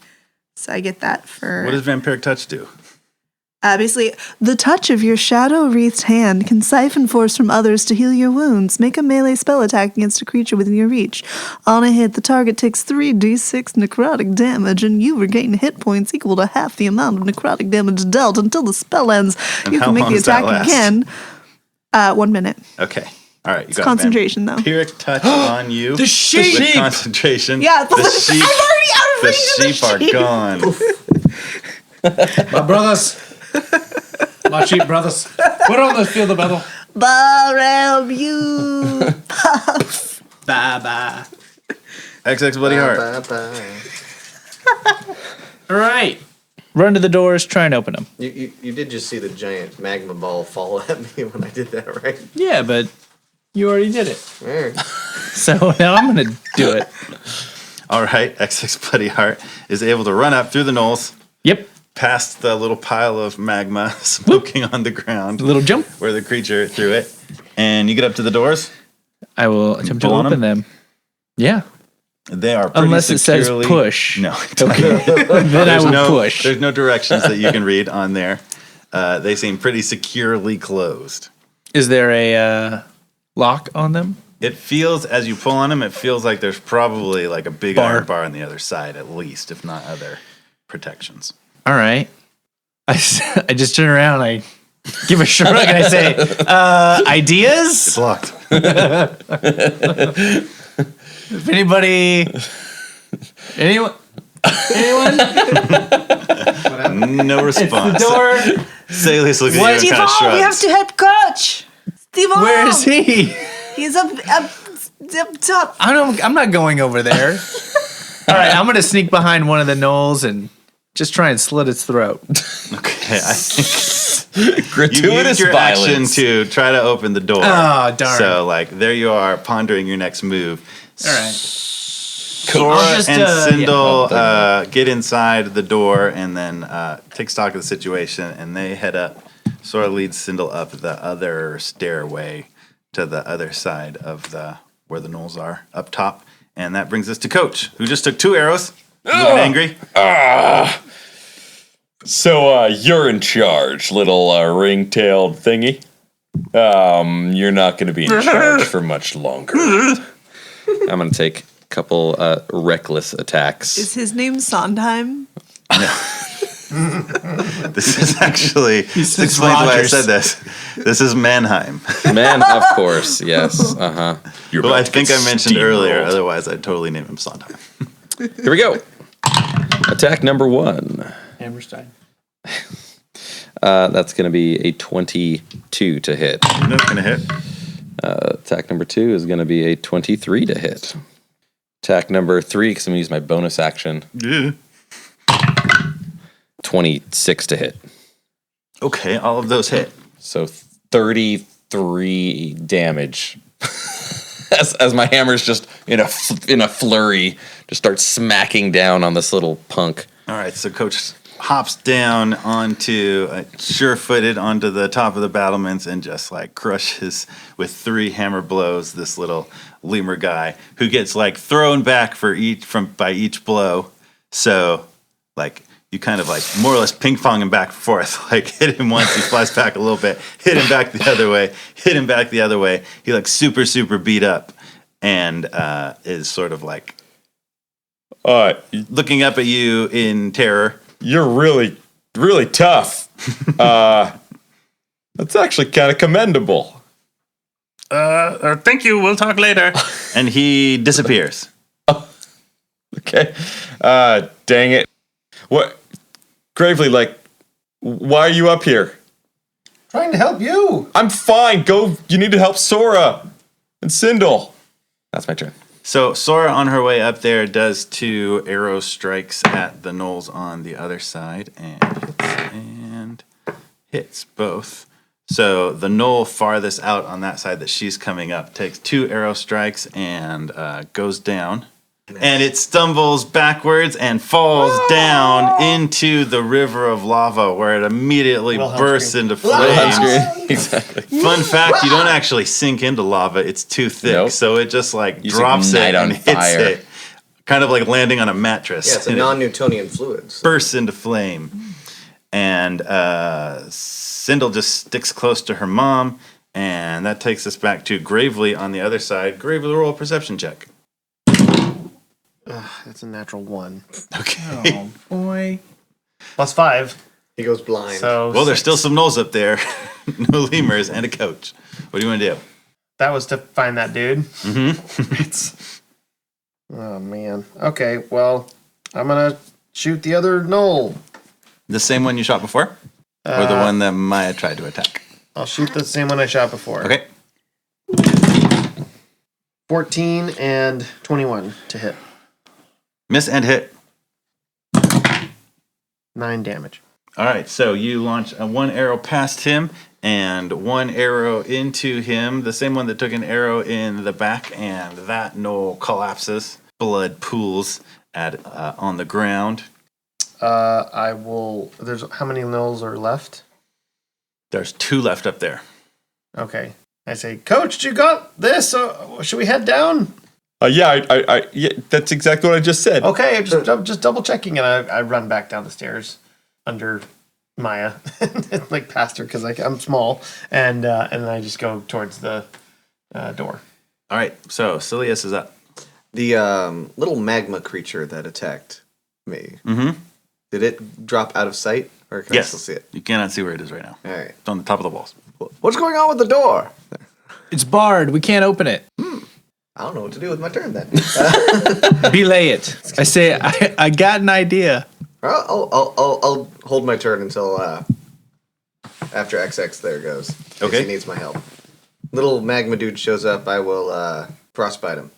[SPEAKER 3] so I get that for.
[SPEAKER 2] What does Vampiric Touch do?
[SPEAKER 3] Basically, the touch of your shadow-wreathed hand can siphon force from others to heal your wounds. Make a melee spell attack against a creature within your reach. On a hit, the target takes 3d6 necrotic damage, and you regain hit points equal to half the amount of necrotic damage dealt until the spell ends.
[SPEAKER 2] And
[SPEAKER 3] You
[SPEAKER 2] how
[SPEAKER 3] can make
[SPEAKER 2] long
[SPEAKER 3] the
[SPEAKER 2] does that
[SPEAKER 3] attack
[SPEAKER 2] last?
[SPEAKER 3] again. 1 minute.
[SPEAKER 2] Okay. All right. You got
[SPEAKER 3] concentration, though.
[SPEAKER 2] Vampiric Touch on you.
[SPEAKER 7] The sheep!
[SPEAKER 2] With concentration.
[SPEAKER 3] Yeah,
[SPEAKER 2] The sheep.
[SPEAKER 3] I'm already out of
[SPEAKER 2] The
[SPEAKER 3] range of
[SPEAKER 2] sheep are gone.
[SPEAKER 7] My brothers. My cheap brothers. Put on the field of battle.
[SPEAKER 3] Barrel you.
[SPEAKER 7] Bye-bye.
[SPEAKER 2] XX Bloody Heart.
[SPEAKER 7] All right. Run to the doors, try and open them.
[SPEAKER 5] You did just see the giant magma ball fall at me when I did that, right?
[SPEAKER 7] Yeah, but you already did it.
[SPEAKER 5] All right.
[SPEAKER 7] So now I'm going to do it.
[SPEAKER 2] All right, XX Bloody Heart is able to run up through the knolls,
[SPEAKER 7] Yep.
[SPEAKER 2] past the little pile of magma smoking on the ground,
[SPEAKER 7] A little jump.
[SPEAKER 2] where the creature threw it, and you get up to the doors.
[SPEAKER 7] I will attempt to
[SPEAKER 2] Pull on
[SPEAKER 7] open them. Yeah.
[SPEAKER 2] They are pretty
[SPEAKER 7] Unless it says
[SPEAKER 2] securely-
[SPEAKER 7] push.
[SPEAKER 2] No.
[SPEAKER 7] Then I will push.
[SPEAKER 2] There's no directions that you can read on there. They seem pretty securely closed.
[SPEAKER 7] Is there a lock on them?
[SPEAKER 2] It feels, as you pull on them, it feels like there's probably like a big
[SPEAKER 7] Bar.
[SPEAKER 2] iron bar on the other side, at least, if not other protections.
[SPEAKER 7] All right. I just turn around. I give a shrug and I say, ideas?
[SPEAKER 2] It's locked.
[SPEAKER 7] If anybody, anyone,
[SPEAKER 2] No response.
[SPEAKER 7] the door.
[SPEAKER 2] Saeleas looking at you and
[SPEAKER 3] Steve,
[SPEAKER 2] kind of
[SPEAKER 3] we have
[SPEAKER 2] shrugs.
[SPEAKER 3] to help Coach. Steve,
[SPEAKER 7] Where is he?
[SPEAKER 3] He's up top.
[SPEAKER 7] I'm not going over there. All right, I'm gonna sneak behind one of the knolls and just try and slit its throat.
[SPEAKER 2] Okay, I think you used
[SPEAKER 6] Gratuitous
[SPEAKER 2] your action
[SPEAKER 6] violence.
[SPEAKER 2] to try to open the door.
[SPEAKER 7] Oh, darn.
[SPEAKER 2] So, like, there you are, pondering your next move.
[SPEAKER 7] All right.
[SPEAKER 2] Sora
[SPEAKER 7] I'll just,
[SPEAKER 2] and
[SPEAKER 7] yeah,
[SPEAKER 2] Sindel get inside the door and then take stock of the situation, and they head up. Sora leads Sindel up the other stairway to the other side of the where the knolls are, up top. And that brings us to Coach, who just took 2 arrows. Looking angry.
[SPEAKER 6] So you're in charge, little ring-tailed thingy. You're not going to be in charge for much longer. I'm going to take a couple reckless attacks.
[SPEAKER 3] Is his name Sondheim?
[SPEAKER 2] This is actually, this explains why I
[SPEAKER 7] Rogers.
[SPEAKER 2] said this. This is Mannheim.
[SPEAKER 6] Man, of course, yes. Uh-huh. You're
[SPEAKER 2] Who
[SPEAKER 6] about
[SPEAKER 2] I
[SPEAKER 6] to
[SPEAKER 2] think
[SPEAKER 6] get
[SPEAKER 2] I mentioned earlier.
[SPEAKER 6] steamrolled.
[SPEAKER 2] Otherwise, I'd totally name him Sondheim.
[SPEAKER 6] Here we go. Attack number 1.
[SPEAKER 7] Hammerstein.
[SPEAKER 6] That's going to be a 22 to hit.
[SPEAKER 2] Not gonna hit.
[SPEAKER 6] Attack number 2 is going to be a 23 to hit. Attack number 3, because I'm going to use my bonus action,
[SPEAKER 2] Yeah.
[SPEAKER 6] 26 to hit.
[SPEAKER 2] Okay, all of those hit.
[SPEAKER 6] So 33 damage. as my hammer's just in a flurry, just starts smacking down on this little punk.
[SPEAKER 2] All right, so Coach hops down onto, sure-footed onto the top of the battlements and just like crushes with 3 hammer blows this little lemur guy who gets like thrown back by each blow. So like you kind of like more or less ping-pong him back and forth. Like hit him once, he flies back a little bit, hit him back the other way, hit him back the other way. He like super beat up and is sort of like looking up at you in terror.
[SPEAKER 6] You're really, really tough. That's actually kind of commendable.
[SPEAKER 10] Thank you. We'll talk later.
[SPEAKER 2] And he disappears.
[SPEAKER 6] Okay. Dang it. What? Gravely, like, why are you up here?
[SPEAKER 4] Trying to help you.
[SPEAKER 6] I'm fine. Go. You need to help Sora and Sindel. That's my turn.
[SPEAKER 2] So Sora on her way up there does 2 arrow strikes at the gnolls on the other side and hits both. So the gnoll farthest out on that side that she's coming up takes 2 arrow strikes and goes down. And it stumbles backwards and falls down into the river of lava where it immediately bursts into flames.
[SPEAKER 6] Exactly.
[SPEAKER 2] Fun fact, you don't actually sink into lava. It's too thick.
[SPEAKER 6] Nope.
[SPEAKER 2] So it just like
[SPEAKER 6] You
[SPEAKER 2] drops
[SPEAKER 6] just
[SPEAKER 2] it
[SPEAKER 6] ignite
[SPEAKER 2] and
[SPEAKER 6] on
[SPEAKER 2] hits
[SPEAKER 6] fire.
[SPEAKER 2] it. Kind of like landing on a mattress.
[SPEAKER 5] Yeah, it's a
[SPEAKER 2] And it
[SPEAKER 5] non-Newtonian fluid. So.
[SPEAKER 2] bursts into flame. And Sindel just sticks close to her mom. And that takes us back to Gravely on the other side. Gravely, roll a perception check.
[SPEAKER 4] That's a natural 1.
[SPEAKER 2] Okay.
[SPEAKER 7] Oh, boy.
[SPEAKER 4] +5.
[SPEAKER 5] He goes blind.
[SPEAKER 4] So
[SPEAKER 2] Well, there's still some gnolls up there. No lemurs and a coach. What do you want to do?
[SPEAKER 4] that was to find that dude. Oh man. Okay. Well, I'm gonna shoot the other knoll.
[SPEAKER 2] The same one you shot before? Or the one that Maya tried to attack?
[SPEAKER 4] I'll shoot the same one I shot before.
[SPEAKER 2] Okay.
[SPEAKER 4] 14 and 21 to hit.
[SPEAKER 2] Miss and hit.
[SPEAKER 4] 9 damage.
[SPEAKER 2] All right, so you launch one arrow past him and one arrow into him, the same one that took an arrow in the back, and that knoll collapses. Blood pools on the ground.
[SPEAKER 4] I will. There's how many knolls are left?
[SPEAKER 2] There's 2 left up there.
[SPEAKER 4] Okay. I say, Coach, you got this? Should we head down?
[SPEAKER 6] Yeah, that's exactly what I just said.
[SPEAKER 4] Okay, I'm just double checking, and I run back down the stairs under Maya, like past her because I'm small, and then I just go towards the door.
[SPEAKER 2] All right, so Saeleas is up.
[SPEAKER 5] The little magma creature that attacked me.
[SPEAKER 2] Mm-hmm.
[SPEAKER 5] Did it drop out of sight, or can I still see it?
[SPEAKER 2] You cannot see where it is right now.
[SPEAKER 5] All right.
[SPEAKER 2] It's on the top of the walls.
[SPEAKER 5] What's going on with the door?
[SPEAKER 7] It's barred. We can't open it.
[SPEAKER 5] I don't know what to do with my turn then.
[SPEAKER 7] Belay it. I say, I got an idea.
[SPEAKER 5] I'll hold my turn until after XX there goes. In case
[SPEAKER 2] Okay.
[SPEAKER 5] he needs my help. Little magma dude shows up. I will frostbite him.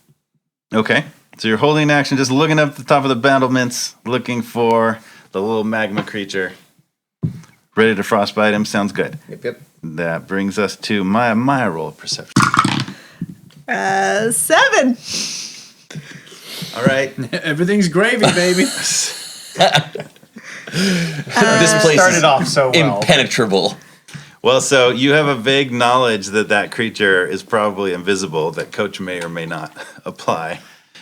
[SPEAKER 2] Okay, so you're holding action, just looking up the top of the battlements, looking for the little magma creature. Ready to frostbite him? Sounds good.
[SPEAKER 5] Yep.
[SPEAKER 2] That brings us to my roll of perception.
[SPEAKER 3] 7.
[SPEAKER 2] All right.
[SPEAKER 7] Everything's gravy, baby.
[SPEAKER 6] This place
[SPEAKER 4] Started
[SPEAKER 6] is
[SPEAKER 4] off so well.
[SPEAKER 6] impenetrable.
[SPEAKER 2] Well, so you have a vague knowledge that creature is probably invisible that Coach may or may not apply.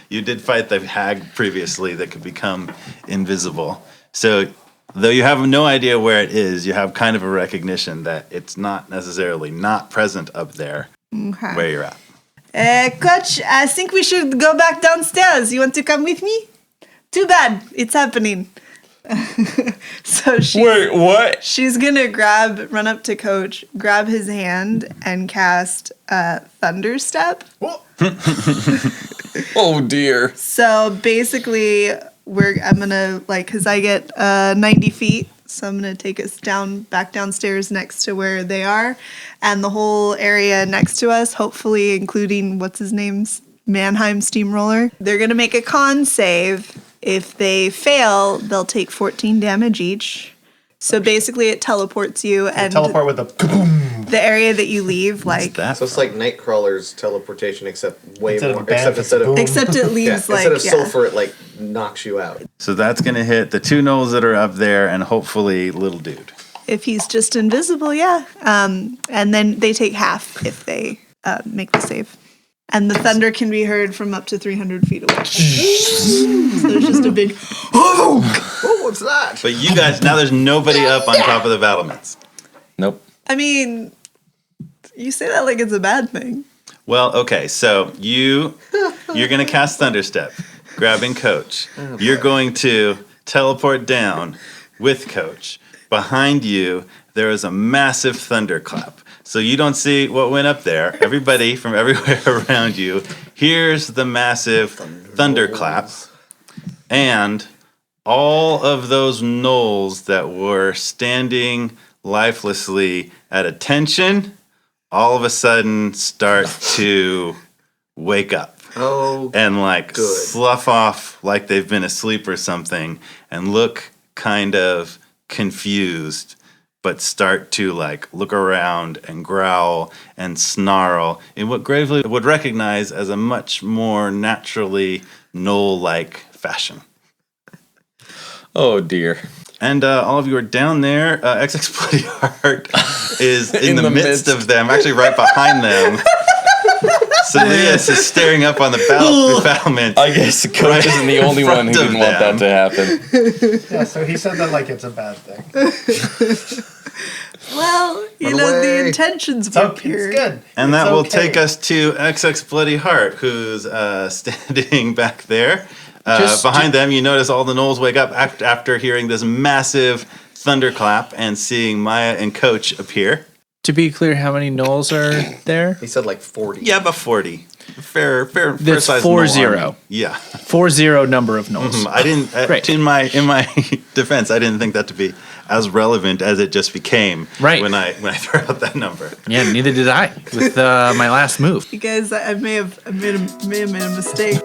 [SPEAKER 2] You did fight the hag previously that could become invisible. So though you have no idea where it is, you have kind of a recognition that it's not necessarily not present up there where you're at.
[SPEAKER 3] Coach, I think we should go back downstairs. You want to come with me? Too bad. It's happening. So
[SPEAKER 6] Wait, what?
[SPEAKER 3] she's gonna run up to Coach, grab his hand, and cast Thunder Step.
[SPEAKER 6] Oh dear.
[SPEAKER 3] So basically, I'm gonna because I get 90 feet, so I'm gonna take us back downstairs next to where they are, and the whole area next to us, hopefully including what's his name's Mannheim Steamroller. They're gonna make a con save. If they fail, they'll take 14 damage each. So basically, it teleports you, and
[SPEAKER 4] Teleport with the kaboom.
[SPEAKER 3] the area that you leave,
[SPEAKER 2] So
[SPEAKER 5] So it's like Nightcrawler's teleportation, except way
[SPEAKER 4] Instead of
[SPEAKER 5] more.
[SPEAKER 4] a band, it's a boom.
[SPEAKER 3] except it leaves
[SPEAKER 5] instead of sulfur, it like knocks you out.
[SPEAKER 2] So that's going to hit the 2 gnolls that are up there and hopefully little dude.
[SPEAKER 3] If he's just invisible, yeah. And then they take half if they make the save. And the thunder can be heard from up to 300 feet away. So there's just a big,
[SPEAKER 5] Oh, what's that?
[SPEAKER 2] But you guys, now there's nobody up on top of the battlements.
[SPEAKER 6] Nope.
[SPEAKER 3] I mean, you say that like it's a bad thing.
[SPEAKER 2] Well, okay, so you're going to cast Thunderstep, grabbing Coach. You're going to teleport down with Coach. Behind you, there is a massive thunderclap. So you don't see what went up there. Everybody from everywhere around you hears the massive thunderclap. And all of those gnolls that were standing lifelessly at attention all of a sudden start to wake up.
[SPEAKER 5] Oh,
[SPEAKER 2] And like
[SPEAKER 5] good.
[SPEAKER 2] slough off like they've been asleep or something and look kind of confused, but start to like look around and growl and snarl in what Gravely would recognize as a much more naturally gnoll-like fashion.
[SPEAKER 6] Oh dear.
[SPEAKER 2] And all of you are down there. XX Bloody Heart is in the midst of them, actually right behind them. Saeleas is staring up on the battlement.
[SPEAKER 6] I guess the coach isn't the only one who didn't want that to happen.
[SPEAKER 4] Yeah, so he said that like it's a bad thing.
[SPEAKER 3] Well,
[SPEAKER 5] Run
[SPEAKER 3] the
[SPEAKER 5] away.
[SPEAKER 3] intentions
[SPEAKER 4] It's
[SPEAKER 3] were
[SPEAKER 4] okay.
[SPEAKER 3] pure.
[SPEAKER 4] It's good.
[SPEAKER 2] And
[SPEAKER 4] It's
[SPEAKER 2] that will
[SPEAKER 4] okay.
[SPEAKER 2] take us to XX Bloody Heart, who's standing back there. Behind them, you notice all the gnolls wake up after hearing this massive thunderclap and seeing Maya and Coach appear.
[SPEAKER 7] To be clear, how many gnolls are there?
[SPEAKER 5] He said like 40.
[SPEAKER 2] Yeah, about 40. Fair
[SPEAKER 7] That's
[SPEAKER 2] size.
[SPEAKER 7] 40.
[SPEAKER 2] army. Yeah.
[SPEAKER 7] 40 number of gnolls.
[SPEAKER 2] I didn't.
[SPEAKER 7] Great.
[SPEAKER 2] In my defense, I didn't think that to be as relevant as it just became.
[SPEAKER 7] Right.
[SPEAKER 2] When I threw out that number.
[SPEAKER 7] Yeah, neither did I with my last move.
[SPEAKER 3] You guys, I may have made a mistake.